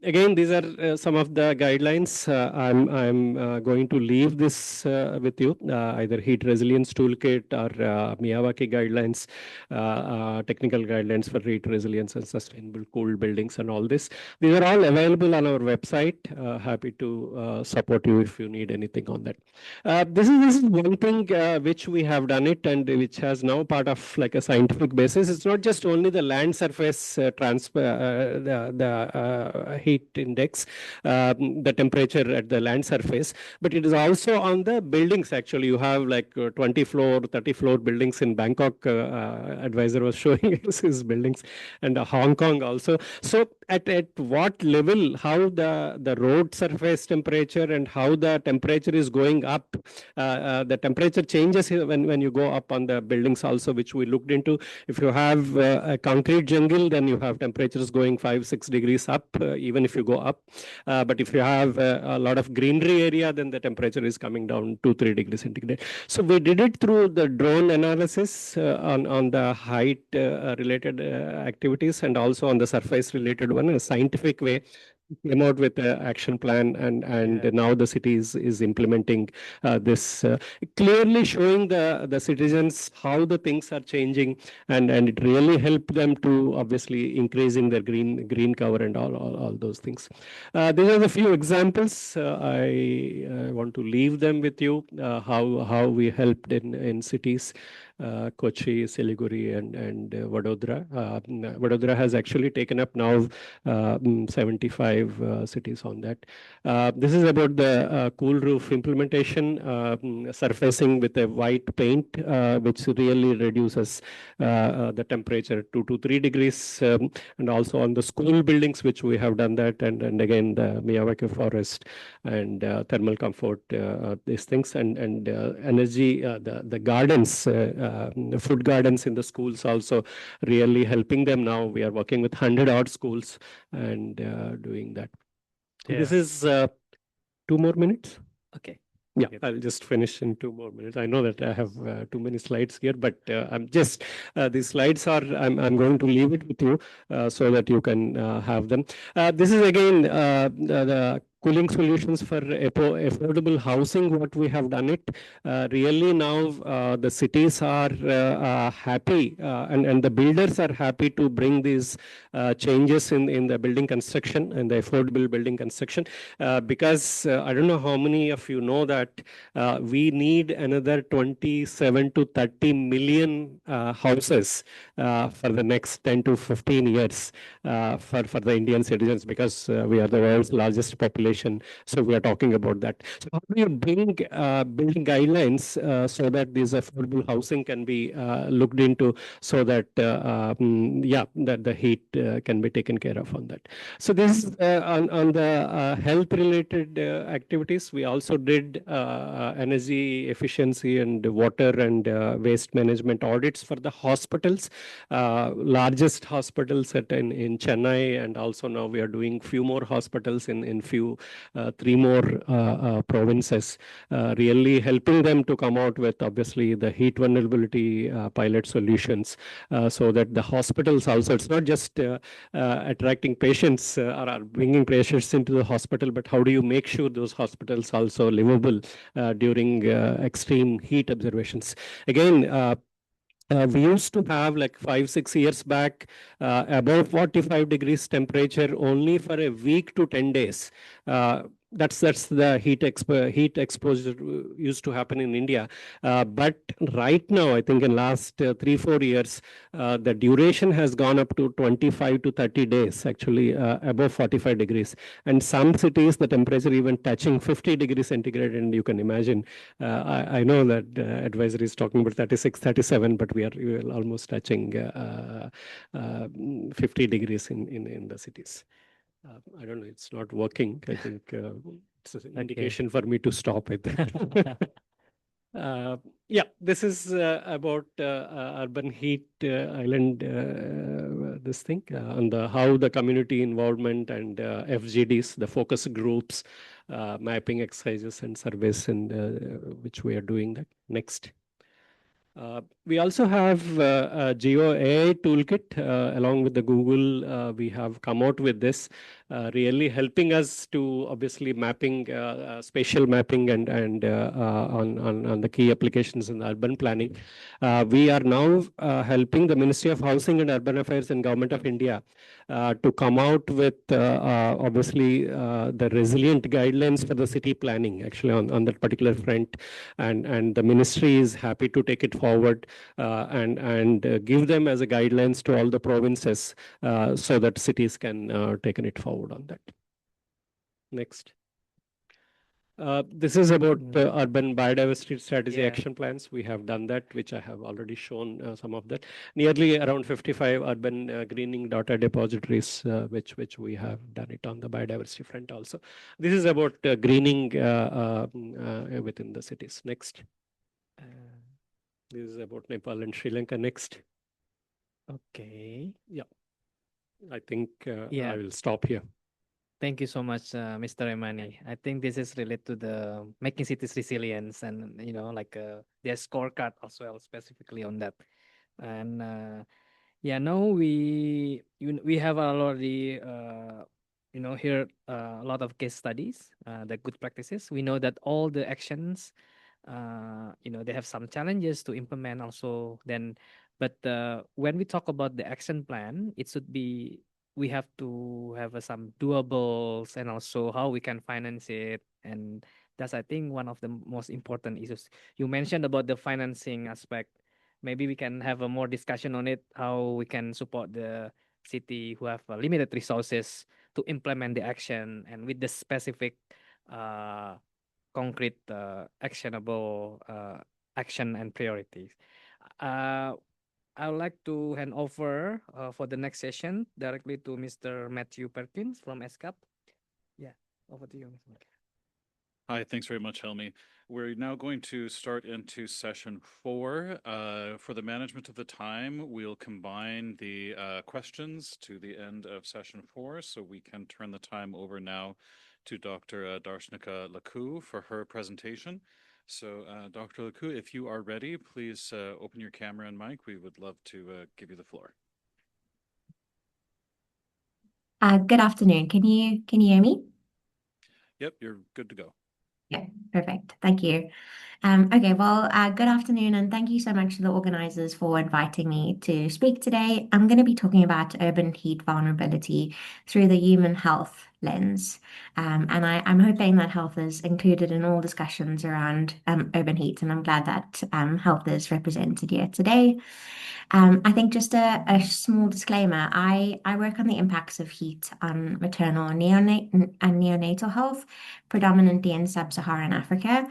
Again, these are some of the guidelines. I'm going to leave this with you, either heat resilience toolkit or Miyawaki guidelines, technical guidelines for heat resilience and sustainable cool buildings and all this. These are all available on our website. Happy to support you if you need anything on that. This is one thing which we have done it, and which has now part of like a scientific basis. It's not just only the land surface the heat index, the temperature at the land surface, but it is also on the buildings. Actually, you have like 20 floor, 30 floor buildings in Bangkok. Advisor was showing us his buildings, and Hong Kong also. So at what level, how the road surface temperature and how the temperature is going up, the temperature changes when you go up on the buildings also, which we looked into. If you have a concrete jungle, then you have temperatures going 5-6 degrees up, even if you go up. But if you have a lot of greenery area, then the temperature is coming down 2-3 degrees centigrade. So we did it through the drone analysis on the height related activities, and also on the surface related one in a scientific way. came out with an action plan, and now the city is implementing this, clearly showing the citizens how the things are changing, and it really helped them to obviously increasing their green cover and all those things. These are the few examples. I want to leave them with you, how we helped in cities. Kochi, Siliguri, and Vadodara. Vadodara has actually taken up now 75 cities on that. This is about the cool roof implementation, surfacing with a white paint, which really reduces the temperature 2 to 3 degrees, and also on the school buildings, which we have done that, and again the Miyawaki forest and thermal comfort, these things, and energy, the gardens, food gardens in the schools also really helping them now. We are working with 100 odd schools and doing that. This is 2 more minutes. Okay. Yeah, I'll just finish in 2 more minutes. I know that I have too many slides here, but I'm just these slides are I'm going to leave it with you so that you can have them. This is again the cooling solutions for affordable housing. What we have done it really now the cities are happy, and the builders are happy to bring these changes in the building construction and the affordable building construction, because I don't know how many of you know that we need another 27 to 30 million houses for the next 10 to 15 years for the Indian citizens, because we are the world's largest population. So we are talking about that. So how do you bring building guidelines so that this affordable housing can be looked into, so that that the heat can be taken care of on that. So this is on the health related activities. We also did energy efficiency and water and waste management audits for the hospitals, largest hospitals in Chennai, and also now we are doing few more hospitals in few 3 more provinces, really helping them to come out with obviously the heat vulnerability pilot solutions, so that the hospitals also, it's not just attracting patients or bringing patients into the hospital, but how do you make sure those hospitals also livable during extreme heat observations. Again, we used to have like 5-6 years back above 45 degrees temperature only for a week to 10 days. That's the heat exposure used to happen in India. But right now, I think in last 3-4 years, the duration has gone up to 25 to 30 days, actually above 45 degrees. And some cities, the temperature even touching 50 degrees centigrade. And you can imagine, I know that advisory is talking about 36, 37, but we are almost touching 50 degrees in the cities. I don't know, it's not working. I think it's an indication for me to stop it. Yeah, this is about urban heat island, this thing, on how the community involvement and FGDs, the focus groups, mapping exercises and surveys, and which we are doing that. Next. We also have a Geo AI toolkit along with the Google. We have come out with this, really helping us to obviously mapping, spatial mapping, and on the key applications in urban planning. We are now helping the Ministry of Housing and Urban Affairs and Government of India to come out with obviously the resilient guidelines for the city planning, actually on that particular front, and the ministry is happy to take it forward and give them as a guidelines to all the provinces so that cities can take it forward on that. Next. This is about urban biodiversity strategy action plans. We have done that, which I have already shown some of that. Nearly around 55 urban greening data depositories, which we have done it on the biodiversity front also. This is about greening within the cities. Next. This is about Nepal and Sri Lanka. Next. Okay. Yeah. I think I will stop here. Thank you so much, Mr. Emani. I think this is related to the making cities resilience, and like their scorecard as well, specifically on that. And yeah, now we have already hear a lot of case studies, the good practices. We know that all the actions, they have some challenges to implement also. But when we talk about the action plan, it should be we have to have some doables and also how we can finance it. And that's, I think, one of the most important issues. You mentioned about the financing aspect. Maybe we can have a more discussion on it, how we can support the city who have limited resources to implement the action and with the specific concrete actionable action and priorities. I would like to hand over for the next session directly to Mr. Matthew Perkins from ESCAP. Yeah, over to you, Mr. Perkins. Hi, thanks very much, Helmi. We're now going to start into session 4. For the management of the time, we'll combine the questions to the end of session 4, so we can turn the time over now to Dr. Darshnika Lakku for her presentation. So, Dr. Lakku, if you are ready, please open your camera and mic. We would love to give you the floor. Good afternoon. Can you hear me? Yep, you're good to go. Yeah, perfect. Thank you. Okay, well, good afternoon, and thank you so much to the organizers for inviting me to speak today. I'm going to be talking about urban heat vulnerability through the human health lens. And I'm hoping that health is included in all discussions around urban heat, and I'm glad that health is represented here today. I think just a small disclaimer, I work on the impacts of heat on maternal and neonatal health, predominantly in sub-Saharan Africa.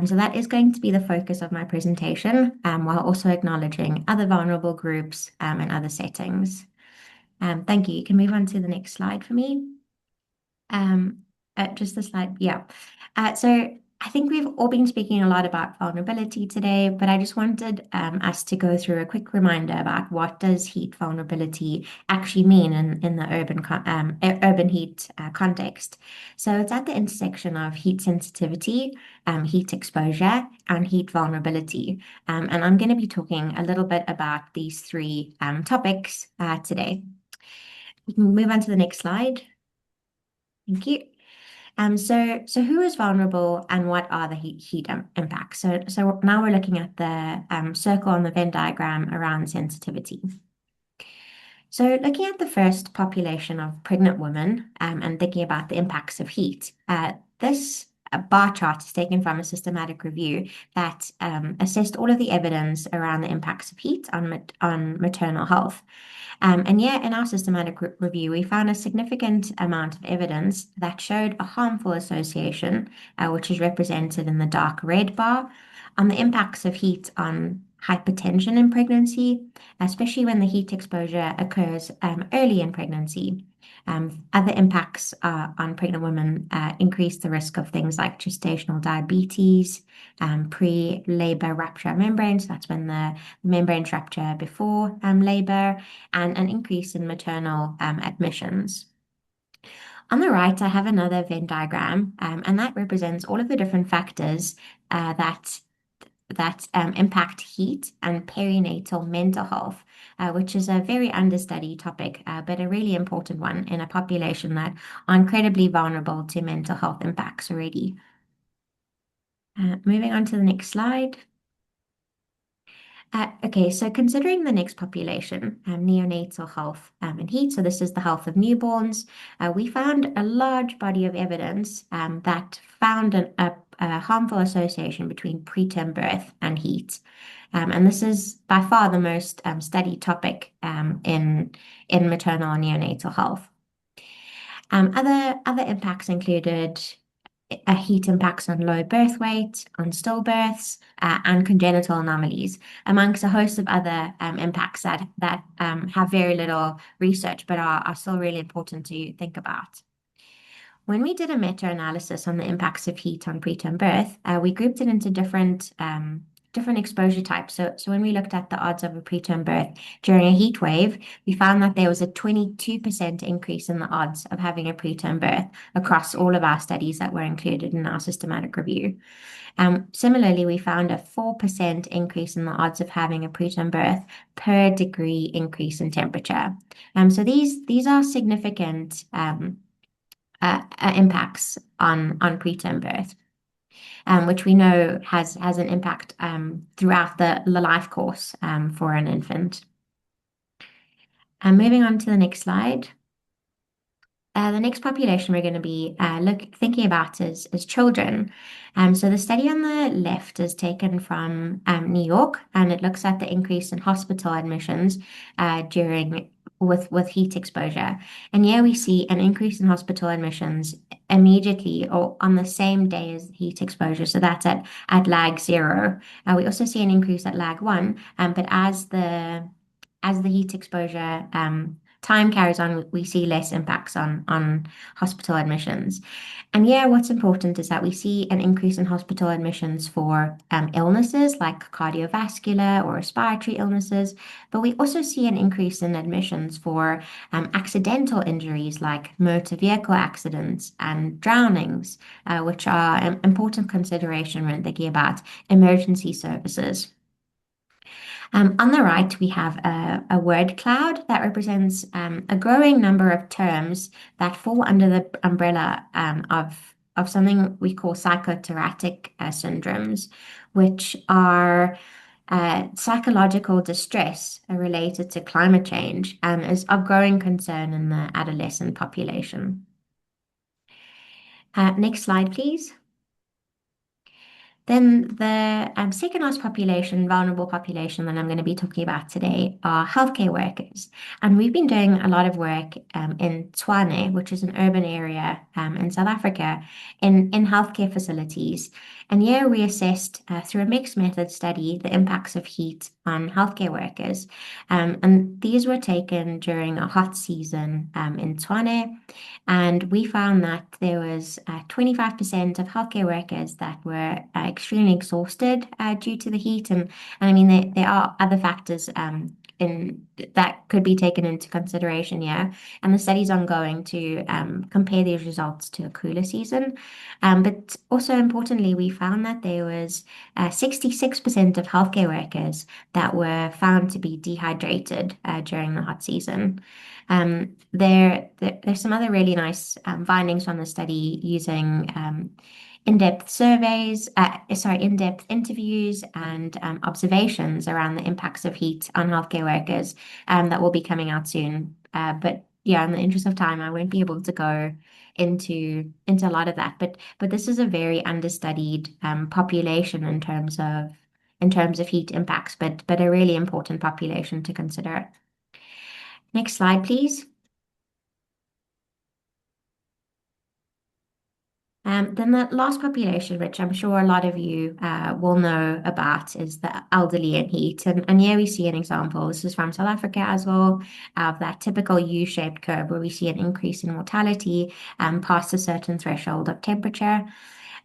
So that is going to be the focus of my presentation, while also acknowledging other vulnerable groups and other settings. Thank you. You can move on to the next slide for me. Just the slide, yeah. So I think we've all been speaking a lot about vulnerability today, but I just wanted us to go through a quick reminder about what does heat vulnerability actually mean in the urban heat context. So it's at the intersection of heat sensitivity, heat exposure, and heat vulnerability. And I'm going to be talking a little bit about these three topics today. We can move on to the next slide. Thank you. So who is vulnerable and what are the heat impacts? So now we're looking at the circle on the Venn diagram around sensitivity. So looking at the first population of pregnant women and thinking about the impacts of heat, this bar chart is taken from a systematic review that assessed all of the evidence around the impacts of heat on maternal health. And yet, in our systematic review, we found a significant amount of evidence that showed a harmful association, which is represented in the dark red bar, on the impacts of heat on hypertension in pregnancy, especially when the heat exposure occurs early in pregnancy. Other impacts on pregnant women increase the risk of things like gestational diabetes, pre-labor rupture of membranes, that's when the membranes rupture before labor, and an increase in maternal admissions. On the right, I have another Venn diagram, and that represents all of the different factors that impact heat and perinatal mental health, which is a very understudied topic, but a really important one in a population that are incredibly vulnerable to mental health impacts already. Moving on to the next slide. Okay, so considering the next population, neonatal health and heat, so this is the health of newborns, we found a large body of evidence that found a harmful association between preterm birth and heat. And this is by far the most studied topic in maternal and neonatal health. Other impacts included heat impacts on low birth weight, on stillbirths, and congenital anomalies, amongst a host of other impacts that have very little research but are still really important to think about. When we did a meta-analysis on the impacts of heat on preterm birth, we grouped it into different exposure types. So when we looked at the odds of a preterm birth during a heat wave, we found that there was a 22% increase in the odds of having a preterm birth across all of our studies that were included in our systematic review. Similarly, we found a 4% increase in the odds of having a preterm birth per degree increase in temperature. So these are significant impacts on preterm birth, which we know has an impact throughout the life course for an infant. Moving on to the next slide. The next population we're going to be thinking about is children. So the study on the left is taken from New York, and it looks at the increase in hospital admissions with heat exposure. And here we see an increase in hospital admissions immediately or on the same day as heat exposure. So that's at lag 0. We also see an increase at lag 1, but as the heat exposure time carries on, we see less impacts on hospital admissions. And yeah, what's important is that we see an increase in hospital admissions for illnesses like cardiovascular or respiratory illnesses, but we also see an increase in admissions for accidental injuries like motor vehicle accidents and drownings, which are an important consideration when thinking about emergency services. On the right, we have a word cloud that represents a growing number of terms that fall under the umbrella of something we call psychoteraptic syndromes, which are psychological distress related to climate change and is of growing concern in the adolescent population. Next slide, please. Then the second last population, vulnerable population that I'm going to be talking about today are healthcare workers. And we've been doing a lot of work in Tshwane, which is an urban area in South Africa, in healthcare facilities. And here we assessed through a mixed method study the impacts of heat on healthcare workers. And these were taken during a hot season in Tshwane. And we found that there was 25% of healthcare workers that were extremely exhausted due to the heat. And I mean, there are other factors that could be taken into consideration here. And the study's ongoing to compare these results to a cooler season. But also importantly, we found that there was 66% of healthcare workers that were found to be dehydrated during the hot season. There's some other really nice findings from the study using in-depth surveys, in-depth interviews and observations around the impacts of heat on healthcare workers that will be coming out soon. But yeah, in the interest of time, I won't be able to go into a lot of that. But this is a very understudied population in terms of heat impacts, but a really important population to consider. Next slide, please. Then the last population, which I'm sure a lot of you will know about, is the elderly and heat. And here we see an example. This is from South Africa as well, of that typical U-shaped curve where we see an increase in mortality past a certain threshold of temperature.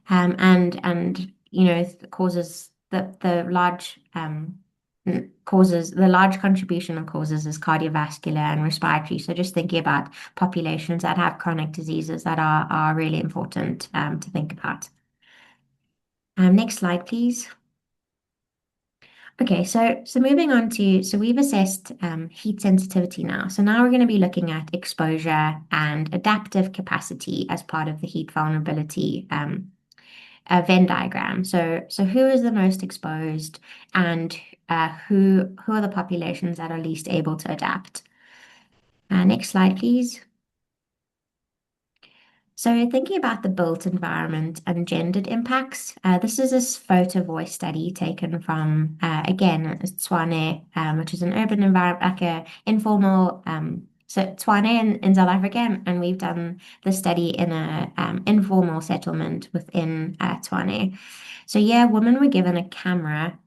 And you know, causes the large contribution of causes is cardiovascular and respiratory. So just thinking about populations that have chronic diseases that are really important to think about. Next slide, please. Okay, so moving on to, so we've assessed heat sensitivity now. So now we're going to be looking at exposure and adaptive capacity as part of the heat vulnerability Venn diagram. So who is the most exposed and who are the populations that are least able to adapt? Next slide, please. So thinking about the built environment and gendered impacts, this is a photo voice study taken from, again, Tshwane, which is an urban environment, like an informal, so Tshwane in South Africa, and we've done the study in an informal settlement within Tshwane. So yeah, women were given a camera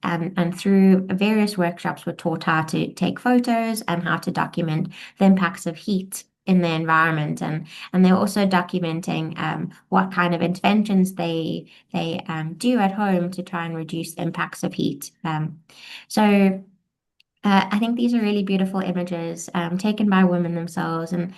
and through various workshops were taught how to take photos and how to document the impacts of heat in the environment, and they're also documenting what kind of interventions they do at home to try and reduce the impacts of heat. So I think these are really beautiful images taken by women themselves, and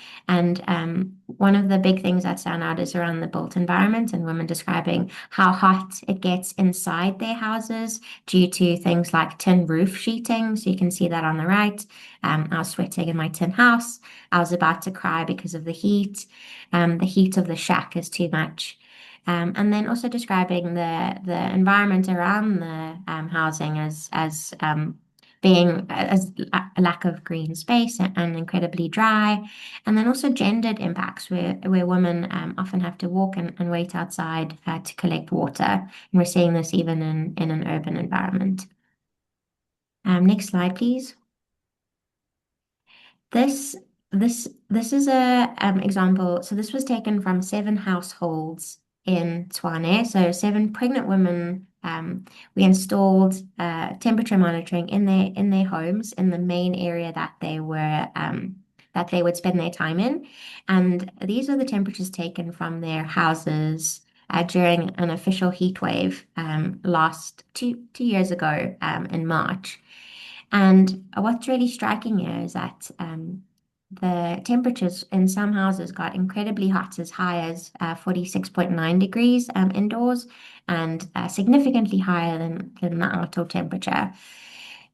one of the big things that stand out is around the built environment and women describing how hot it gets inside their houses due to things like tin roof sheeting. So you can see that on the right. I was sweating in my tin house. I was about to cry because of the heat. The heat of the shack is too much. And then also describing the environment around the housing as being as a lack of green space and incredibly dry, and then also gendered impacts where women often have to walk and wait outside to collect water, and we're seeing this even in an urban environment. Next slide, please. This is a example. So this was taken from 7 households in Tshwane. So 7 pregnant women. We installed temperature monitoring in their homes in the main area that they would spend their time in, and these are the temperatures taken from their houses during an official heat wave last two years ago in March. And what's really striking here is that the temperatures in some houses got incredibly hot, as high as 46.9 degrees indoors, and significantly higher than the outdoor temperature.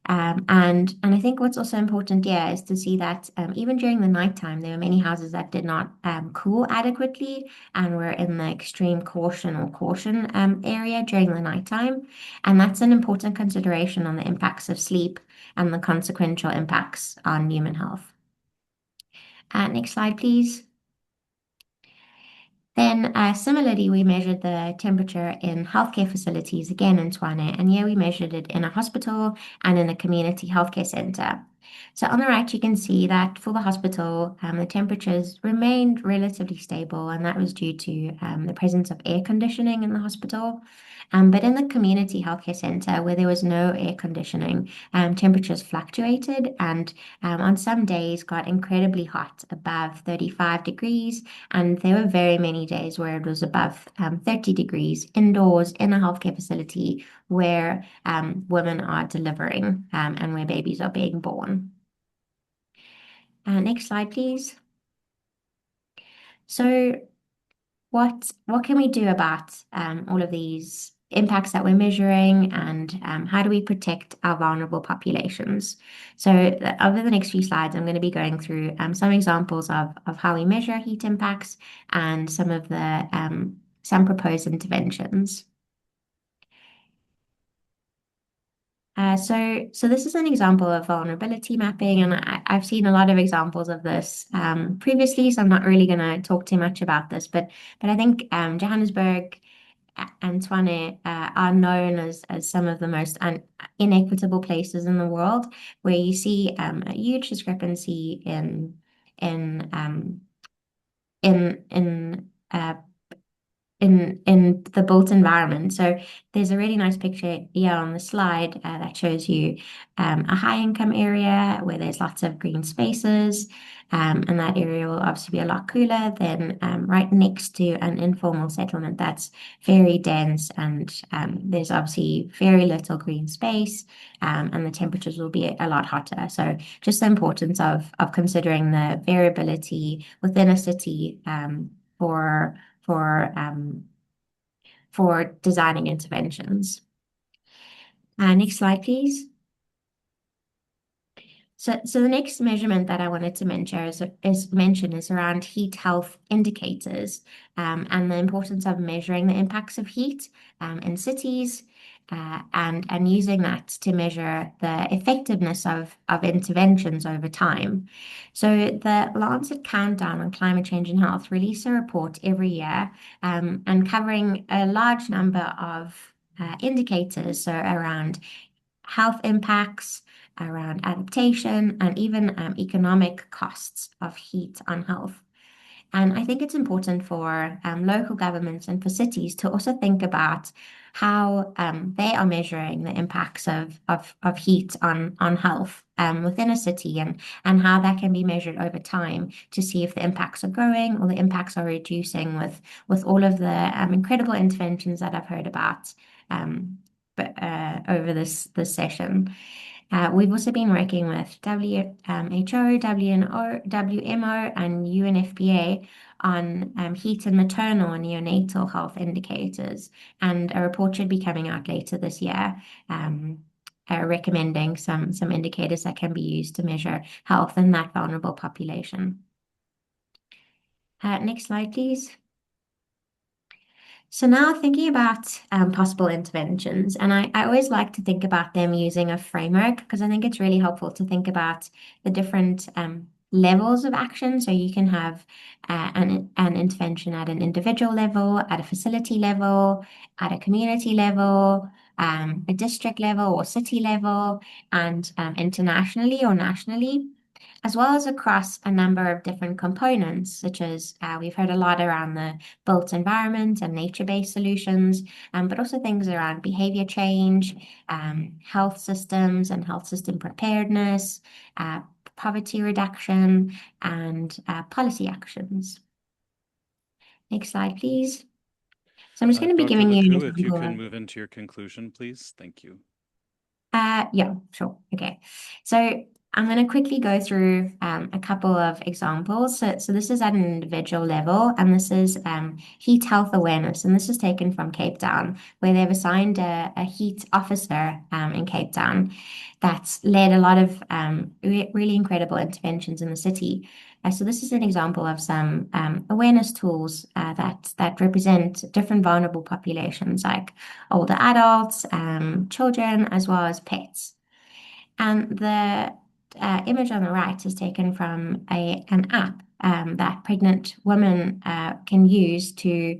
And I think what's also important here is to see that even during the nighttime, there were many houses that did not cool adequately and were in the extreme caution area during the nighttime. And that's an important consideration on the impacts of sleep and the consequential impacts on human health. Next slide, please. Then similarly, we measured the temperature in healthcare facilities again in Tshwane, and here we measured it in a hospital and in a community healthcare center. So on the right, you can see that for the hospital, the temperatures remained relatively stable, and that was due to the presence of air conditioning in the hospital. But in the community healthcare center, where there was no air conditioning, temperatures fluctuated, and on some days got incredibly hot, above 35 degrees, and there were very many days where it was above 30 degrees indoors in a healthcare facility where women are delivering and where babies are being born. Next slide, please. So what can we do about all of these impacts that we're measuring, and how do we protect our vulnerable populations? So over the next few slides, I'm going to be going through some examples of how we measure heat impacts and some of the some proposed interventions. So this is an example of vulnerability mapping, and I've seen a lot of examples of this previously, so I'm not really going to talk too much about this, but I think Johannesburg and Tshwane are known as some of the most inequitable places in the world, where you see a huge discrepancy in the built environment. So there's a really nice picture here on the slide that shows you a high income area where there's lots of green spaces, and that area will obviously be a lot cooler than right next to an informal settlement that's very dense, and there's obviously very little green space, and the temperatures will be a lot hotter. So just the importance of considering the variability within a city for designing interventions. Next slide, please. So the next measurement that I wanted to mention is around heat health indicators, and the importance of measuring the impacts of heat in cities, and using that to measure the effectiveness of interventions over time. So the Lancet Countdown on Climate Change and Health release a report every year, and covering a large number of indicators, so around health impacts, around adaptation, and even economic costs of heat on health. And I think it's important for local governments and for cities to also think about how they are measuring the impacts of heat on health within a city, and how that can be measured over time to see if the impacts are growing or the impacts are reducing with all of the incredible interventions that I've heard about over this session. We've also been working with WHO, WMO, and UNFPA on heat and maternal and neonatal health indicators, and a report should be coming out later this year, recommending some indicators that can be used to measure health in that vulnerable population. Next slide, please. So now thinking about possible interventions, and I always like to think about them using a framework because I think it's really helpful to think about the different levels of action. So you can have an intervention at an individual level, at a facility level, at a community level, a district level or city level, and internationally or nationally, as well as across a number of different components, such as we've heard a lot around the built environment and nature-based solutions, but also things around behavior change, health systems and health system preparedness, poverty reduction, and policy actions. Next slide, please. So I'm just going to be Dr. giving you an Laku, if you example can of... move into your conclusion, please. Thank you. Yeah, sure. Okay. So I'm going to quickly go through a couple of examples. So this is at an individual level, and this is heat health awareness. And this is taken from Cape Town, where they've assigned a heat officer in Cape Town that's led a lot of really incredible interventions in the city. So this is an example of some awareness tools that represent different vulnerable populations, like older adults, children, as well as pets. And the image on the right is taken from an app that pregnant women can use to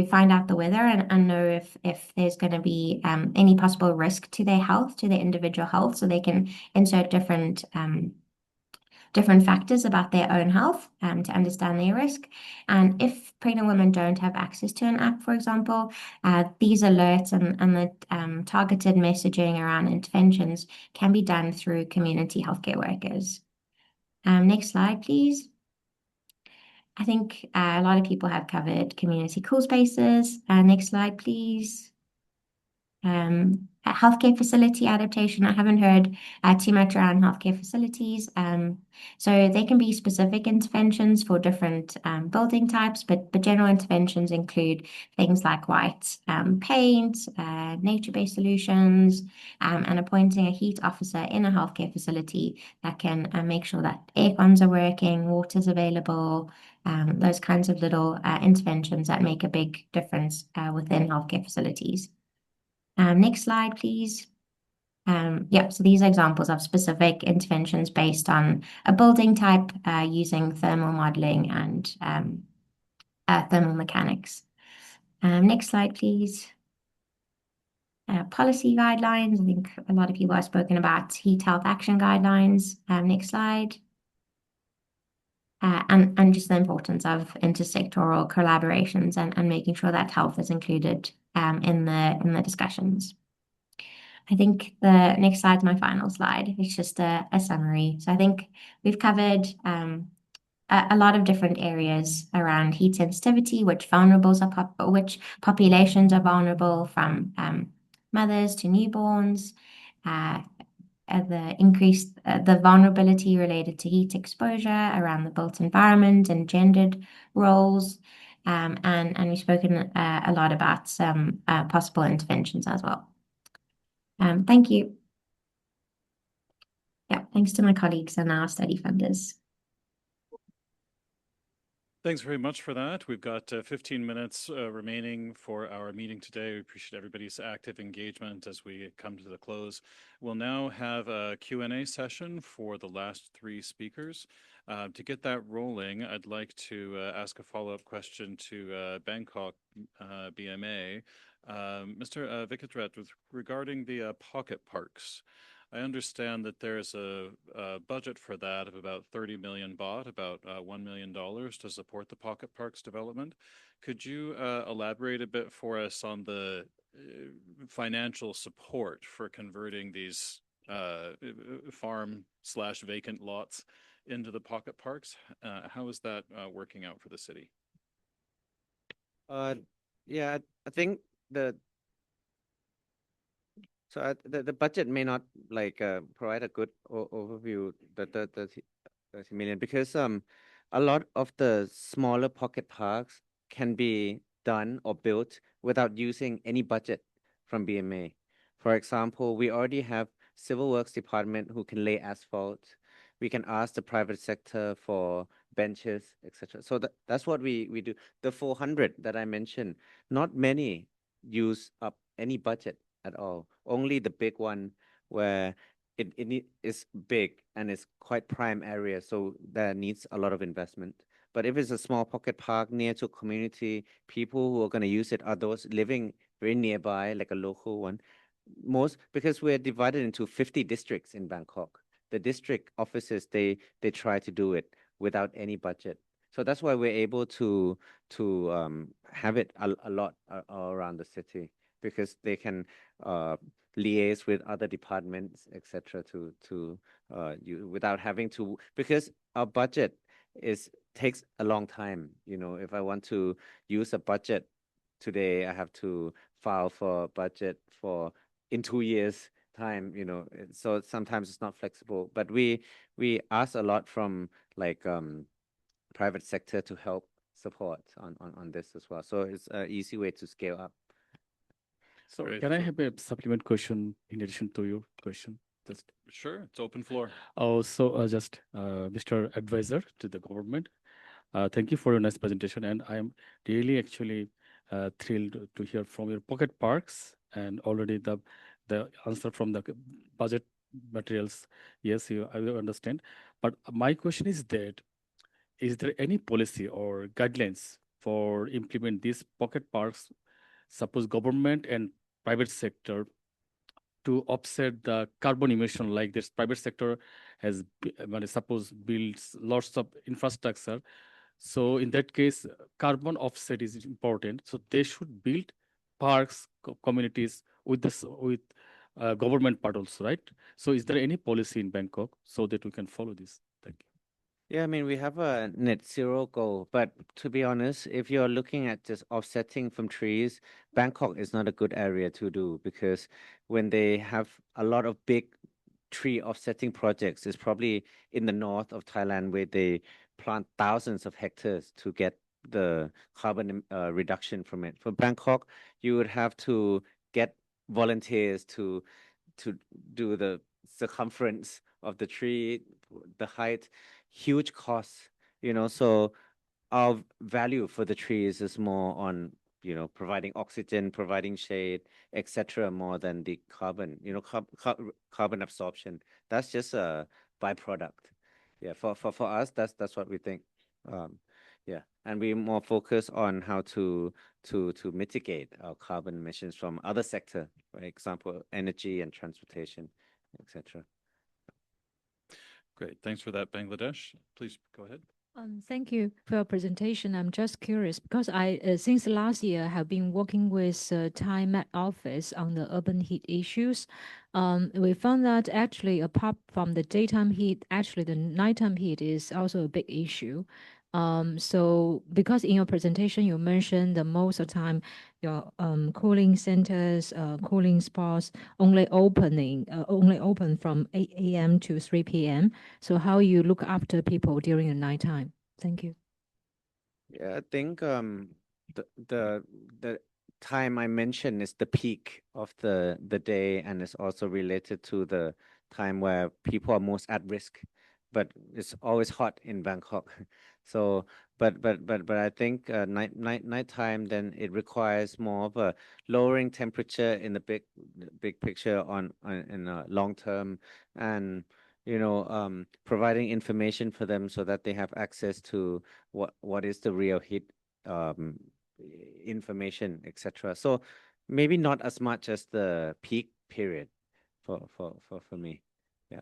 find out the weather and know if there's going to be any possible risk to their health, to their individual health, so they can insert different factors about their own health to understand their risk. And if pregnant women don't have access to an app, for example, these alerts and the targeted messaging around interventions can be done through community healthcare workers. Next slide, please. I think a lot of people have covered community cool spaces. Next slide, please. Healthcare facility adaptation. I haven't heard too much around healthcare facilities. So they can be specific interventions for different building types, but general interventions include things like white paint, nature-based solutions, and appointing a heat officer in a healthcare facility that can make sure that air cons are working, water's available, those kinds of little interventions that make a big difference within healthcare facilities. Next slide, please. Yeah, so these are examples of specific interventions based on a building type using thermal modeling and thermal mechanics. Next slide, please. Policy guidelines. I think a lot of people have spoken about heat health action guidelines. Next slide. And just the importance of intersectoral collaborations and making sure that health is included in the discussions. I think the next slide is my final slide. It's just a summary. So I think we've covered a lot of different areas around heat sensitivity, which populations are vulnerable, from mothers to newborns, the vulnerability related to heat exposure around the built environment and gendered roles. And we've spoken a lot about some possible interventions as well. Thank you. Yeah, thanks to my colleagues and our study funders. Thanks very much for that. We've got 15 minutes remaining for our meeting today. We appreciate everybody's active engagement as we come to the close. We'll now have a Q&A session for the last three speakers. To get that rolling, I'd like to ask a follow-up question to Bangkok BMA. Mr. Vikatret, regarding the pocket parks, I understand that there's a budget for that of about 30 million baht, about $1 million to support the pocket parks development. Could you elaborate a bit for us on the financial support for converting these farm/vacant lots into the pocket parks? How is that working out for the city? Yeah, I think So the budget may not like provide a good overview, the 30 million, because a lot of the smaller pocket parks can be done or built without using any budget from BMA. For example, we already have civil works department who can lay asphalt. We can ask the private sector for benches, etc. So that's what we do. The 400 that I mentioned, not many use up any budget at all. Only the big one where is big and it's quite prime area, so that needs a lot of investment. But if it's a small pocket park near to community, people who are going to use it are those living very nearby, like a local one. Most because we're divided into 50 districts in Bangkok. The district offices they try to do it without any budget. So that's why we're able to have it a lot all around the city, because they can liaise with other departments, etc. to you without having to, because our budget takes a long time. You know, if I want to use a budget today, I have to file for budget for in 2 years time. You know, so sometimes it's not flexible. But we ask a lot from like private sector to help support on this as well. So it's an easy way to scale up. So Great. can I have a supplement question in addition to your question? Just Sure, it's open floor. just Mr. Advisor to the government, thank you for your nice presentation, and I am really actually thrilled to hear from your pocket parks and already the answer from the budget materials. Yes, I will understand. But my question is that, is there any policy or guidelines for implement these pocket parks? Suppose government and private sector to offset the carbon emission, like this private sector has suppose builds lots of infrastructure. So in that case, carbon offset is important. So they should build parks, communities with this with government part also, right? So is there any policy in Bangkok so that we can follow this? Thank you. Yeah, I mean, we have a net zero goal, but to be honest, if you're looking at just offsetting from trees, Bangkok is not a good area to do, because when they have a lot of big tree offsetting projects, it's probably in the north of Thailand where they plant thousands of hectares to get the carbon reduction from it. For Bangkok, you would have to get volunteers to do the circumference of the tree, the height, huge costs, you know. So our value for the trees is more on, you know, providing oxygen, providing shade, etc., more than the carbon, you know, carbon absorption. That's just a byproduct. Yeah, for us, that's what we think. Yeah, and we more focus on how to mitigate our carbon emissions from other sector, for example, energy and transportation, etc. Great, thanks for that, Bangladesh. Please go ahead. Thank you for your presentation. I'm just curious because I, since last year, have been working with Thai Met Office on the urban heat issues. We found that actually, apart from the daytime heat, actually the nighttime heat is also a big issue. So because in your presentation you mentioned that most of the time your cooling centers, cooling spots only open from 8 a.m. to 3 p.m. So how you look after people during the nighttime? Thank you. Yeah, I think the time I mentioned is the peak of the day, and it's also related to the time where people are most at risk. But it's always hot in Bangkok. So, but I think nighttime, then it requires more of a lowering temperature in the big picture on in a long term, and you know, providing information for them so that they have access to what is the real heat information, etc. So maybe not as much as the peak period for me. Yeah.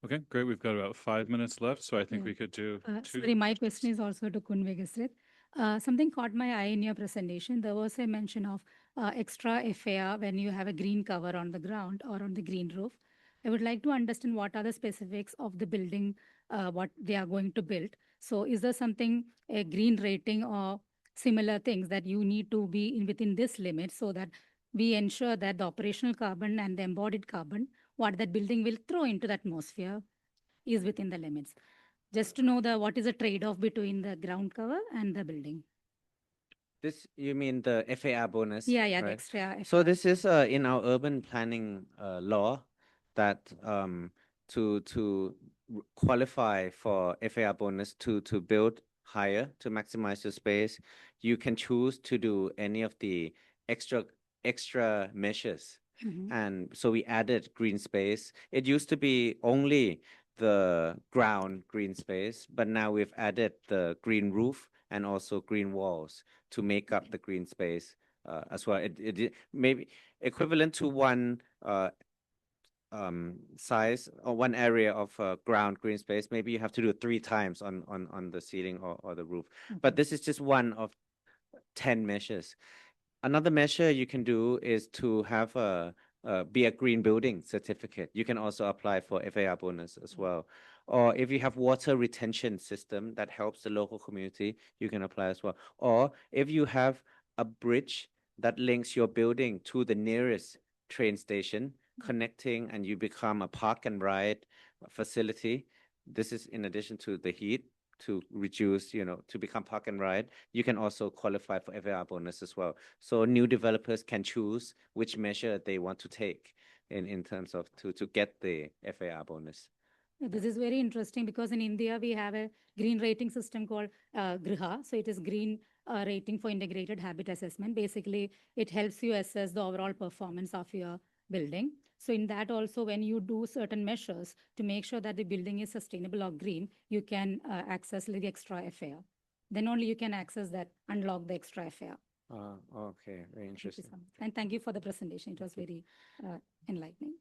Okay, great. We've got about 5 minutes left, so I think Yeah. we could do two. Sorry, my question is also to Kun Vegasrit. Something caught my eye in your presentation. There was a mention of extra FAR when you have a green cover on the ground or on the green roof. I would like to understand what are the specifics of the building, what they are going to build. So is there something, a green rating or similar things that you need to be within this limit so that we ensure that the operational carbon and the embodied carbon, what that building will throw into the atmosphere, is within the limits. Just to know what is the trade-off between the ground cover and the building. This, you mean the FAR bonus? Yeah, the right? extra So FAR. this is in our urban planning law that to qualify for FAR bonus to build higher, to maximize your space, you can choose to do any of the extra measures. And so we added green space. It used to be only the ground green space, but now we've added the green roof and also green walls to make up the green space as well. It may be equivalent to one size or one area of ground green space. Maybe you have to do it 3 times on the ceiling or the roof. But this is just one of 10 measures. Another measure you can do is to have be a green building certificate. You can also apply for FAR bonus as well. Or if you have water retention system that helps the local community, you can apply as well. Or if you have a bridge that links your building to the nearest train station, connecting, and you become a park and ride facility. This is in addition to the heat to reduce, to become park and ride. You can also qualify for FAR bonus as well. So new developers can choose which measure they want to take in terms of to get the FAR bonus. This is very interesting because in India, we have a green rating system called GRIHA. So it is green rating for integrated habit assessment. Basically, it helps you assess the overall performance of your building. So in that also, when you do certain measures to make sure that the building is sustainable or green, you can access the extra FAR. Then only you can access that, unlock the extra FAR. Okay, very interesting. And thank you for the presentation. It was very enlightening.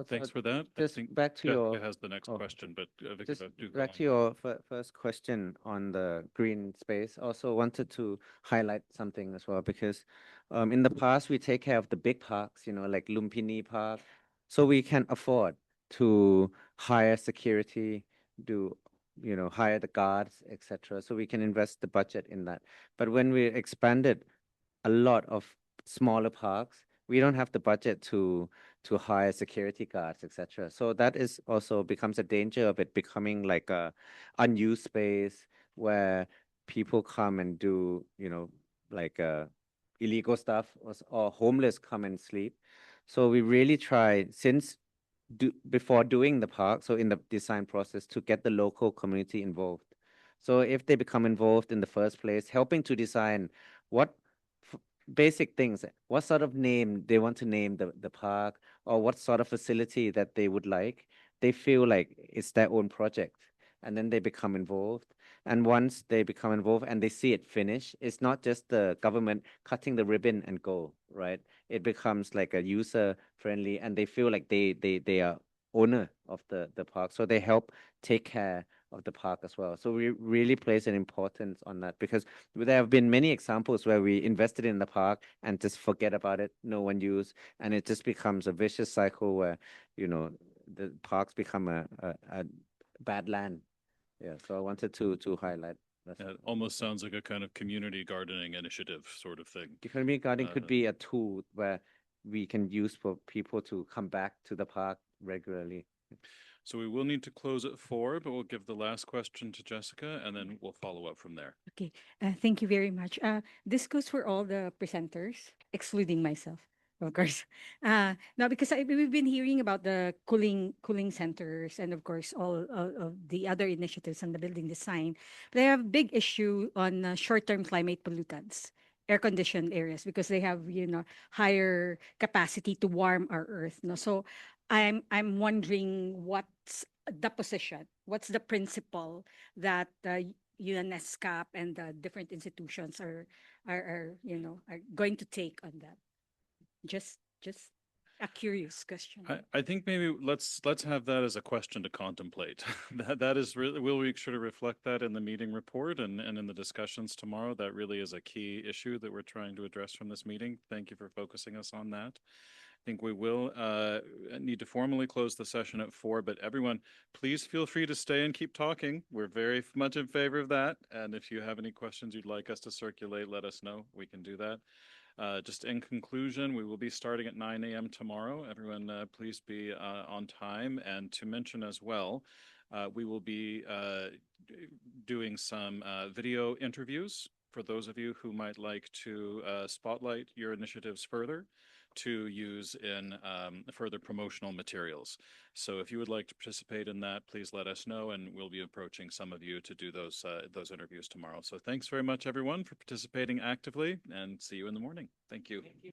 Thanks for that. Just back to your has the next question, but just back to your first question on the green space. Also wanted to highlight something as well because in the past we take care of the big parks, like Lumpini Park, so we can afford to hire security, hire the guards, etc. So we can invest the budget in that. But when we expanded a lot of smaller parks, we don't have the budget to hire security guards, etc. So that is also becomes a danger of it becoming like a unused space where people come and do, like illegal stuff, or homeless come and sleep. So we really try before doing the park, so in the design process, to get the local community involved. So if they become involved in the first place, helping to design what basic things, what sort of name they want to name the park, or what sort of facility that they would like, they feel like it's their own project. And then they become involved. And once they become involved and they see it finish, it's not just the government cutting the ribbon and go, right? It becomes like a user friendly, and they feel like they are owner of the park. So they help take care of the park as well. So we really place an importance on that because there have been many examples where we invested in the park and just forget about it, no one use, and it just becomes a vicious cycle where, the parks become a bad land. Yeah, so I wanted to highlight. It almost sounds like a kind of community gardening initiative sort of thing. Community gardening could be a tool where we can use for people to come back to the park regularly. So we will need to close at 4, but we'll give the last question to Jessica, and then we'll follow up from there. Okay, thank you very much. This goes for all the presenters, excluding myself, of course. Now, because we've been hearing about the cooling centers and, of course, all of the other initiatives on the building design. But I have a big issue on short-term climate pollutants, air-conditioned areas, because they have, higher capacity to warm our earth. No? So I'm wondering what's the position, what's the principle that ESCAP and the different institutions are going to take on that. Just a curious question. I think maybe let's have that as a question to contemplate. that is really, we'll make sure to reflect that in the meeting report and in the discussions tomorrow. That really is a key issue that we're trying to address from this meeting. Thank you for focusing us on that. think we will need to formally close the session at 4, but everyone, please feel free to stay and keep talking. We're very much in favor of that. And if you have any questions you'd like us to circulate, let us know. We can do that. Just in conclusion, we will be starting at 9 a.m. tomorrow. Everyone, please be on time. And to mention as well, we will be doing some video interviews for those of you who might like to spotlight your initiatives further to use in further promotional materials. So if you would like to participate in that, please let us know, and we'll be approaching some of you to do those interviews tomorrow. So thanks very much, everyone, for participating actively, and see you in the morning. Thank you. Thank you.